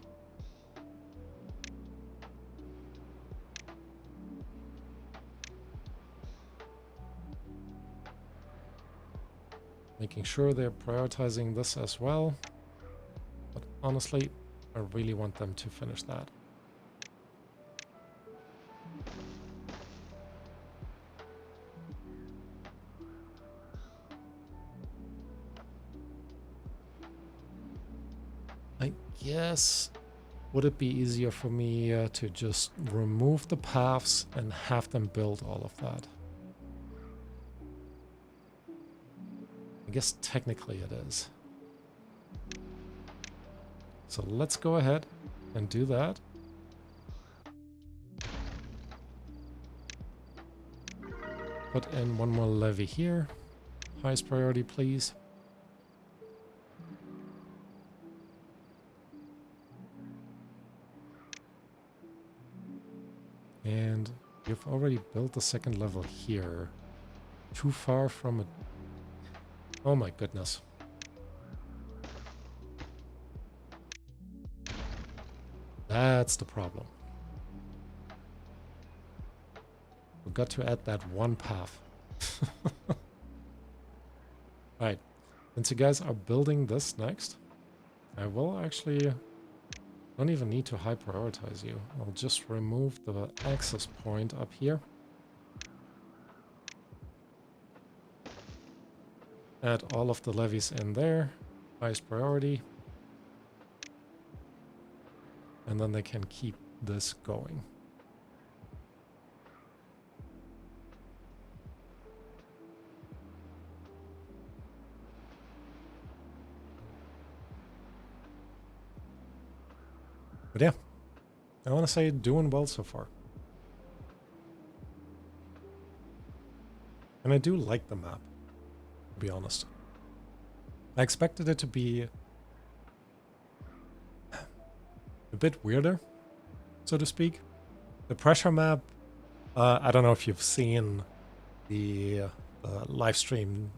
Making sure they're prioritizing this as well. But honestly, I really want them to finish that. I guess, would it be easier for me to just remove the paths and have them build all of that? I guess technically it is. So let's go ahead and do that. Put in one more levy here. Highest priority, please. And you've already built the second level here. Too far from it. Oh my goodness. That's the problem. We've got to add that one path. Alright, since you guys are building this next, I will actually... don't even need to high prioritize you. I'll just remove the access point up here. Add all of the levies in there. Highest priority. And then they can keep this going. But yeah, I want to say doing well so far. And I do like the map, to be honest. I expected it to be a bit weirder, so to speak. The pressure map, I don't know if you've seen the live streams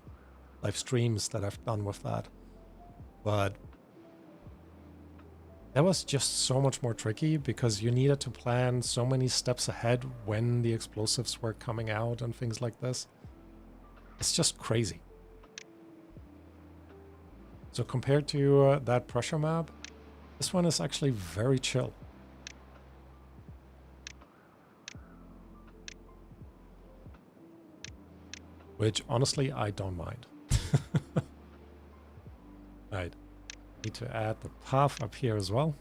that I've done with that, but that was just so much more tricky because you needed to plan so many steps ahead when the explosives were coming out and things like this. It's just crazy. So compared to that pressure map, this one is actually very chill. Which honestly, I don't mind. Right. Need to add the path up here as well.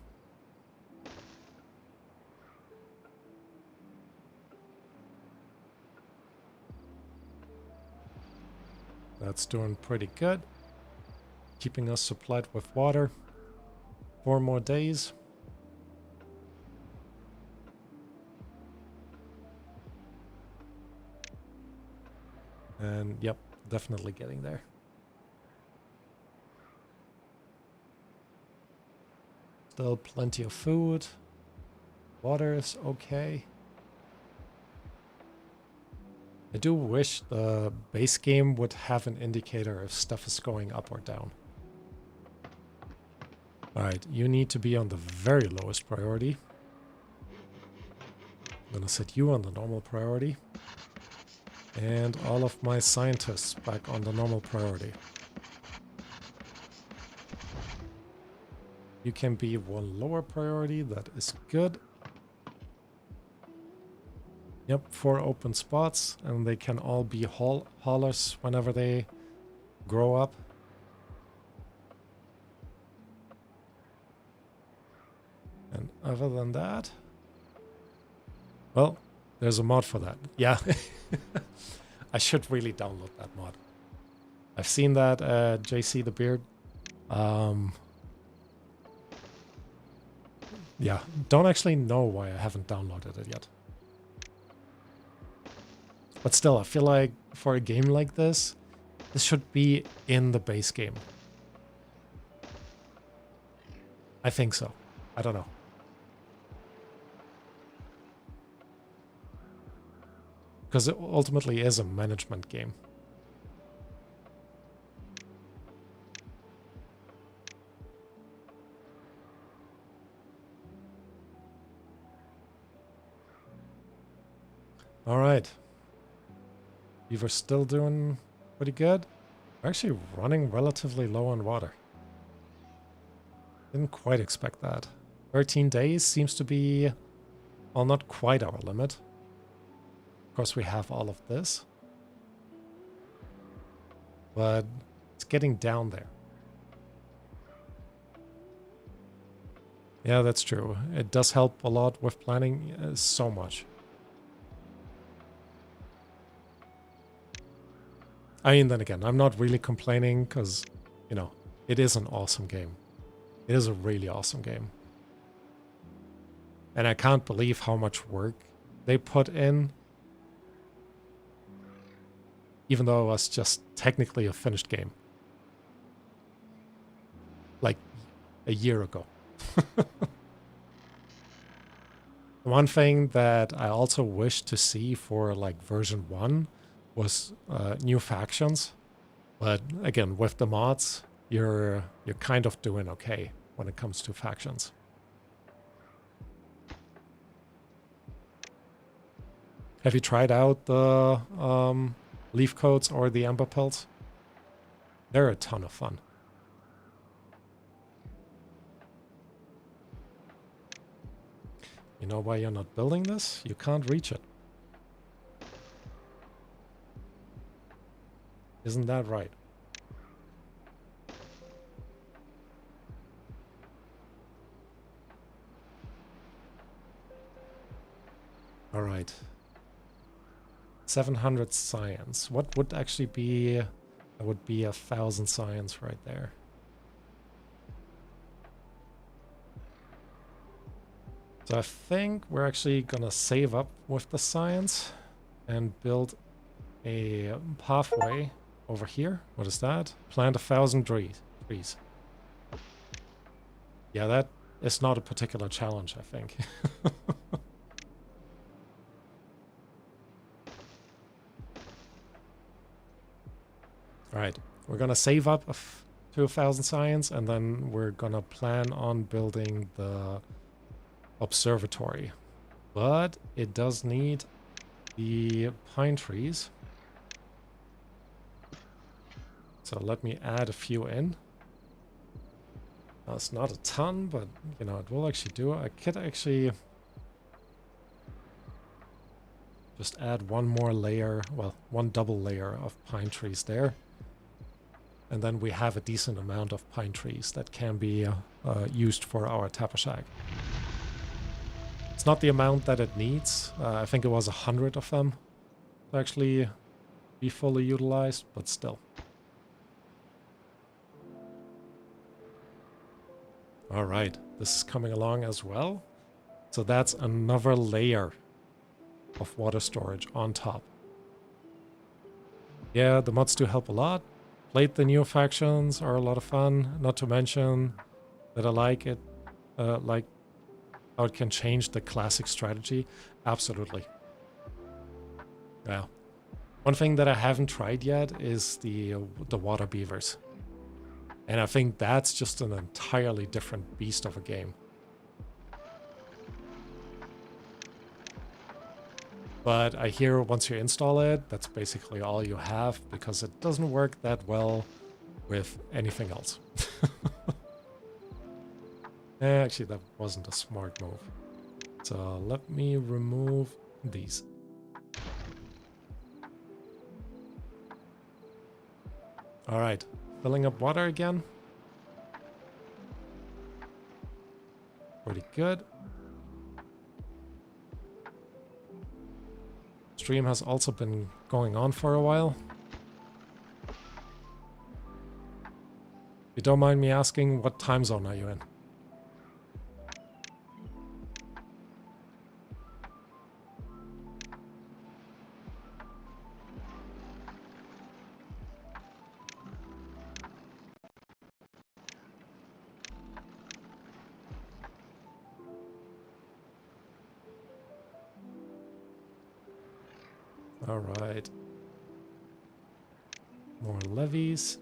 That's doing pretty good. Keeping us supplied with water. 4 more days. And yep, definitely getting there. Still plenty of food. Water is okay. I do wish the base game would have an indicator if stuff is going up or down. Alright, you need to be on the very lowest priority. I'm gonna set you on the normal priority. And all of my scientists back on the normal priority. You can be one lower priority, that is good. Yep, 4 open spots, and they can all be haulers whenever they grow up. And other than that, well, there's a mod for that. Yeah, I should really download that mod. I've seen that JC the Beard. Yeah, don't actually know why I haven't downloaded it yet. But still, I feel like for a game like this, this should be in the base game. I think so. I don't know. Because it ultimately is a management game. All right. Beaver's still doing pretty good. We're actually running relatively low on water. Didn't quite expect that. 13 days seems to be, well, not quite our limit. Of course, we have all of this. But it's getting down there. Yeah, that's true. It does help a lot with planning so much. I mean, then again, I'm not really complaining because, you know, it is an awesome game. It is a really awesome game. And I can't believe how much work they put in. Even though it was just technically a finished game. Like a year ago. One thing that I also wish to see for like version 1 was new factions. But again, with the mods, you're kind of doing okay when it comes to factions. Have you tried out the leaf coats or the ember pelts? They're a ton of fun. You know why you're not building this? You can't reach it. Isn't that right? All right. 700 science. What would actually be... That would be 1,000 science right there. So I think we're actually gonna save up with the science and build a pathway over here. What is that? Plant 1,000 trees. trees. Yeah, that is not a particular challenge, I think. Alright, we're gonna save up to 1,000 science, and then we're gonna plan on building the observatory. But it does need the pine trees. So let me add a few in. Now, it's not a ton, but, you know, it will actually do. I could actually just add one more layer, well, one double layer of pine trees there. And then we have a decent amount of pine trees that can be used for our tapper shack. It's not the amount that it needs. I think it was 100 of them to actually be fully utilized, but still. All right, this is coming along as well. So that's another layer of water storage on top. Yeah, the mods do help a lot. Played the new factions, are a lot of fun. Not to mention that I like it, like how it can change the classic strategy. Absolutely. Yeah. One thing that I haven't tried yet is the water beavers. And I think that's just an entirely different beast of a game. But I hear once you install it, that's basically all you have, because it doesn't work that well with anything else. Actually, that wasn't a smart move. So let me remove these. All right, filling up water again. Pretty good. Stream has also been going on for a while. If you don't mind me asking, what time zone are you in? All right. More levies.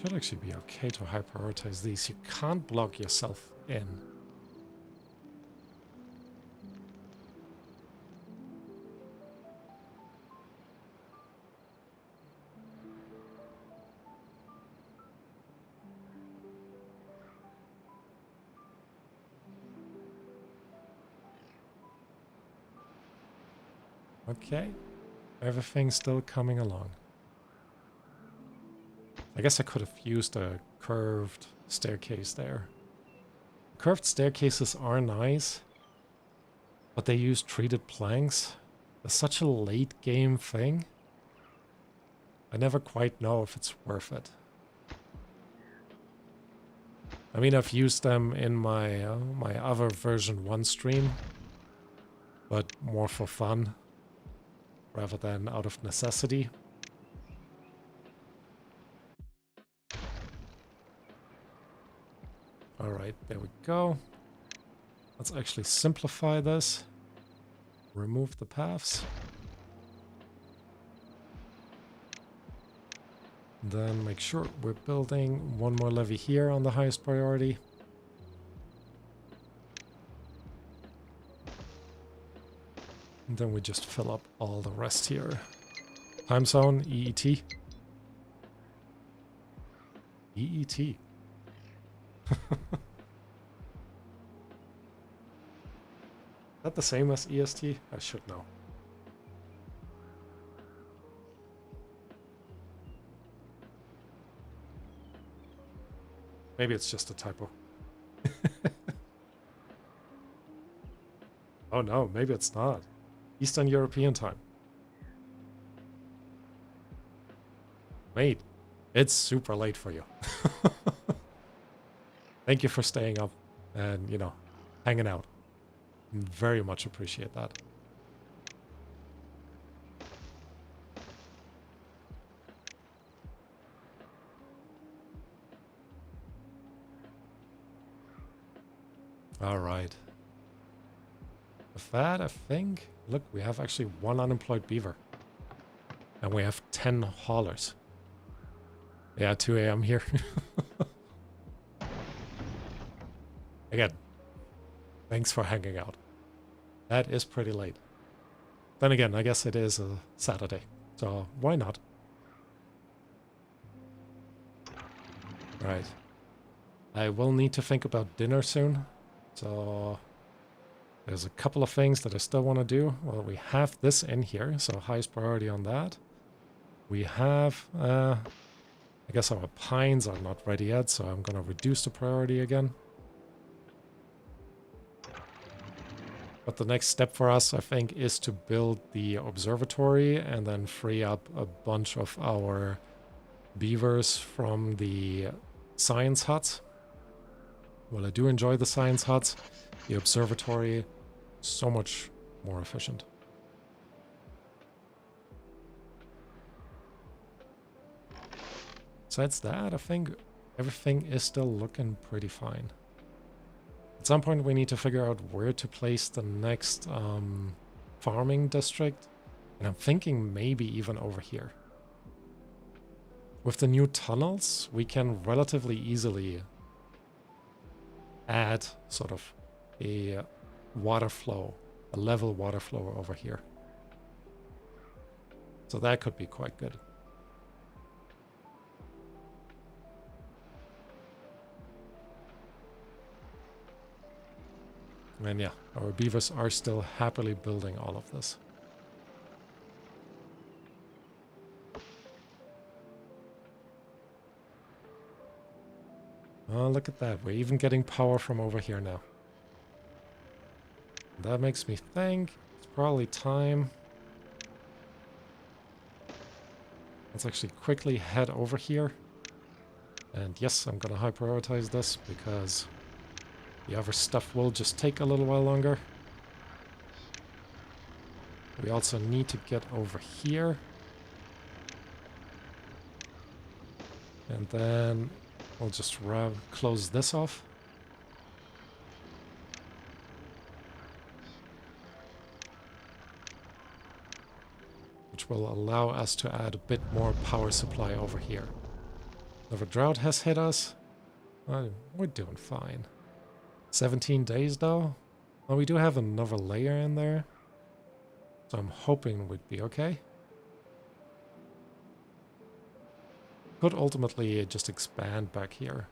Should actually be okay to high prioritize these. You can't block yourself in. Okay. Everything's still coming along. I guess I could have used a curved staircase there. Curved staircases are nice, but they use treated planks. It's such a late game thing. I never quite know if it's worth it. I mean, I've used them in my my other version 1 stream, but more for fun rather than out of necessity. All right, there we go. Let's actually simplify this. Remove the paths. Then make sure we're building one more levee here on the highest priority. And then we just fill up all the rest here. Time zone, EET. EET. Is that the same as EST? I should know. Maybe it's just a typo. Oh no, maybe it's not. Eastern European time. Wait, it's super late for you. Thank you for staying up and, you know, hanging out. Very much appreciate that. All right. With that, I think... Look, we have actually 1 unemployed beaver. And we have 10 haulers. Yeah, 2 a.m. here. Again, thanks for hanging out. That is pretty late. Then again, I guess it is a Saturday. So why not? Right. I will need to think about dinner soon. So there's a couple of things that I still want to do. Well, we have this in here, so highest priority on that. We have, I guess our pines are not ready yet, so I'm going to reduce the priority again. But the next step for us, I think, is to build the observatory and then free up a bunch of our beavers from the science huts. Well, I do enjoy the science huts. The observatory, so much more efficient. Besides that, I think everything is still looking pretty fine. At some point we need to figure out where to place the next farming district. And I'm thinking maybe even over here. With the new tunnels, we can relatively easily add sort of a water flow, a level water flow over here. So that could be quite good. And yeah, our beavers are still happily building all of this. Oh, look at that. We're even getting power from over here now. That makes me think it's probably time. Let's actually quickly head over here. And yes, I'm gonna high prioritize this because the other stuff will just take a little while longer. We also need to get over here. And then we'll just close this off. Which will allow us to add a bit more power supply over here. Another drought has hit us. Well, we're doing fine. 17 days though. Well, we do have another layer in there. So I'm hoping we'd be okay. Could ultimately just expand back here.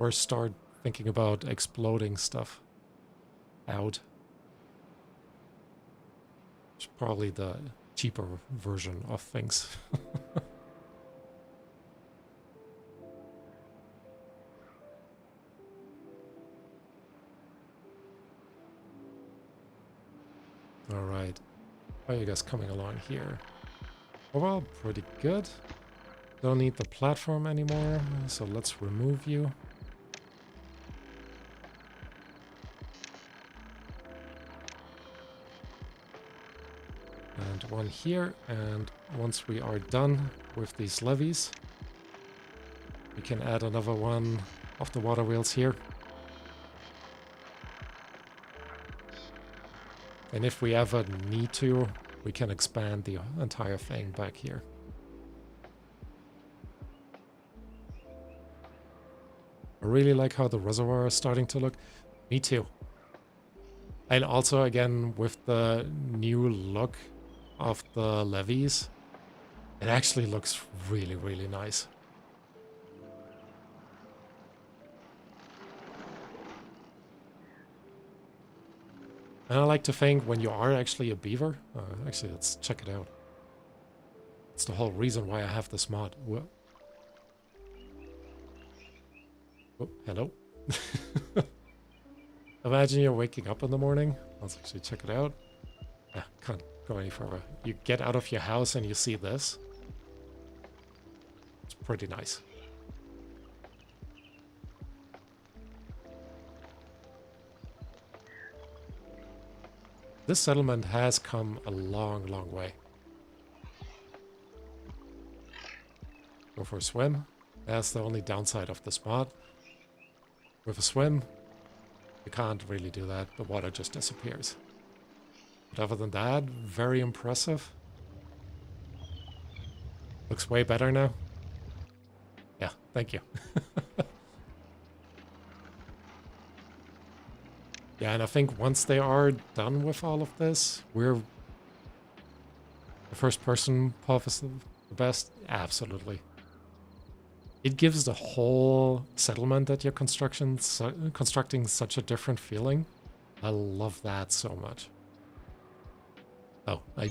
Or start thinking about exploding stuff out. It's probably the cheaper version of things. Alright. How are you guys coming along here? Overall, pretty good. Don't need the platform anymore, so let's remove you. And one here, and once we are done with these levees, we can add another one of the water wheels here. And if we ever need to, we can expand the entire thing back here. I really like how the reservoir is starting to look. Me too. And also, again, with the new look of the levees, it actually looks really, really nice. And I like to think when you are actually a beaver... actually, let's check it out. It's the whole reason why I have this mod. Whoa. Oh, hello. Imagine you're waking up in the morning. Let's actually check it out. Yeah, can't go any further. You get out of your house and you see this. It's pretty nice. This settlement has come a long, long way. Go for a swim. That's the only downside of this mod. With a swim, You can't really do that. The water just disappears. But other than that, very impressive. Looks way better now. Yeah, thank you. Yeah, and I think once they are done with all of this, we're... The first person puff is the best? Absolutely. It gives the whole settlement that you're constructing such a different feeling. I love that so much. Oh, I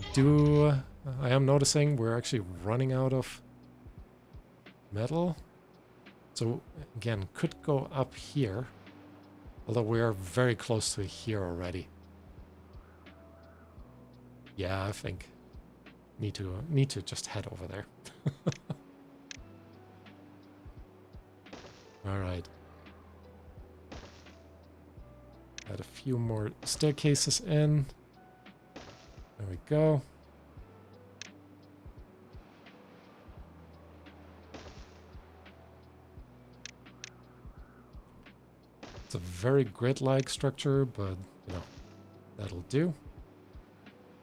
am noticing we're actually running out of metal. So again, could go up here. Although we are very close to here already. Yeah, I think need to just head over there. All right. Add a few more staircases in. There we go. It's a very grid-like structure, but you know, that'll do.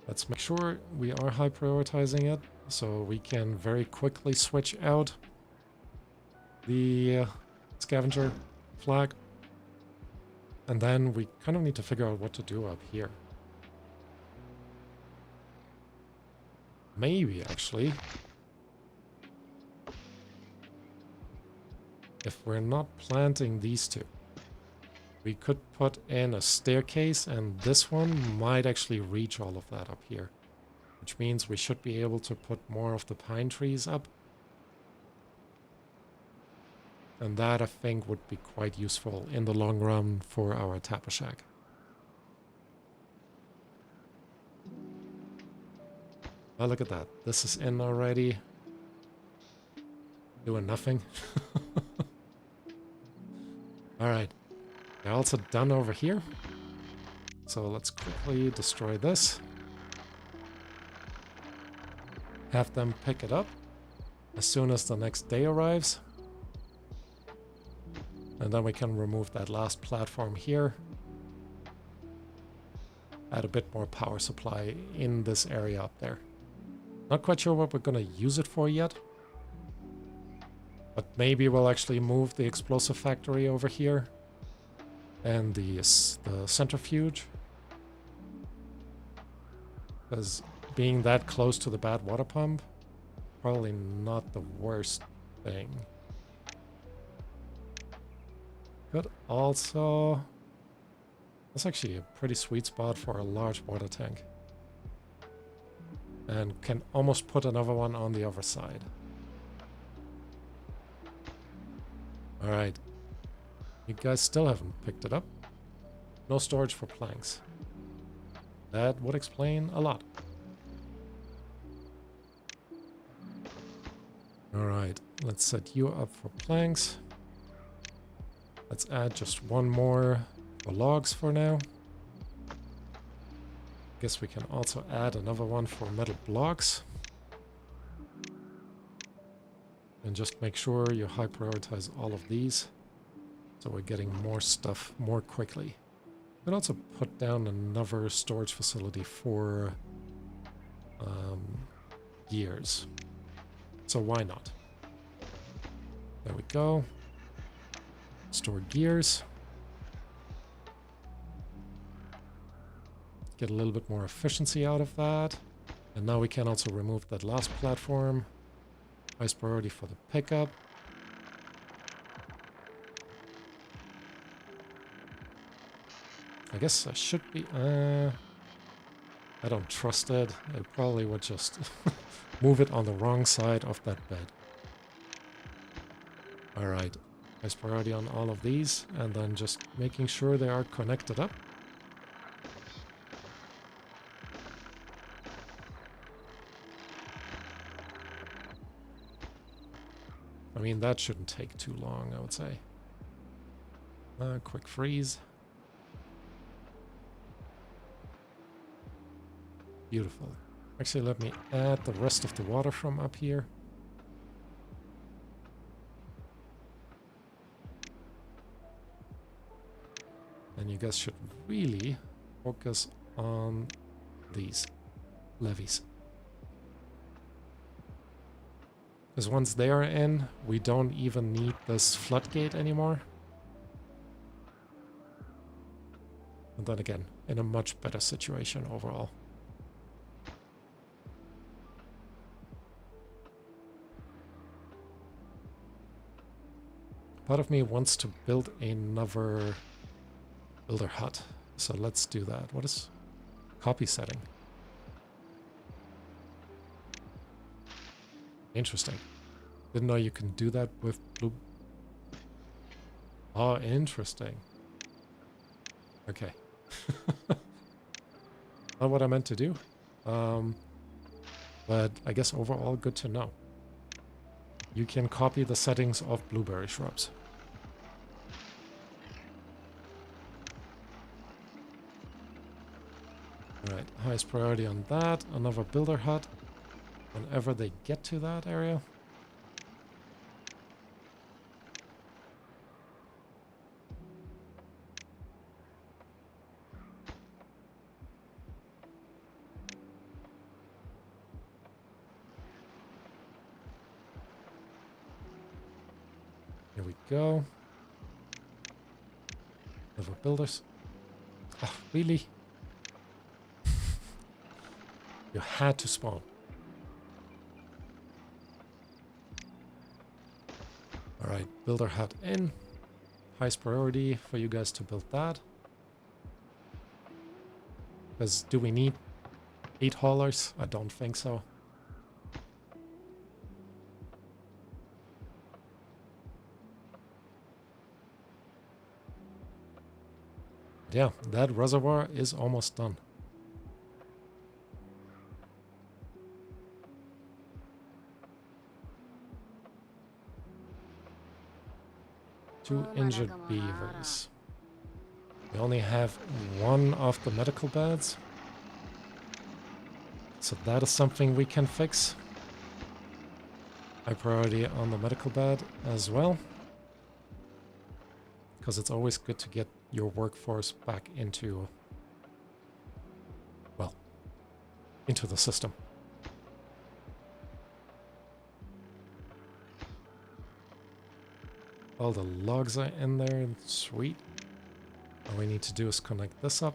Let's make sure we are high prioritizing it so we can very quickly switch out the scavenger flag. And then we kind of need to figure out what to do up here. Maybe, actually, if we're not planting these two, we could put in a staircase, and this one might actually reach all of that up here. Which means we should be able to put more of the pine trees up. And that, I think, would be quite useful in the long run for our Tapper Shack. Oh, look at that. This is in already. Doing nothing. Alright. They're also done over here. So let's quickly destroy this. Have them pick it up as soon as the next day arrives. And then we can remove that last platform here. Add a bit more power supply in this area up there. Not quite sure what we're going to use it for yet. But maybe we'll actually move the explosive factory over here. And the centrifuge. Because being that close to the bad water pump, probably not the worst thing. Could also... That's actually a pretty sweet spot for a large water tank. And can almost put another one on the other side. Alright. You guys still haven't picked it up. No storage for planks. That would explain a lot. Alright, let's set you up for planks. Let's add just one more for logs for now. Guess we can also add another one for metal blocks. And just make sure you high prioritize all of these. So we're getting more stuff more quickly. We can also put down another storage facility for gears. So why not? There we go. Store gears. Get a little bit more efficiency out of that. And now we can also remove that last platform. Highest priority for the pickup. I guess I should be... I don't trust it. I probably would just move it on the wrong side of that bed. Alright. Highest priority on all of these. And then just making sure they are connected up. I mean, that shouldn't take too long, I would say. Quick freeze. Beautiful. Actually, let me add the rest of the water from up here. And you guys should really focus on these levees. Because once they are in, we don't even need this floodgate anymore. And then again, in a much better situation overall. Part of me wants to build another builder hut. So let's do that. What is copy setting? Interesting. Didn't know you can do that with blue. Oh, interesting. Okay. Not what I meant to do. But I guess overall good to know. You can copy the settings of blueberry shrubs. Alright, highest priority on that. Another builder hut. Whenever they get to that area. Here we go. Another builders. Oh, really? You had to spawn. Alright, builder hut in. Highest priority for you guys to build that. Because do we need 8 haulers? I don't think so. Yeah, that reservoir is almost done. Two injured beavers. We only have one of the medical beds. So that is something we can fix. High priority on the medical bed as well. Because it's always good to get your workforce back into, well, into the system. All the logs are in there, sweet. All we need to do is connect this up.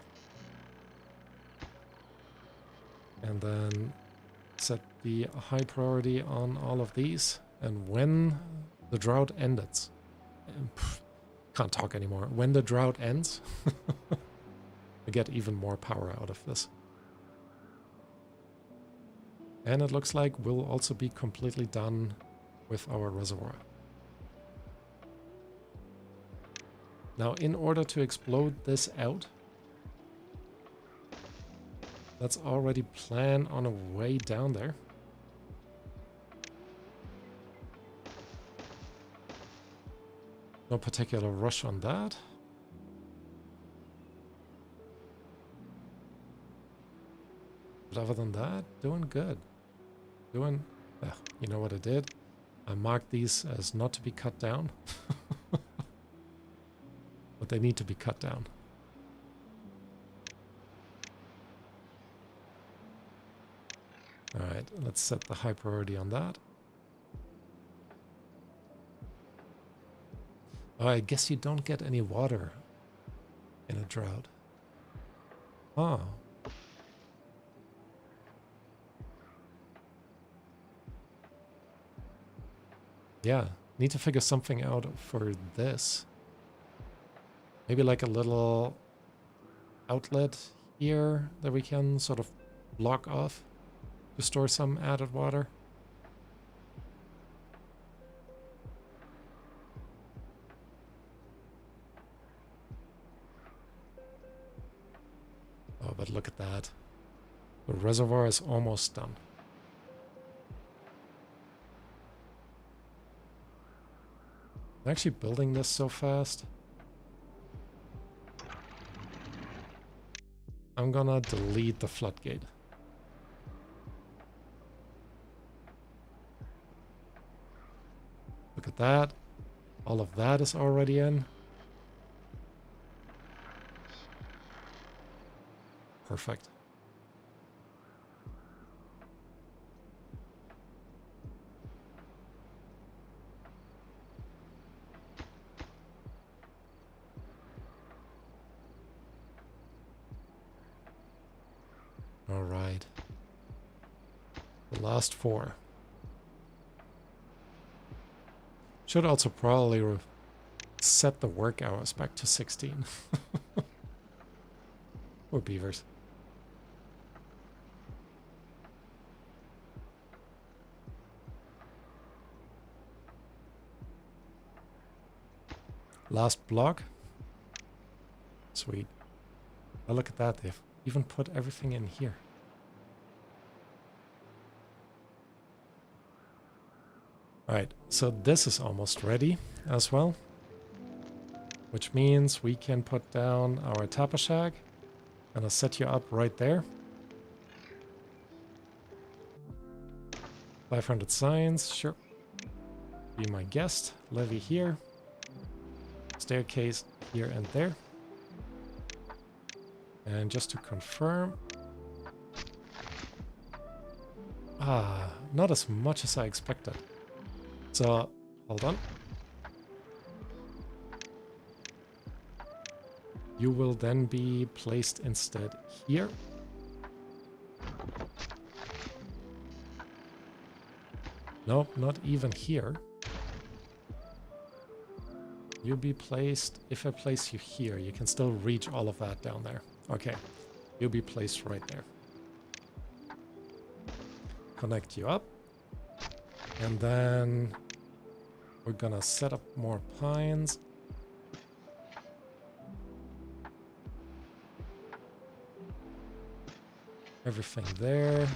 And then set the high priority on all of these. And when the drought ends, can't talk anymore. When the drought ends, we get even more power out of this. And it looks like we'll also be completely done with our reservoir. Now, in order to explode this out, let's already plan on a way down there. No particular rush on that. But other than that, doing good. You know what I did? I marked these as not to be cut down. But they need to be cut down. Alright, let's set the high priority on that. Oh, I guess you don't get any water in a drought. Oh. Yeah, need to figure something out for this. Maybe like a little outlet here that we can sort of block off to store some added water. Oh, but look at that. The reservoir is almost done. I'm actually building this so fast. I'm gonna delete the floodgate. Look at that. All of that is already in. Perfect. All right. The last 4. Should also probably set the work hours back to 16. Or beavers. Last block. Sweet. Oh, look at that. They've even put everything in here. Alright, so this is almost ready as well. Which means we can put down our Tapa Shack. And I'll set you up right there. 500 signs, sure. Be my guest. Levy here. Staircase here and there. And just to confirm... not as much as I expected. So, hold on. You will then be placed instead here. Nope, not even here. You'll be placed, if I place you here, you can still reach all of that down there. Okay, you'll be placed right there. Connect you up. And then we're gonna set up more pines. Everything there.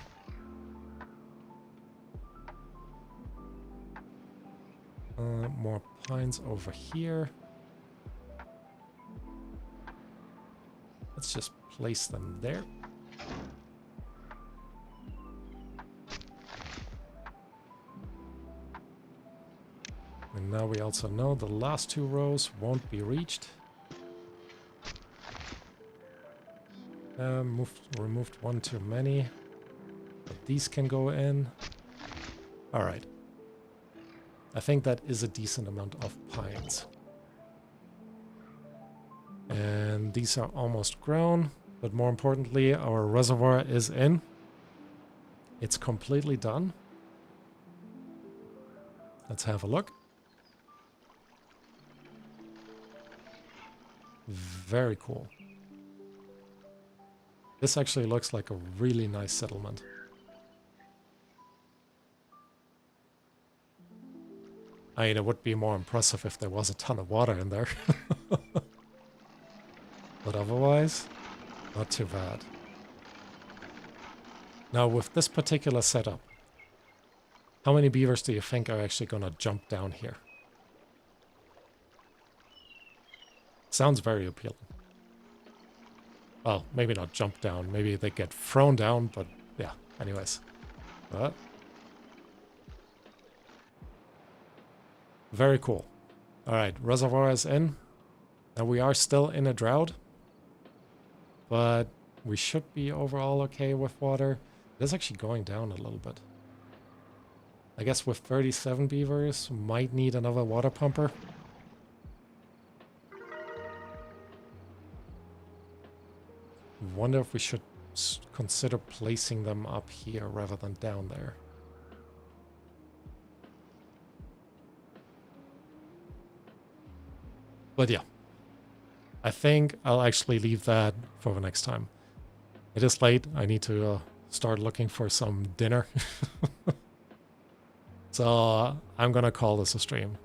More pines over here. Let's just place them there. And now we also know the last 2 rows won't be reached. Removed 1 too many. But these can go in. Alright. I think that is a decent amount of pines. And these are almost grown. But more importantly, our reservoir is in. It's completely done. Let's have a look. Very cool. This actually looks like a really nice settlement. I mean, it would be more impressive if there was a ton of water in there. But otherwise, not too bad. Now, with this particular setup, how many beavers do you think are actually going to jump down here? Sounds very appealing. Well, maybe not jump down. Maybe they get thrown down, but yeah, anyways. But very cool. All right, reservoir is in. Now we are still in a drought, but we should be overall okay with water. It is actually going down a little bit. I guess with 37 beavers, might need another water pumper. Wonder if we should consider placing them up here rather than down there. But yeah, I think I'll actually leave that for the next time. It is late. I need to start looking for some dinner. So I'm gonna call this a stream.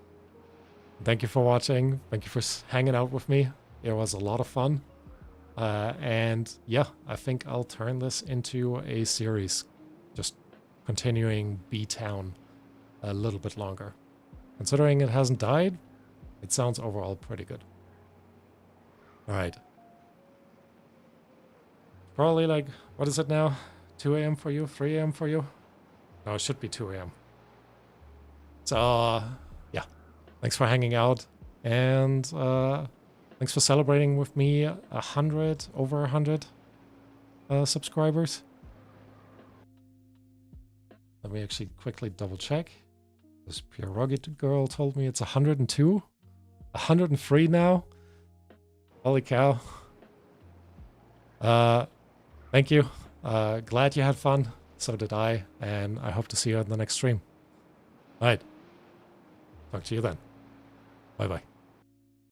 Thank you for watching. Thank you for hanging out with me. It was a lot of fun. And yeah, I think I'll turn this into a series. Just continuing B-Town a little bit longer. Considering it hasn't died, it sounds overall pretty good. Alright. Probably like, what is it now? 2 a.m. for you? 3 a.m. for you? No, it should be 2 a.m. So, yeah. Thanks for hanging out. And, thanks for celebrating with me 100, over 100. subscribers. Let me actually quickly double check. This Pure Rugged girl told me it's 102? 103 now? Holy cow. Thank you. Glad you had fun. So did I. And I hope to see you in the next stream. Alright. Talk to you then. Bye-bye.